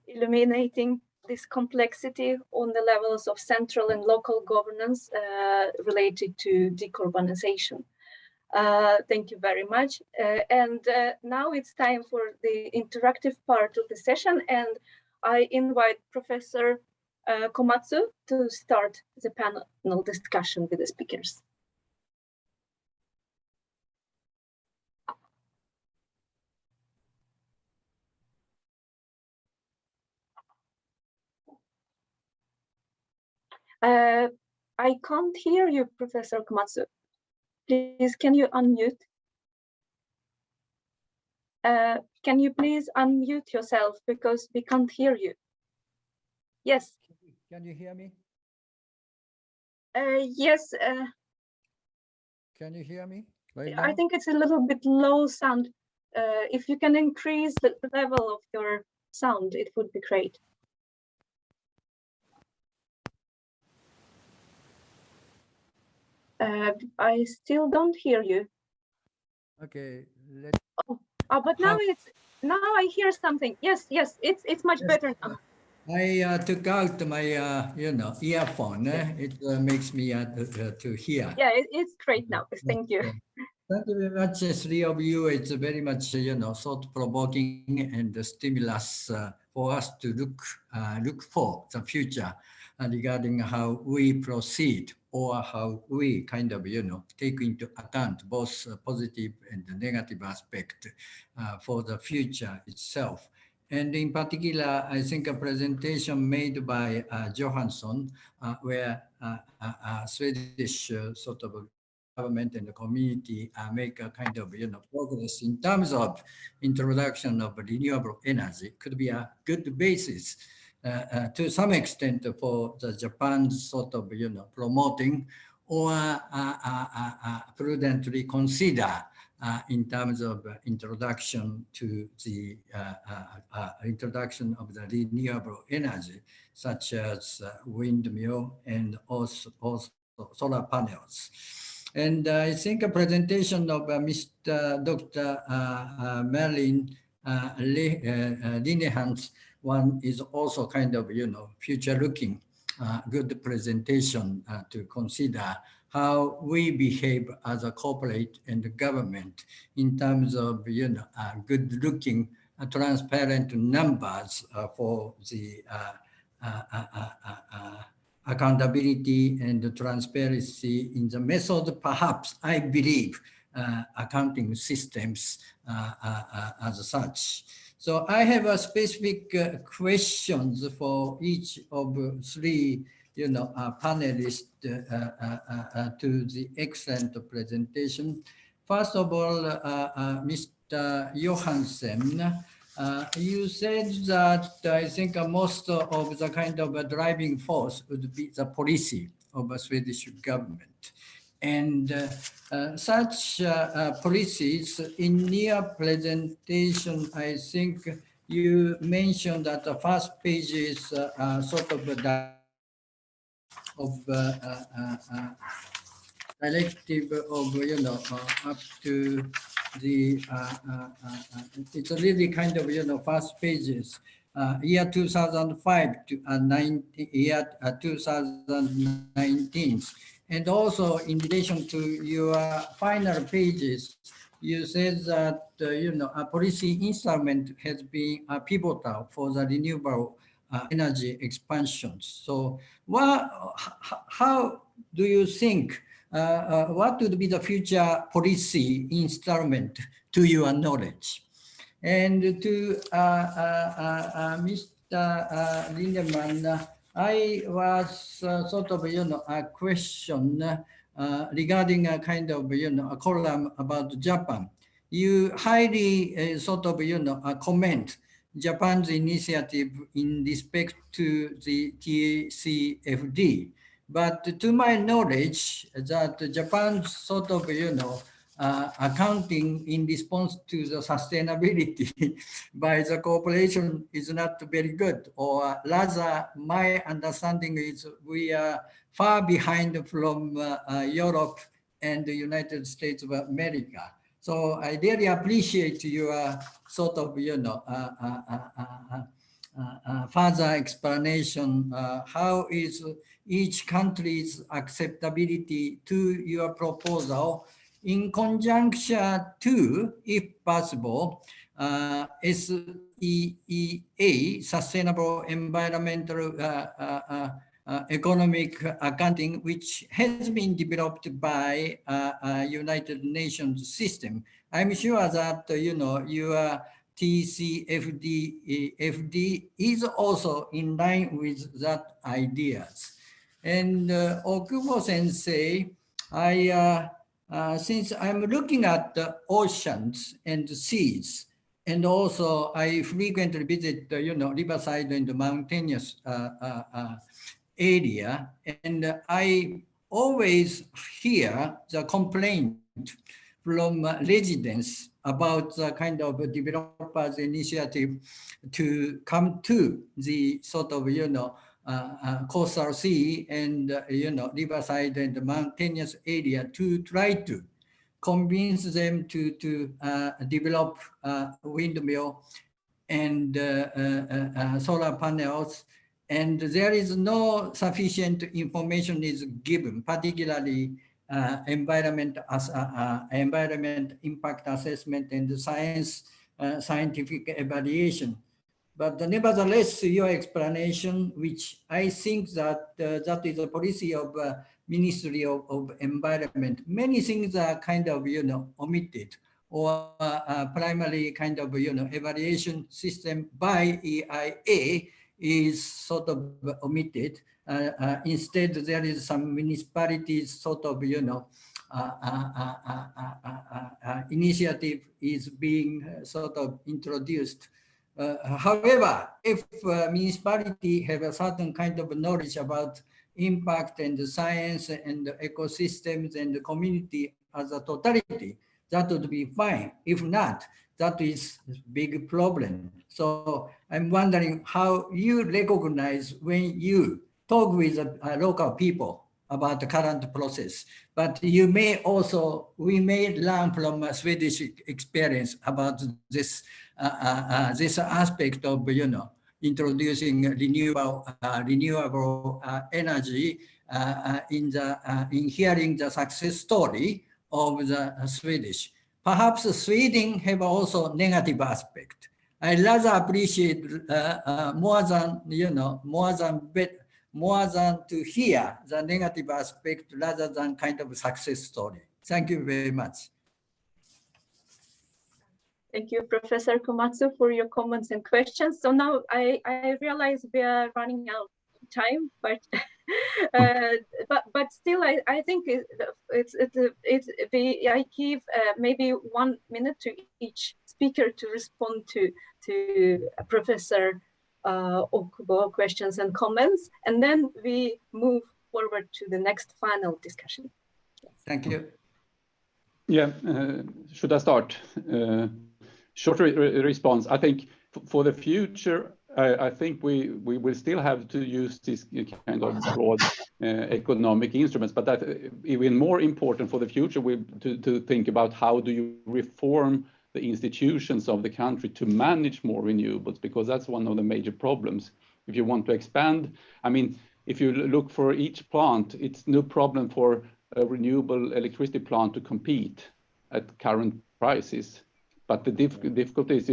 illuminating this complexity on the levels of central and local governance related to decarbonization. Thank you very much. Now it's time for the interactive part of the session, and I invite Professor Komatsu to start the panel discussion with the speakers. I can't hear you, Professor Komatsu. Please, can you unmute? Can you please unmute yourself because we can't hear you? Yes. Can you hear me? Yes. Can you hear me right I now? think it's a little bit low sound. If you can increase the level of your sound, it would be great. I still don't hear you. Okay. But now I hear something. Yes, it's much better now. I took out my earphone. It makes me to hear. Yeah, it's great now. Thank you. Thank you very much, three of you. It's very much thought-provoking and the stimulus for us to look for the future regarding how we proceed or how we kind of take into account both positive and negative aspect for the future itself. And in particular, I think a presentation made by Johansson, where Swedish sort of government and the community make a kind of progress in terms of introduction of renewable energy could be a good basis to some extent for the Japan's sort of promoting or prudently consider in terms of introduction to the introduction of the renewable energy, such as windmill and also solar panels. And I think a presentation of Dr. Marilyn Linehan's one is also kind of future-looking, good presentation to consider how we behave as a corporate and the government in terms of good-looking, transparent numbers for the accountability and the transparency in the method, perhaps, I believe, accounting systems as such. So I have a specific questions for each of three panelists to the excellent presentation. First of all, Mr. Johansson, you said that I think most of the kind of a driving force would be the policy of the Swedish government. And such policies in your presentation, I think you mentioned that the first page is sort of of directive of, up to the, it's really kind of, first pages, year 2005 to year 2019. And also in relation to your final pages, you said that, a policy instrument has been pivotal for the renewable energy expansions. So how do you think, what would be the future policy instrument to your knowledge? And to Mr. Lindemann, I was sort of, a question regarding a kind of, a column about Japan. You highly sort of, comment Japan's initiative in respect to the TCFD. But to my knowledge, that Japan's sort of, accounting in response to the sustainability by the corporation is not very good, or rather my understanding is we are far behind from Europe and the United States of America. So I really appreciate your sort of, further explanation. How is each country's acceptability to your proposal in conjunction to, if possible, SEA, Sustainable Environmental Economic Accounting, which has been developed by United Nations system. I'm sure that, your TCFD FD is also in line with that ideas. And Okubo Sensei, since I'm looking at the oceans and the seas, and also I frequently visit, riverside and the mountainous area, and I always hear the complaint from residents about the kind of developers' initiative to come to the sort of, coastal sea and, riverside and the mountainous area to try to convince them to develop windmill and solar panels. And there is no sufficient information is given, particularly environment impact assessment and the scientific evaluation. But nevertheless, your explanation, which I think that that is a policy of Ministry of Environment, many things are kind of, omitted, or primary kind of, evaluation system by EIA is sort of omitted. Instead, there is some municipalities sort of, initiative is being sort of introduced. However, if municipality have a certain kind of knowledge about impact and the science and the ecosystems and the community as a totality, that would be fine. If not, that is a big problem. So I'm wondering how you recognize when you talk with local people about the current process, but you may also, we may learn from a Swedish experience about this this aspect of, introducing renewable energy in hearing the success story of the Swedish. Perhaps Sweden have also negative aspect. I rather appreciate more than to hear the negative aspect rather than kind of success story. Thank you very much. Thank you, Professor Komatsu, for your comments and questions. So now I realize we are running out of time, but but still I think I give maybe 1 minute to each speaker to respond to Professor Okubo questions and comments, and then we move forward to the next final discussion. Thank you. Yeah, should I start? Short response. I think for the future, I think we will still have to use this kind of broad economic instruments, but that even more important for the future to think about how do you reform the institutions of the country to manage more renewables, because that's one of the major problems. If you want to expand, I mean, if you look for each plant, it's no problem for a renewable electricity plant to compete at current prices. But the difficulty is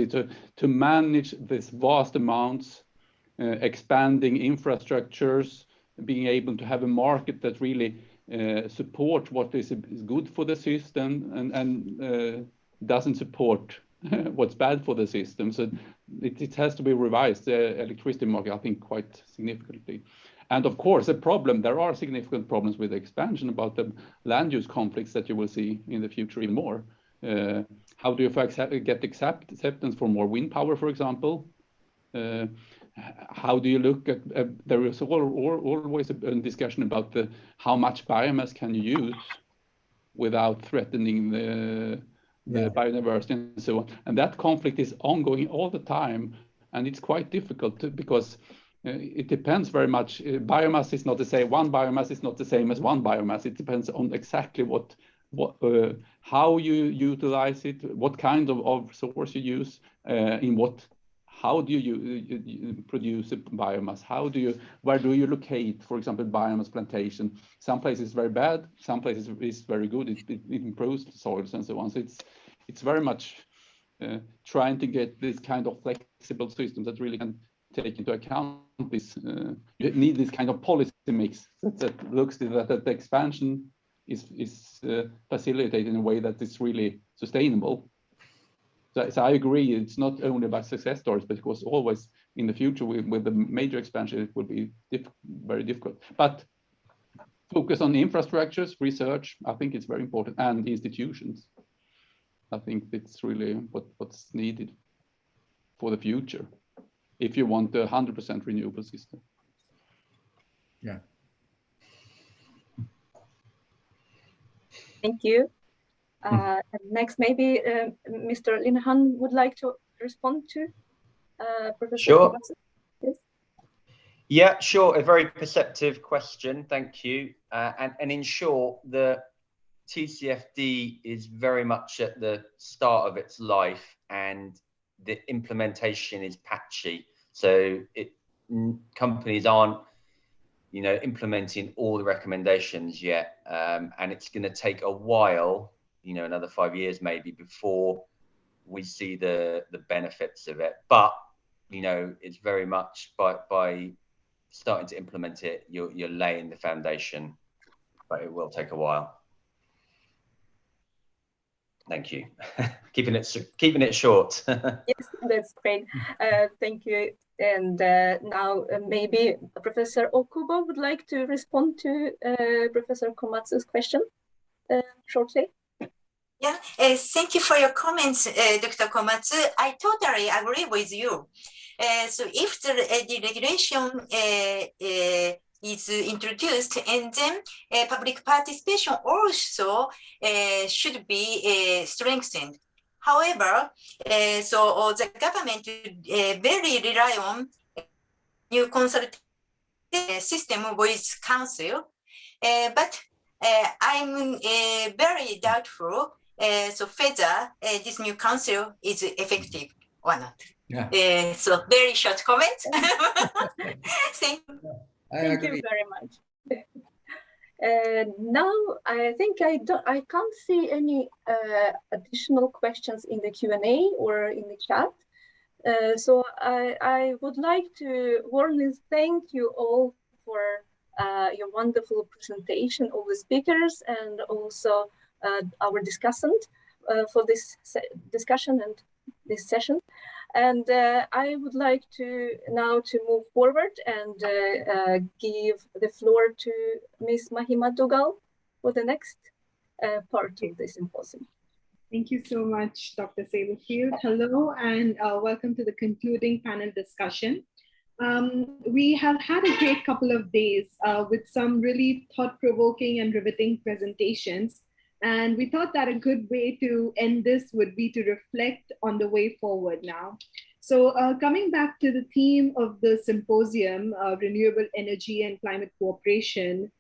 to manage this vast amounts, expanding infrastructures, being able to have a market that really support what is good for the system and doesn't support what's bad for the system. So it has to be revised, the electricity market, I think, quite significantly. And of course, there are significant problems with the expansion about the land use conflicts that you will see in the future even more. How do you get acceptance for more wind power, for example? How do you look at, there is always a discussion about how much biomass can you use without threatening the biodiversity and so on. And that conflict is ongoing all the time. And it's quite difficult because it depends very much. Biomass is not the same. One biomass is not the same as one biomass. It depends on exactly how you utilize it, what kind of source you use, how do you produce a biomass? Where do you locate, for example, biomass plantation? Some places very bad, some places is very good. It improves the soils and so on. So it's very much trying to get this kind of flexible system that really can take into account this. You need this kind of policy mix that looks that the expansion is facilitated in a way that is really sustainable. So I agree, it's not only about success stories, but of course always in the future with the major expansion, it will be very difficult. But focus on infrastructures, research, I think it's very important, and institutions. I think it's really what's needed for the future if you want a 100% renewable system. Yeah. Thank you. Next, maybe Mr. Linehan would like to respond to Professor. Sure. Yes. Yeah, sure. A very perceptive question. Thank you. And in short, the TCFD is very much at the start of its life, and the implementation is patchy. So companies aren't, implementing all the recommendations yet, and it's going to take a while, another 5 years maybe, before we see the benefits of it. But it's very much by starting to implement it, you're laying the foundation, but it will take a while. Thank you. keeping it short. Yes, that's great. Thank you. And now maybe Professor Okubo would like to respond to Professor Komatsu's question shortly. Yeah, thank you for your comments, Dr. Komatsu. I totally agree with you. So if the regulation is introduced, and then public participation also should be strengthened. However, so the government very rely on new consultation system with council, but I'm very doubtful. So whether this new council is effective or not. Yeah. So very short comment. Thank you. Thank you very much. Now I think I can't see any additional questions in the Q&A or in the chat. So I would like to warmly thank you all for your wonderful presentation, all the speakers, and also our discussant for this discussion and this session. And I would like to now move forward and give the floor to Ms. Mahima Dugal for the next part of this symposium. Thank you so much, Dr. Saberfield. Hello, and welcome to the concluding panel discussion. We have had a great couple of days with some really thought-provoking and riveting presentations. And we thought that a good way to end this would be to reflect on the way forward now. So coming back to the theme of the symposium, renewable energy and climate cooperation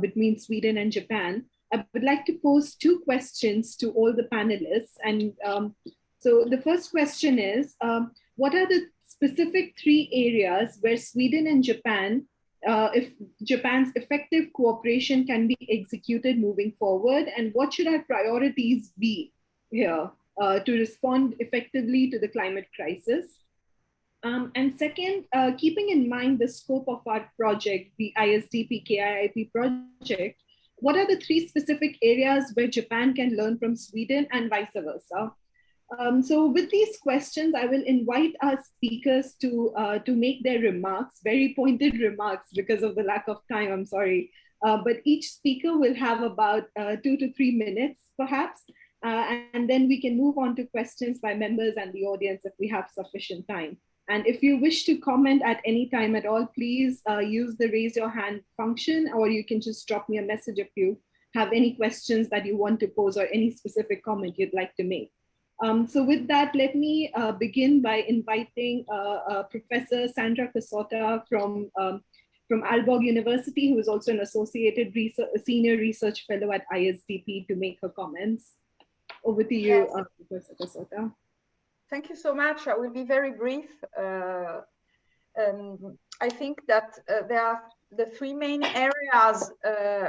between Sweden and Japan, I would like to pose two questions to all the panelists. And so the first question is, what are the specific 3 areas where Sweden and Japan, if Japan's effective cooperation can be executed moving forward, and what should our priorities be here to respond effectively to the climate crisis? And second, keeping in mind the scope of our project, the ISDP-KIIP project, what are the 3 specific areas where Japan can learn from Sweden and vice versa? So with these questions, I will invite our speakers to make their remarks, very pointed remarks because of the lack of time, I'm sorry. But each speaker will have about 2 to 3 minutes, perhaps. And then we can move on to questions by members and the audience if we have sufficient time. And if you wish to comment at any time at all, please use the raise your hand function, or you can just drop me a message if you have any questions that you want to pose or any specific comment you'd like to make. So with that, let me begin by inviting Professor Sandra Kajota from Aalborg University, who is also an associated senior research fellow at ISDP, to make her comments. Over to you, yes. Professor Kajota. Thank you so much. I will be very brief. I think that there are the 3 main areas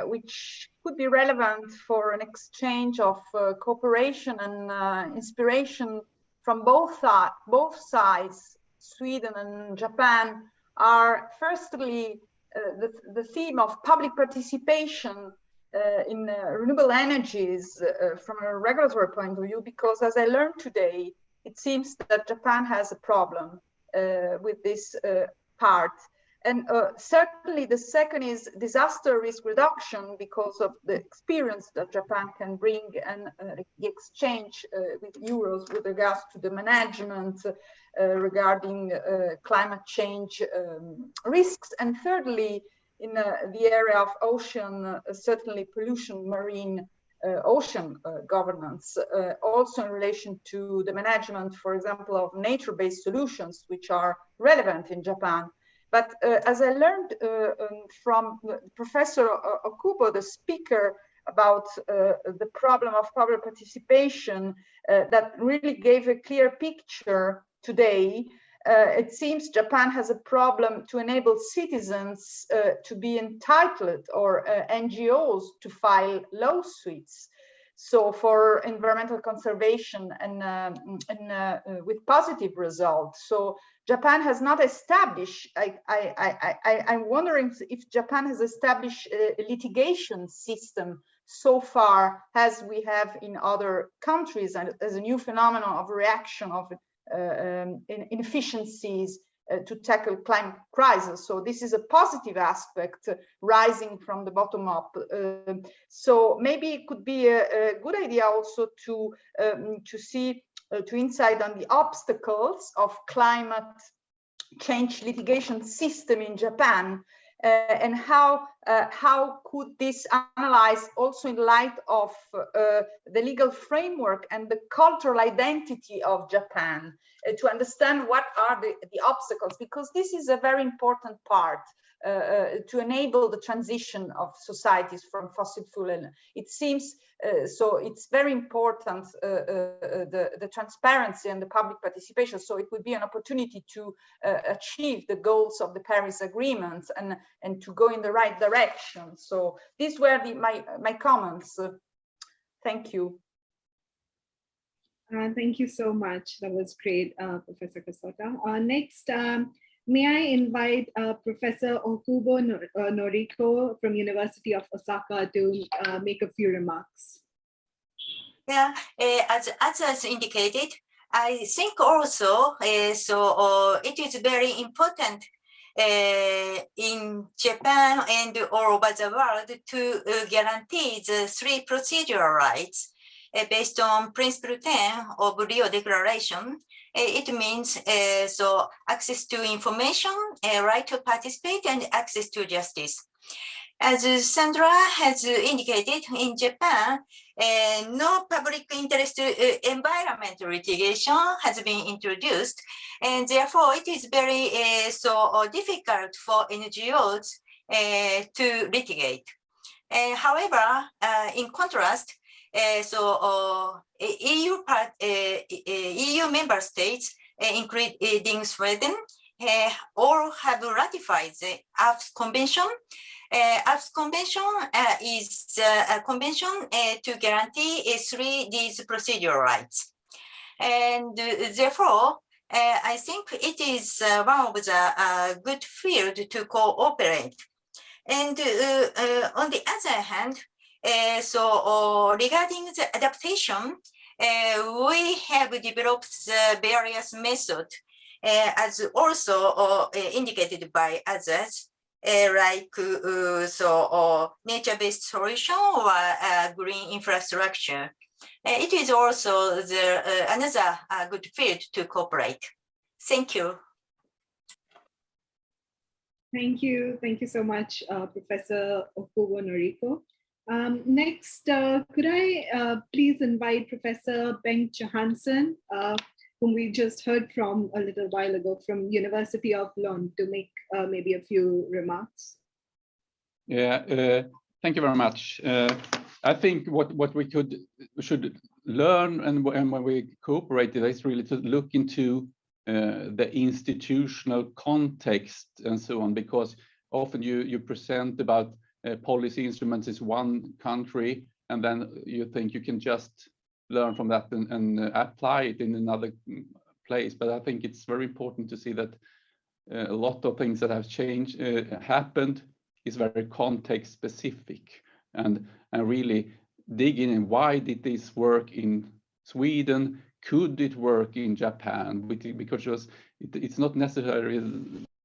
which could be relevant for an exchange of cooperation and inspiration from both sides, Sweden and Japan, are firstly the theme of public participation in renewable energies from a regulatory point of view, because as I learned today, it seems that Japan has a problem with this part. And certainly the second is disaster risk reduction, because of the experience that Japan can bring and the exchange with Euros with regards to the management regarding climate change risks. And thirdly, in the area of ocean, certainly pollution, marine ocean governance, also in relation to the management, for example, of nature-based solutions, which are relevant in Japan. But as I learned from Professor Okubo, the speaker, about the problem of public participation, that really gave a clear picture today, it seems Japan has a problem to enable citizens to be entitled, or NGOs to file lawsuits. So for environmental conservation and with positive results. So Japan has not established, I'm wondering if Japan has established a litigation system so far as we have in other countries, and as a new phenomenon of reaction of inefficiencies to tackle climate crisis. So this is a positive aspect rising from the bottom up. So maybe it could be a good idea also to see to insight on the obstacles of climate change litigation system in Japan, and how could this analyze also in light of the legal framework and the cultural identity of Japan, to understand what are the obstacles, because this is a very important part to enable the transition of societies from fossil fuel. And it seems so it's very important, the transparency and the public participation. So it would be an opportunity to achieve the goals of the Paris Agreement and to go in the right direction. So these were my comments. Thank you. Thank you so much. That was great, Professor Kajota. Next, may I invite Professor Okubo Noriko from University of Osaka to make a few remarks. Yeah, as others indicated, I think also, it is very important in Japan and all over the world to guarantee the 3 procedural rights based on Principle 10 of Rio Declaration. It means so access to information, right to participate, and access to justice. As Sandra has indicated, in Japan, no public interest environmental litigation has been introduced, and therefore it is very difficult for NGOs to litigate. However, in contrast, EU member states, including Sweden, all have ratified the AFS Convention. AFS Convention is a convention to guarantee 3D's procedural rights. And therefore, I think it is one of the good field to cooperate. And on the other hand, regarding the adaptation, we have developed various methods, as also indicated by others, like nature-based solution or green infrastructure. It is also another good field to cooperate. Thank you. Thank you. Thank you so much, Professor Okubo Noriko. Next, could I please invite Professor Bengt Johansson, whom we just heard from a little while ago from University of Lund, to make maybe a few remarks. Yeah, thank you very much. I think what we should learn and when we cooperate is really to look into the institutional context and so on, because often you present about policy instruments is one country, and then you think you can just learn from that and apply it in another place. But I think it's very important to see that a lot of things that have changed, happened, is very context specific, and really dig in why did this work in Sweden? Could it work in Japan? Because it's not necessarily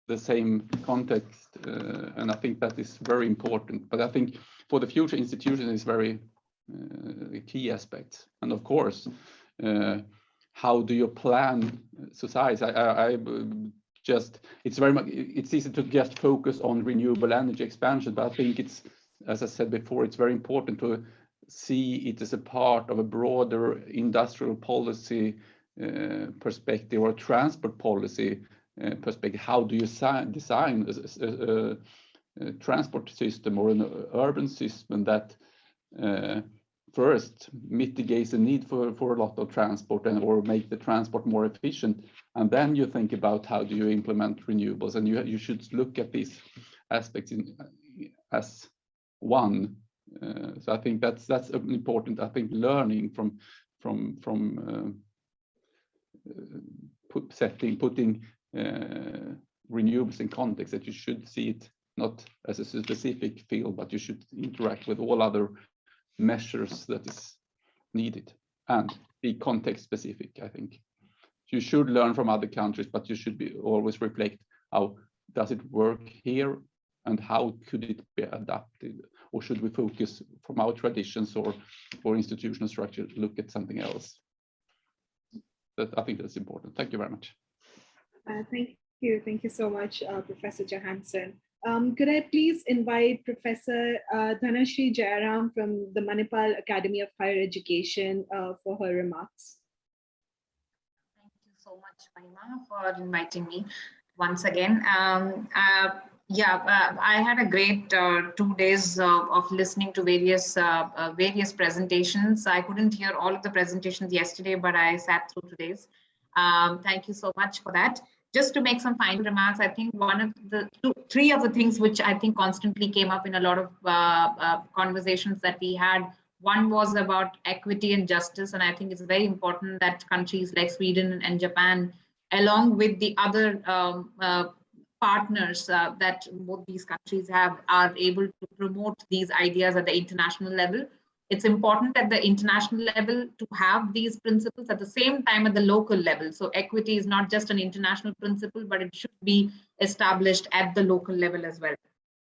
the same context, and I think that is very important. But I think for the future institutions is very key aspect. And of course, how do you plan society? It's easy to just focus on renewable energy expansion, but I think it's, as I said before, it's very important to see it as a part of a broader industrial policy perspective or transport policy perspective. How do you design a transport system or an urban system that first mitigates the need for a lot of transport or make the transport more efficient, and then you think about how do you implement renewables, and you should look at these aspects as one. So I think that's important. I think learning from putting renewables in context, that you should see it not as a specific field, but you should interact with all other measures that is needed and be context specific. I think you should learn from other countries, but you should always reflect how does it work here and how could it be adapted, or should we focus from our traditions or institutional structure, look at something else. I think that's important. Thank you very much. Thank you so much, Professor Johansson. Could I please invite Professor Dhanashree Jayaram from the Manipal Academy of Higher Education for her remarks. Thank you so much, Mahima, for inviting me once again. I had a great 2 days of listening to various presentations. I couldn't hear all of the presentations yesterday, but I sat through today's. Thank you so much for that. Just to make some final remarks, I think three of the things which I think constantly came up in a lot of conversations that we had. One was about equity and justice, and I think it's very important that countries like Sweden and Japan, along with the other partners that both these countries have, are able to promote these ideas at the international level. It's important at the international level to have these principles at the same time at the local level. So equity is not just an international principle, but it should be established at the local level as well.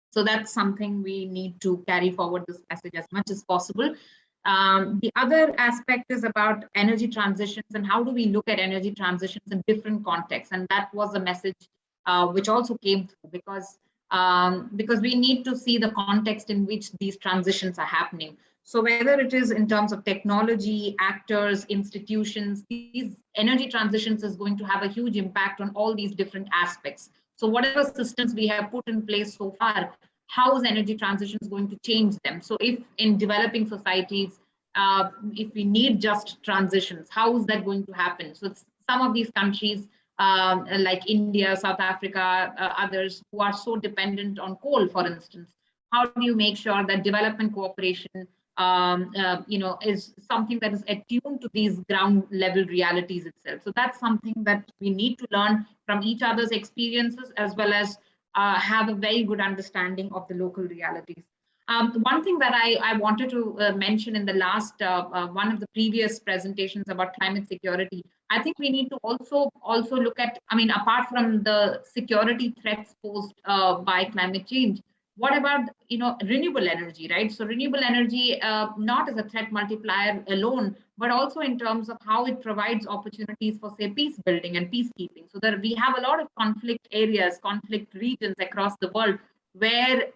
So that's something we need to carry forward this message as much as possible. The other aspect is about energy transitions and how do we look at energy transitions in different contexts. And that was a message which also came through, because because we need to see the context in which these transitions are happening. So whether it is in terms of technology, actors, institutions, these energy transitions is going to have a huge impact on all these different aspects. So whatever systems we have put in place so far, how is energy transitions going to change them? So if in developing societies, if we need just transitions, how is that going to happen? So some of these countries like India, South Africa, others who are so dependent on coal, for instance, how do you make sure that development cooperation is something that is attuned to these ground level realities itself? So that's something that we need to learn from each other's experiences, as well as have a very good understanding of the local realities. One thing that I wanted to mention in the last one of the previous presentations about climate security, I think we need to also look at, I mean, apart from the security threats posed by climate change, what about, renewable energy, right? So renewable energy, not as a threat multiplier alone, but also in terms of how it provides opportunities for, say, peace building and peacekeeping. So that we have a lot of conflict areas, conflict regions across the world where,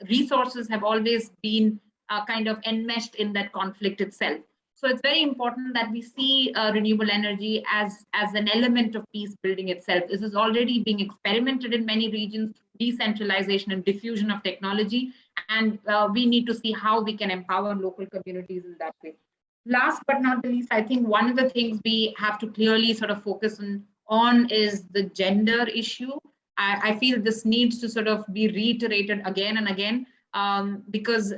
resources have always been kind of enmeshed in that conflict itself. So it's very important that we see renewable energy as an element of peace building itself. This is already being experimented in many regions, decentralization and diffusion of technology, and we need to see how we can empower local communities in that way. Last but not the least, I think one of the things we have to clearly sort of focus on is the gender issue. I feel this needs to sort of be reiterated again and again, because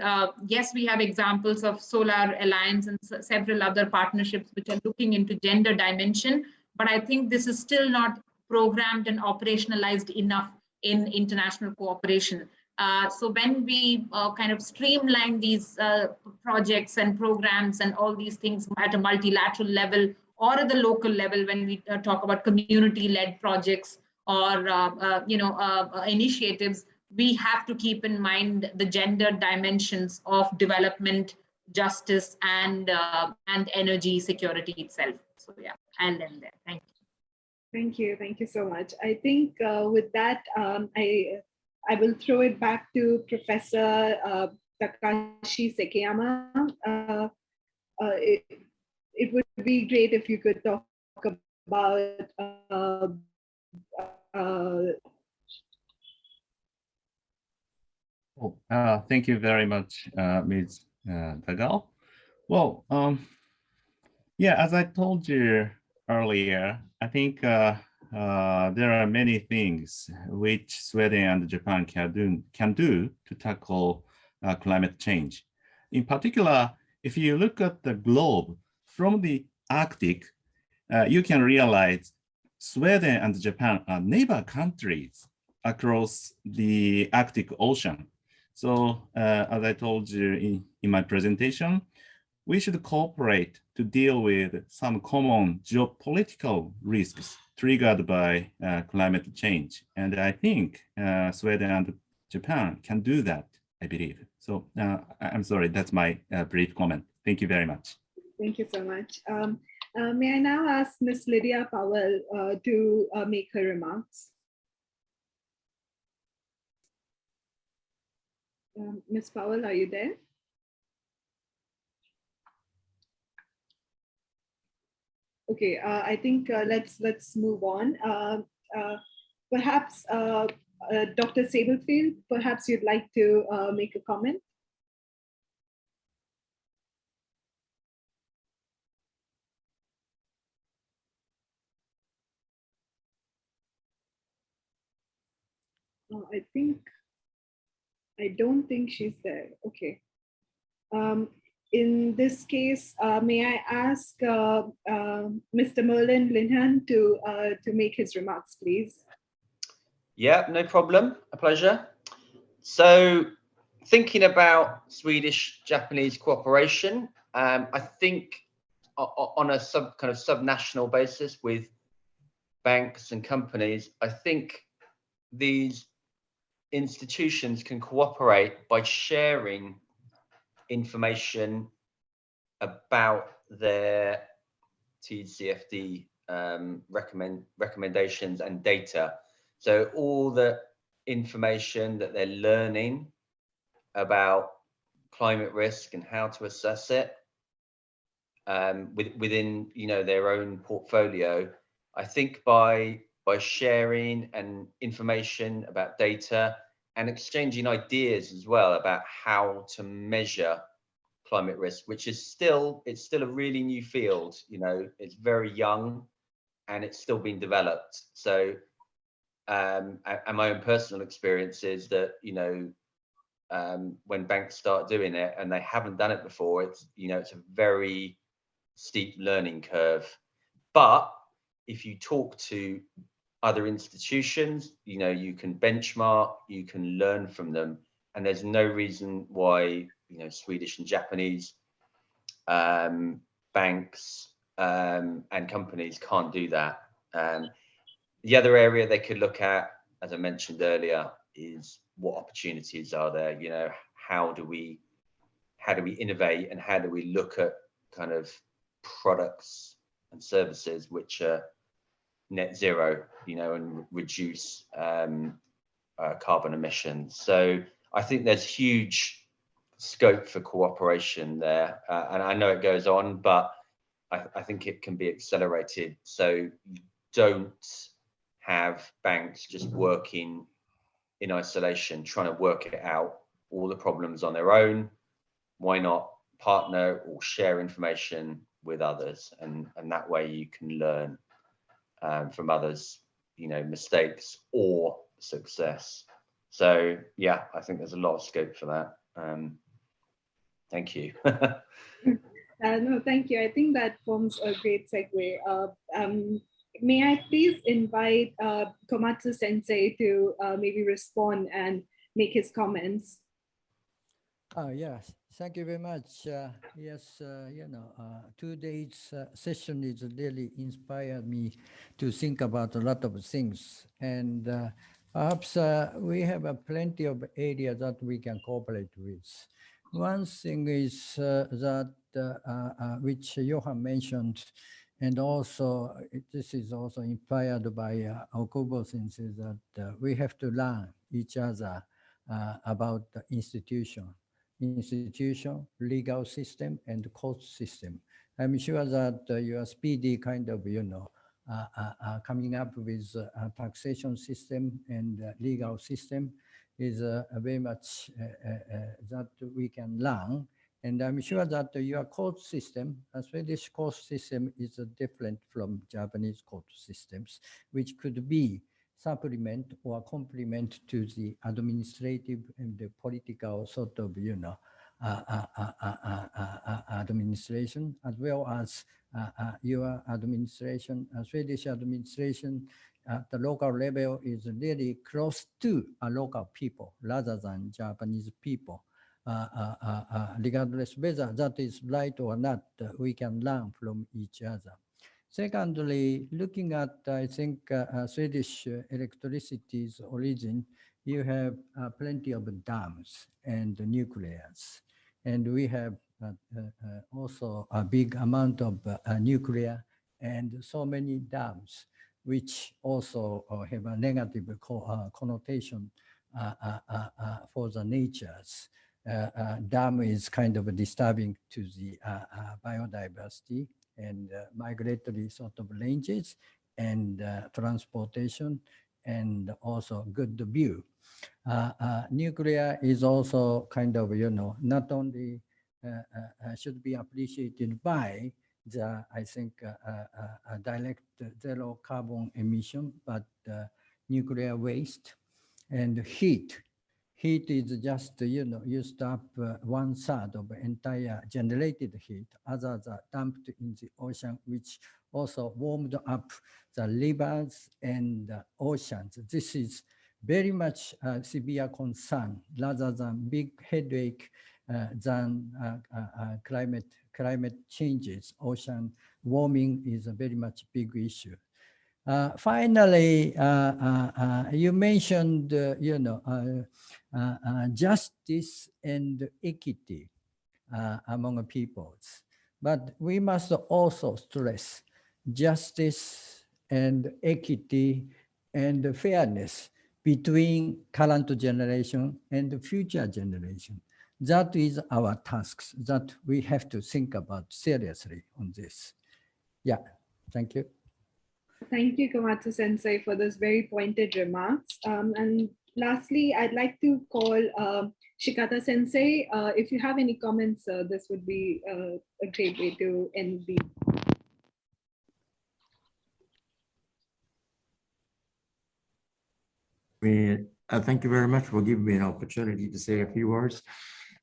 yes, we have examples of Solar Alliance and several other partnerships which are looking into gender dimension, but I think this is still not programmed and operationalized enough in international cooperation. So when we kind of streamline these projects and programs and all these things at a multilateral level or at the local level, when we talk about community-led projects or initiatives, we have to keep in mind the gender dimensions of development, justice, and energy security itself. So yeah, I'll end there. Thank you. Thank you so much. I think with that, I will throw it back to Professor Takashi Sekiyama. It would be great if you could talk about thank you very much, Ms. Dagal. Well, yeah, as I told you earlier, I think there are many things which Sweden and Japan can do to tackle climate change. In particular, if you look at the globe from the Arctic, you can realize Sweden and Japan are neighbor countries across the Arctic Ocean. So as I told you in my presentation, we should cooperate to deal with some common geopolitical risks triggered by climate change. And I think Sweden and Japan can do that, I believe. So I'm sorry, that's my brief comment. Thank you very much. Thank you so much. May I now ask Ms. Lydia Powell to make her remarks? Ms. Powell, are you there? Okay, I think let's move on. Perhaps Dr. Sablefield, perhaps you'd like to make a comment. I don't think she's there. Okay. In this case, may I ask Mr. Merlin Linhan to make his remarks, please? Yeah, no problem. A pleasure. So, thinking about Swedish-Japanese cooperation, I think on a kind of subnational basis with banks and companies, I think these institutions can cooperate by sharing information about their TCFD recommendations and data. So all the information that they're learning about climate risk and how to assess it within their own portfolio. I think by sharing and information about data and exchanging ideas as well about how to measure climate risk, which is still a really new field. It's very young and it's still being developed. So and my own personal experience is that when banks start doing it and they haven't done it before, it's a very steep learning curve. But if you talk to other institutions, you can benchmark, you can learn from them, and there's no reason why Swedish and Japanese banks and companies can't do that. The other area they could look at, as I mentioned earlier, is what opportunities are there. How do we innovate, and how do we look at kind of products and services which are net zero, and reduce carbon emissions. So I think there's huge scope for cooperation there, and I know it goes on, but I think it can be accelerated. So you don't have banks just working in isolation, trying to work it out, all the problems on their own. Why not partner or share information with others, and that way you can learn from others, mistakes or success. So yeah, I think there's a lot of scope for that. Thank you. No, thank you. I think that forms a great segue. May I please invite Komatsu Sensei to maybe respond and make his comments? Yes, thank you very much. Yes, today's session is really inspired me to think about a lot of things. And perhaps we have plenty of areas that we can cooperate with. One thing is that which Johan mentioned, and also this is also inspired by Okubo Sensei, that we have to learn each other about the institution, legal system, and court system. I'm sure that you are speedy kind of, coming up with a taxation system and legal system is very much that we can learn. And I'm sure that your court system, Swedish court system, is different from Japanese court systems, which could be supplement or complement to the administrative and the political sort of, administration, as well as your administration, Swedish administration at the local level is really close to local people rather than Japanese people. Regardless whether that is right or not, we can learn from each other. Secondly, looking at, I think, Swedish electricity's origin, you have plenty of dams and nuclears. And we have also a big amount of nuclear and so many dams, which also have a negative connotation for the natures. Dam is kind of disturbing to the biodiversity and migratory sort of ranges and transportation and also good view. Nuclear is also kind of, not only should be appreciated by the, I think, direct zero carbon emission, but nuclear waste and heat. Heat is just, used up 1/3 of entire generated heat. Others are dumped in the ocean, which also warmed up the rivers and the oceans. This is very much a severe concern rather than big headache than climate changes. Ocean warming is a very much big issue. Finally, you mentioned, justice and equity among peoples, but we must also stress justice and equity and fairness between current generation and the future generation. That is our tasks that we have to think about seriously on this. Yeah, thank you. Thank you, Komatsu Sensei, for those very pointed remarks. And lastly, I'd like to call Shikata Sensei. If you have any comments, this would be a great way to end the. Thank you very much for giving me an opportunity to say a few words.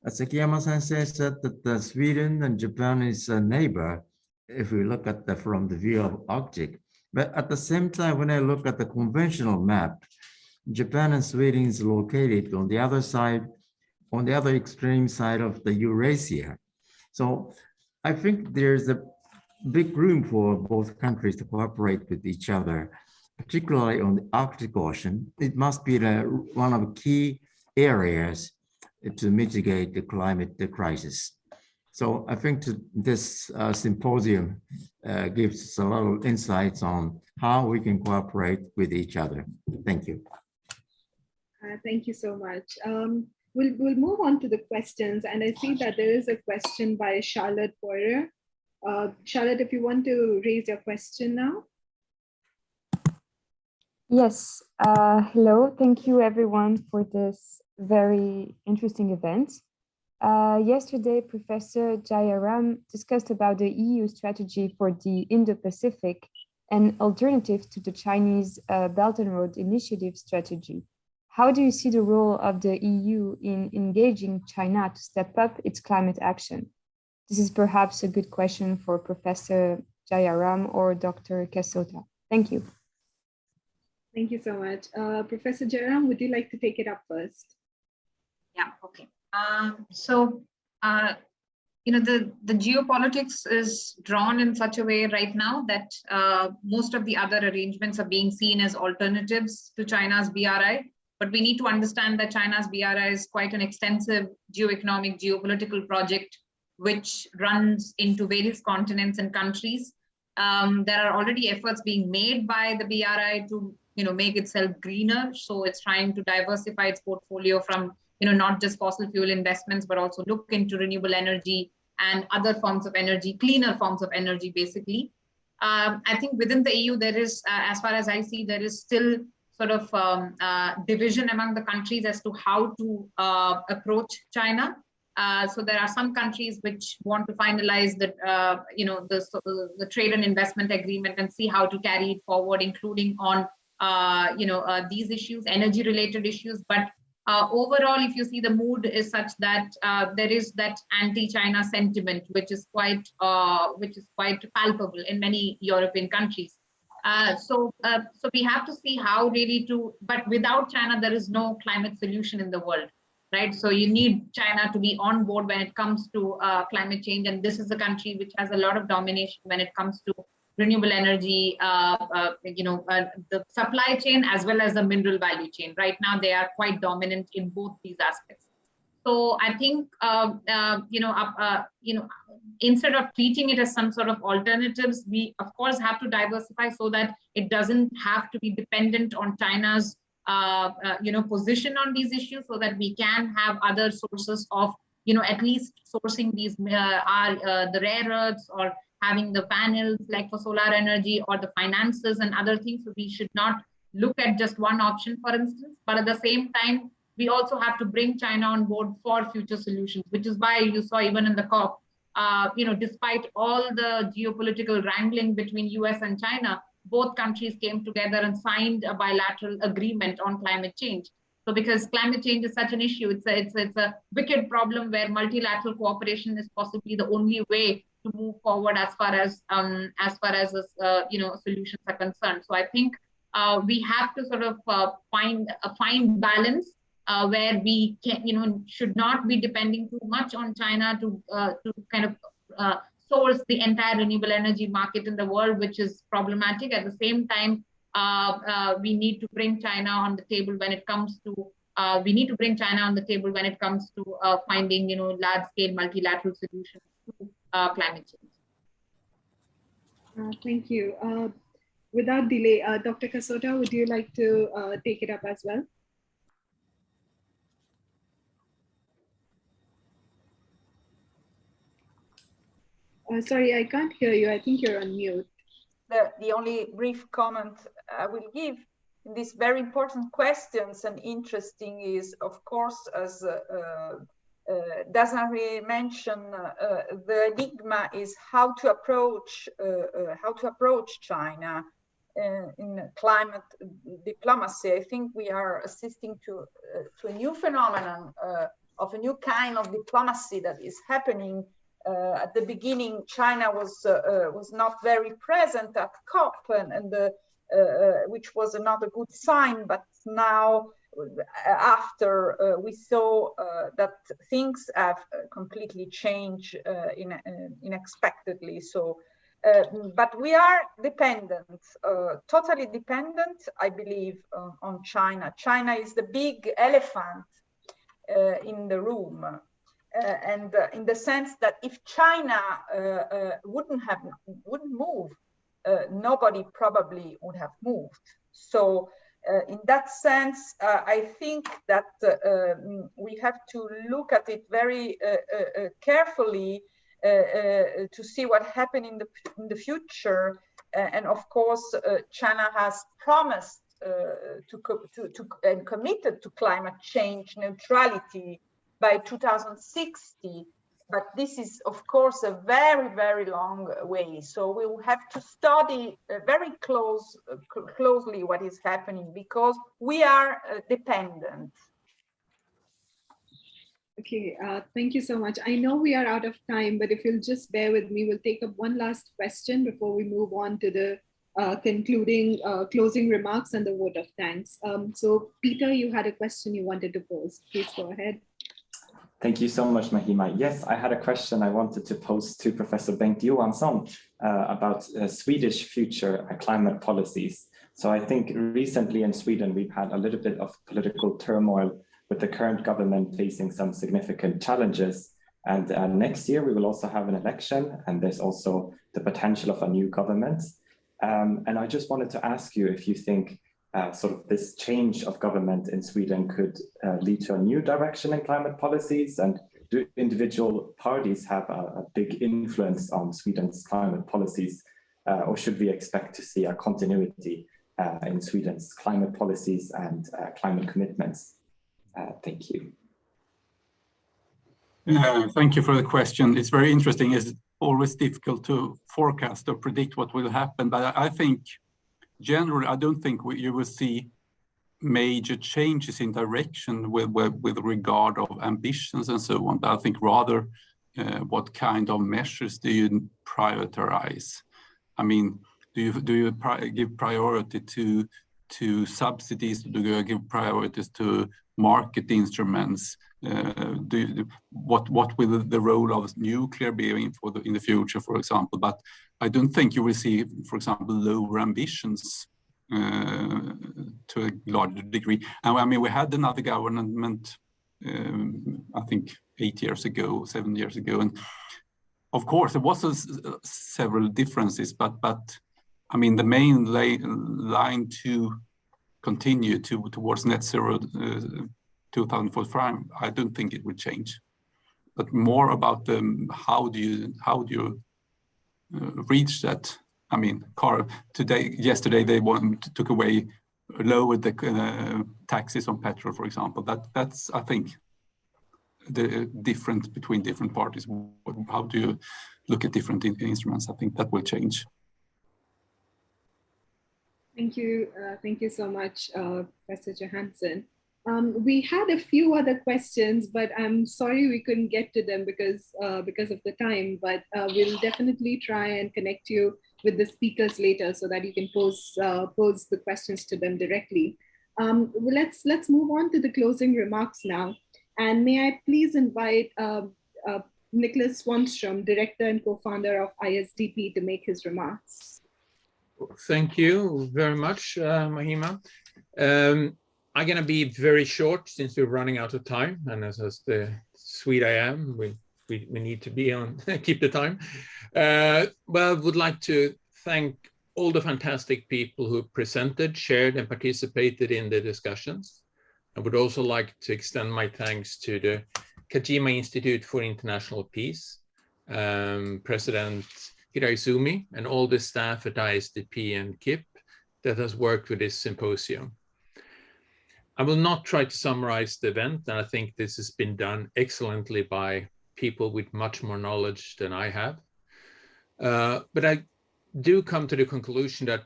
Sekiyama-sensei said that Sweden and Japan is a neighbor if we look at from the view of Arctic. But at the same time, when I look at the conventional map, Japan and Sweden is located on the other side, on the other extreme side of the Eurasia. So I think there's a big room for both countries to cooperate with each other, particularly on the Arctic Ocean. It must be one of the key areas to mitigate the climate crisis. So I think this symposium gives us a lot of insights on how we can cooperate with each other. Thank you. Thank you so much. We'll move on to the questions, and I see that there is a question by Charlotte Poirier. Charlotte, if you want to raise your question now. Yes, hello. Thank you everyone for this very interesting event. Yesterday, Professor Jayaram discussed about the EU strategy for the Indo-Pacific and alternatives to the Chinese Belt and Road Initiative strategy. How do you see the role of the EU in engaging China to step up its climate action? This is perhaps a good question for Professor Jayaram or Dr. Kajota. Thank you. Thank you so much. Professor Jayaram, would you like to take it up first? Yeah, okay. The geopolitics is drawn in such a way right now that most of the other arrangements are being seen as alternatives to China's BRI. But we need to understand that China's BRI is quite an extensive geoeconomic, geopolitical project which runs into various continents and countries. There are already efforts being made by the BRI to make itself greener. So it's trying to diversify its portfolio from not just fossil fuel investments, but also look into renewable energy and other forms of energy, cleaner forms of energy, basically. I think within the EU, there is, as far as I see, there is still sort of division among the countries as to how to approach China. So there are some countries which want to finalize the trade and investment agreement and see how to carry it forward, including on these issues, energy-related issues. But overall, if you see, the mood is such that there is that anti-China sentiment, which is quite palpable in many European countries. So we have to see how really to, but without China, there is no climate solution in the world, right? So you need China to be on board when it comes to climate change. And this is a country which has a lot of domination when it comes to renewable energy, the supply chain as well as the mineral value chain. Right now, they are quite dominant in both these aspects. So I think, instead of treating it as some sort of alternatives, we of course have to diversify so that it doesn't have to be dependent on China's, position on these issues, so that we can have other sources of, at least sourcing these the rare earths or having the panels like for solar energy or the finances and other things. So we should not look at just one option, for instance, but at the same time, we also have to bring China on board for future solutions, which is why you saw even in the COP, despite all the geopolitical wrangling between US and China, both countries came together and signed a bilateral agreement on climate change. So because climate change is such an issue, it's a wicked problem where multilateral cooperation is possibly the only way to move forward as far as solutions are concerned. So I think we have to sort of find balance where we can, should not be depending too much on China to kind of source the entire renewable energy market in the world, which is problematic. At the same time, we need to bring China on the table when it comes to finding large-scale multilateral solutions to climate change. Thank you. Without delay, Dr. Kajota, would you like to take it up as well? Sorry, I can't hear you. I think you're on mute. The only brief comment I will give in these very important questions and interesting is, of course, as Desiree mentioned, the enigma is how to approach China in climate diplomacy. I think we are assisting to a new phenomenon of a new kind of diplomacy that is happening. At the beginning, China was not very present at COP, which was not a good sign. But now, after we saw that things have completely changed unexpectedly. So, but we are dependent, totally dependent, I believe, on China. China is the big elephant in the room. And in the sense that if China wouldn't move, nobody probably would have moved. So in that sense, I think that we have to look at it very carefully to see what happened in the future. And of course, China has promised and committed to climate change neutrality by 2060, but this is of course a very, very long way. So we will have to study very closely what is happening, because we are dependent. Okay, thank you so much. I know we are out of time, but if you'll just bear with me, we'll take up one last question before we move on to the closing remarks and the vote of thanks. So Peter, you had a question you wanted to pose. Please go ahead. Thank you so much, Mahima. Yes, I had a question I wanted to pose to Professor Bengt Johansson about Swedish future climate policies. So I think recently in Sweden, we've had a little bit of political turmoil with the current government facing some significant challenges. And next year, we will also have an election, and there's also the potential of a new government. And I just wanted to ask you if you think sort of this change of government in Sweden could lead to a new direction in climate policies, and do individual parties have a big influence on Sweden's climate policies, or should we expect to see a continuity in Sweden's climate policies and climate commitments? Thank you. Thank you for the question. It's very interesting. It's always difficult to forecast or predict what will happen, but I think generally, I don't think you will see major changes in direction with regard of ambitions and so on. But I think rather what kind of measures do you prioritize? I mean, do you give priority to subsidies? Do you give priorities to market instruments? What will the role of nuclear be in the future, for example? But I don't think you will see, for example, lower ambitions to a larger degree. And I mean, we had another government, I think 7 years ago, and of course there was several differences, but I mean the main line to continue towards net zero 2045, I don't think it will change, but more about how do you reach that. I mean, yesterday they lowered the taxes on petrol, for example. That's I think the difference between different parties. How do you look at different instruments? I think that will change. Thank you so much, Professor Johansson. We had a few other questions, but I'm sorry we couldn't get to them because of the time, but we'll definitely try and connect you with the speakers later so that you can pose the questions to them directly. Let's move on to the closing remarks now. And may I please invite Nicholas Swanstrom, Director and Co-founder of ISDP, to make his remarks. Thank you very much, Mahima. I'm going to be very short since we're running out of time, and as the Swede I am, we need to be on keep the time. Well, I would like to thank all the fantastic people who presented, shared, and participated in the discussions. I would also like to extend my thanks to the Kajima Institute for International Peace, President Hiraizumi, and all the staff at ISDP and KIIP that has worked with this symposium. I will not try to summarize the event, and I think this has been done excellently by people with much more knowledge than I have. But I do come to the conclusion that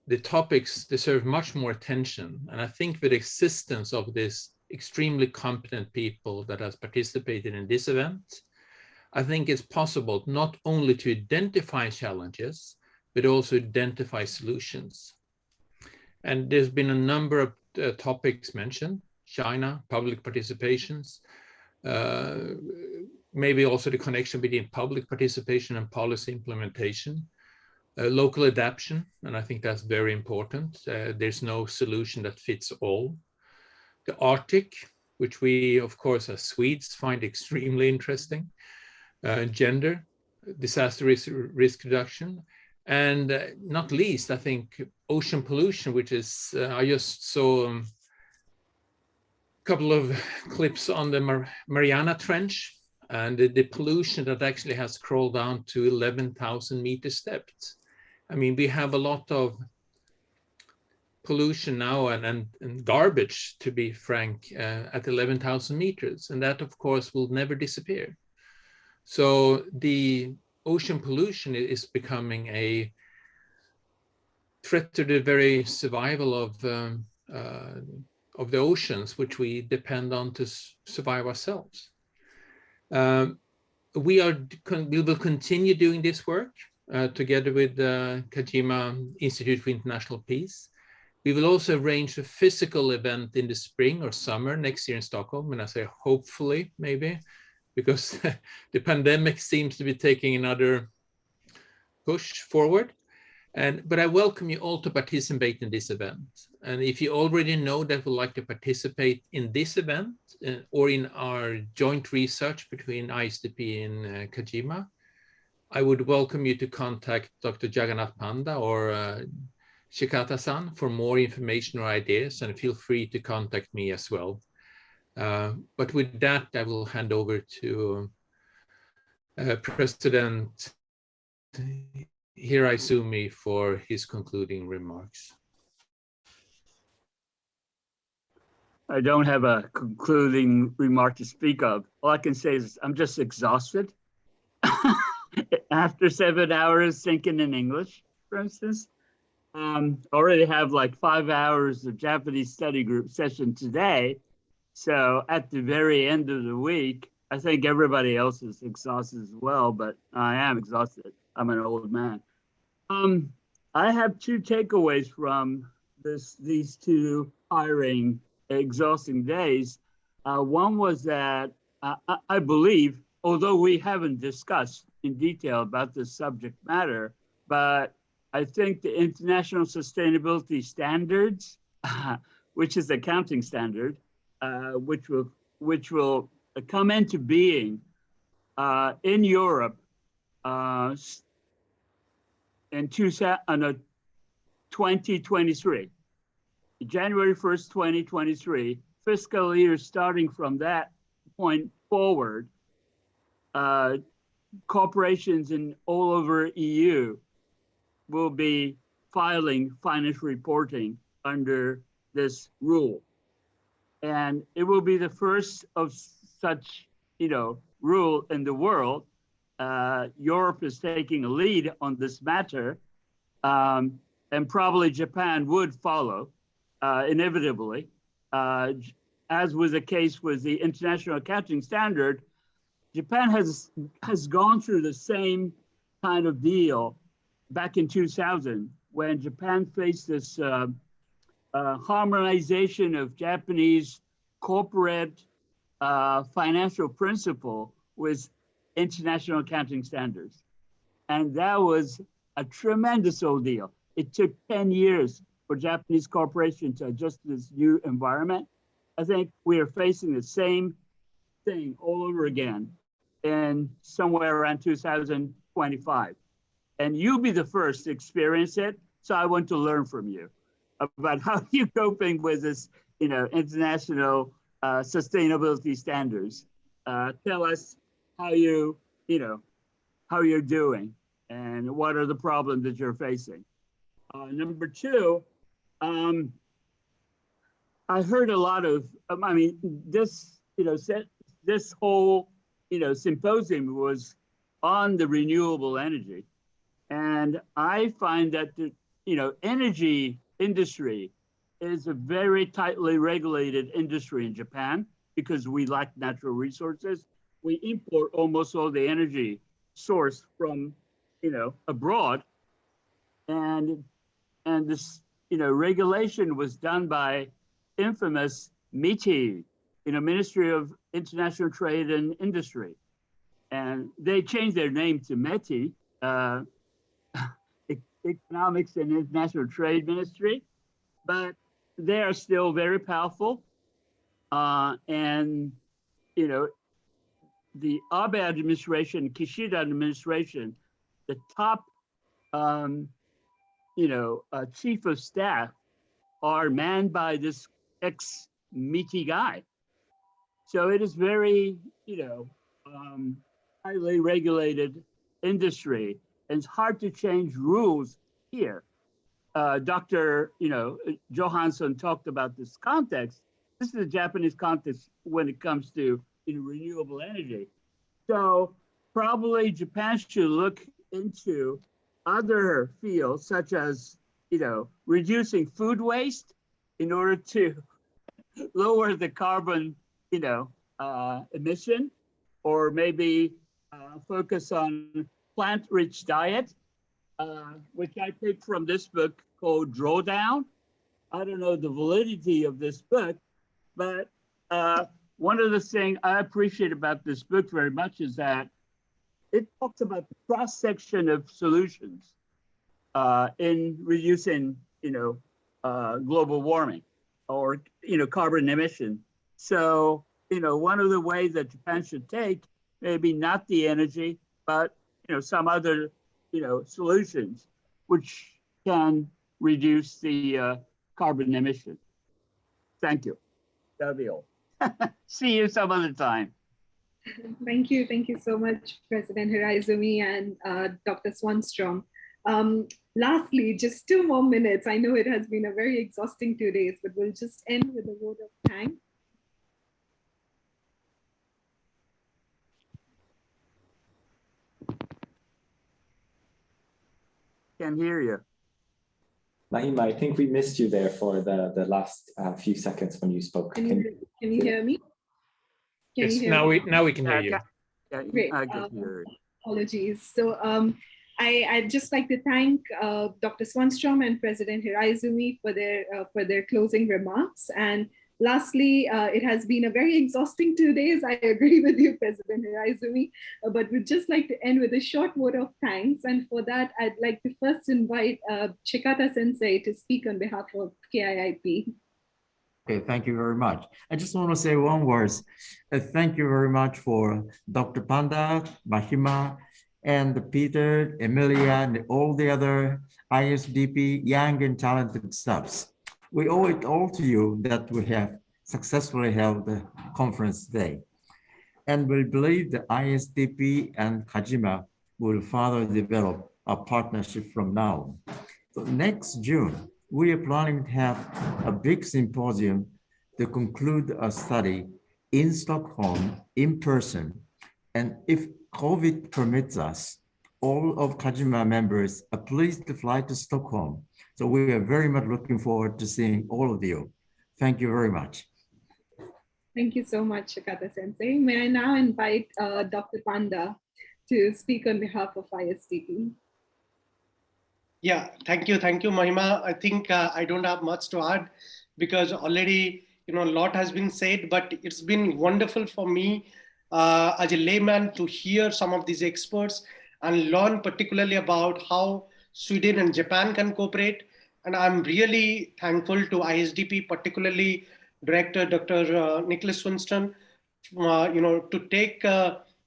the topics deserve much more attention. And I think with the existence of this extremely competent people that has participated in this event, I think it's possible not only to identify challenges, but also identify solutions. And there's been a number of topics mentioned: China, public participations, maybe also the connection between public participation and policy implementation, local adaptation, and I think that's very important. There's no solution that fits all. The Arctic, which we, of course, as Swedes find extremely interesting, gender, disaster risk reduction, and not least, I think, ocean pollution, which is, I just saw a couple of clips on the Mariana Trench, and the pollution that actually has crawled down to 11,000 meters depth. I mean, we have a lot of pollution now and garbage, to be frank, at 11,000 meters, and that, of course, will never disappear. So the ocean pollution is becoming a threat to the very survival of the oceans, which we depend on to survive ourselves. We will continue doing this work together with the Kajima Institute for International Peace. We will also arrange a physical event in the spring or summer next year in Stockholm, and I say hopefully, maybe, because the pandemic seems to be taking another push forward. But I welcome you all to participate in this event. And if you already know that would like to participate in this event or in our joint research between ISDP and Kajima, I would welcome you to contact Dr. Jagannath Panda or Shikata-san for more information or ideas, and feel free to contact me as well. But with that, I will hand over to President Hiraizumi for his concluding remarks. I don't have a concluding remark to speak of. All I can say is I'm just exhausted. After 7 hours thinking in English, for instance, already have like 5 hours of Japanese study group session today. So at the very end of the week, I think everybody else is exhausted as well, but I am exhausted. I'm an old man. I have two takeaways from these two tiring, exhausting days. One was that I believe, although we haven't discussed in detail about this subject matter, but I think the international sustainability standards, which is the accounting standard, which will come into being in Europe in 2023, January 1st, 2023, fiscal year starting from that point forward, corporations in all over EU will be filing financial reporting under this rule. And it will be the first of such, rule in the world. Europe is taking a lead on this matter, and probably Japan would follow inevitably. As was the case with the International Accounting Standard, Japan has gone through the same kind of deal back in 2000 when Japan faced this harmonization of Japanese corporate financial principle with international accounting standards. And that was a tremendous ordeal. It took 10 years for Japanese corporations to adjust to this new environment. I think we are facing the same thing all over again in somewhere around 2025. And you'll be the first to experience it. So I want to learn from you about how you're coping with this, international sustainability standards. Tell us how you, how you're doing and what are the problems that you're facing. Number two, I heard a lot of, I mean, this, this whole, symposium was on the renewable energy. And I find that the, energy industry is a very tightly regulated industry in Japan because we lack natural resources. We import almost all the energy source from, abroad. And this, regulation was done by infamous MITI, Ministry of International Trade and Industry. And they changed their name to METI, Economics and International Trade Ministry, but they are still very powerful. And, the Abe administration, Kishida administration, the top, chief of staff are manned by this ex-MITI guy. So it is very, highly regulated industry, and it's hard to change rules here. Dr. Johansson talked about this context. This is a Japanese context when it comes to renewable energy. So probably Japan should look into other fields such as, reducing food waste in order to lower the carbon, emission, or maybe focus on plant-rich diet, which I picked from this book called Drawdown. I don't know the validity of this book, but one of the things I appreciate about this book very much is that it talks about the cross-section of solutions in reducing, global warming or, carbon emission. So, one of the ways that Japan should take, maybe not the energy, but, some other, solutions which can reduce the carbon emission. Thank you. That'll be all. See you some other time. Thank you. Thank you so much, President Hiraizumi and Dr. Swanstrom. Lastly, just 2 more minutes. I know it has been a very exhausting 2 days, but we'll just end with a vote of thanks. Can't hear you. Mahima, I think we missed you there for the last few seconds when you spoke. Can you hear me? Yes, now we can hear you. Yeah, Great. I can hear you. Apologies. So I'd just like to thank Dr. Swanstrom and President Hiraizumi for their closing remarks. And lastly, it has been a very exhausting 2 days. I agree with you, President Hiraizumi, but we'd just like to end with a short vote of thanks. And for that, I'd like to first invite Chikata Sensei to speak on behalf of KIIP. Okay, thank you very much. I just want to say one word. Thank you very much for Dr. Panda, Mahima, and Peter, Emilia, and all the other ISDP young and talented staffs. We owe it all to you that we have successfully held the conference today. And we believe the ISDP and Kajima will further develop a partnership from now on. So next June, we are planning to have a big symposium to conclude a study in Stockholm in person. And if COVID permits us, all of Kajima members are pleased to fly to Stockholm. So we are very much looking forward to seeing all of you. Thank you very much. Thank you so much, Chikata Sensei. May I now invite Dr. Panda to speak on behalf of ISDP. Yeah, thank you, Mahima. I think I don't have much to add because already a lot has been said, but it's been wonderful for me as a layman to hear some of these experts and learn particularly about how Sweden and Japan can cooperate. And I'm really thankful to ISDP, particularly Director Dr. Nicholas Swanstrom, to take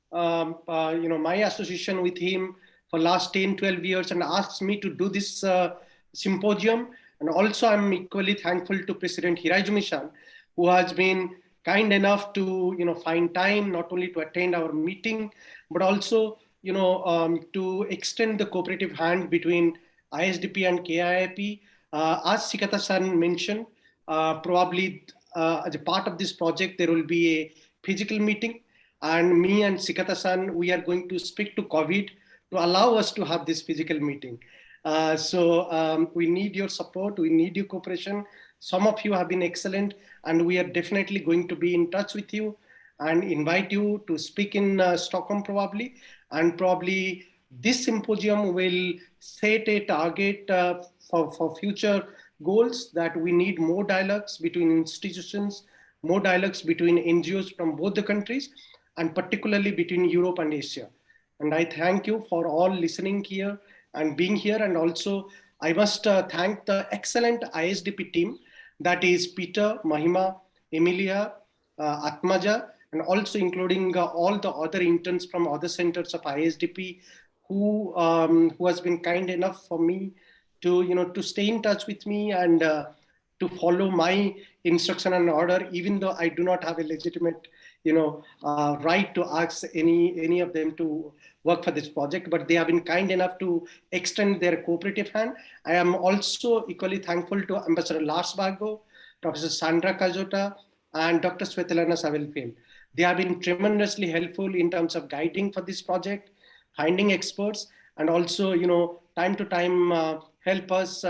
my association with him for last 10, 12 years and asked me to do this symposium. And also I'm equally thankful to President Hiraizumi-san, who has been kind enough to find time not only to attend our meeting, but also to extend the cooperative hand between ISDP and KIIP. As Sikata-san mentioned, probably as a part of this project, there will be a physical meeting, and me and Sikata-san, we are going to speak to COVID to allow us to have this physical meeting. So we need your support, we need your cooperation. Some of you have been excellent, and we are definitely going to be in touch with you and invite you to speak in Stockholm probably. And probably this symposium will set a target for future goals, that we need more dialogues between institutions, more dialogues between NGOs from both the countries, and particularly between Europe and Asia. And I thank you for all listening here and being here. And also I must thank the excellent ISDP team, that is Peter, Mahima, Emilia, Atmaja, and also including all the other interns from other centers of ISDP who has been kind enough for me to stay in touch with me and to follow my instruction and order, even though I do not have a legitimate right to ask any of them to work for this project, but they have been kind enough to extend their cooperative hand. I am also equally thankful to Ambassador Lars Baggo, Professor Sandra Kajota, and Dr. Svetlana Savelfeld. They have been tremendously helpful in terms of guiding for this project, finding experts, and also, time to time help us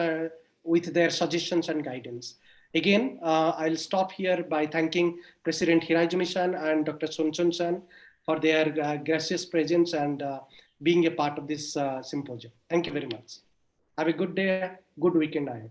with their suggestions and guidance. Again, I'll stop here by thanking President Hiraizumi-san and Dr. Sonchon-san for their gracious presence and being a part of this symposium. Thank you very much. Have a good day, good weekend ahead.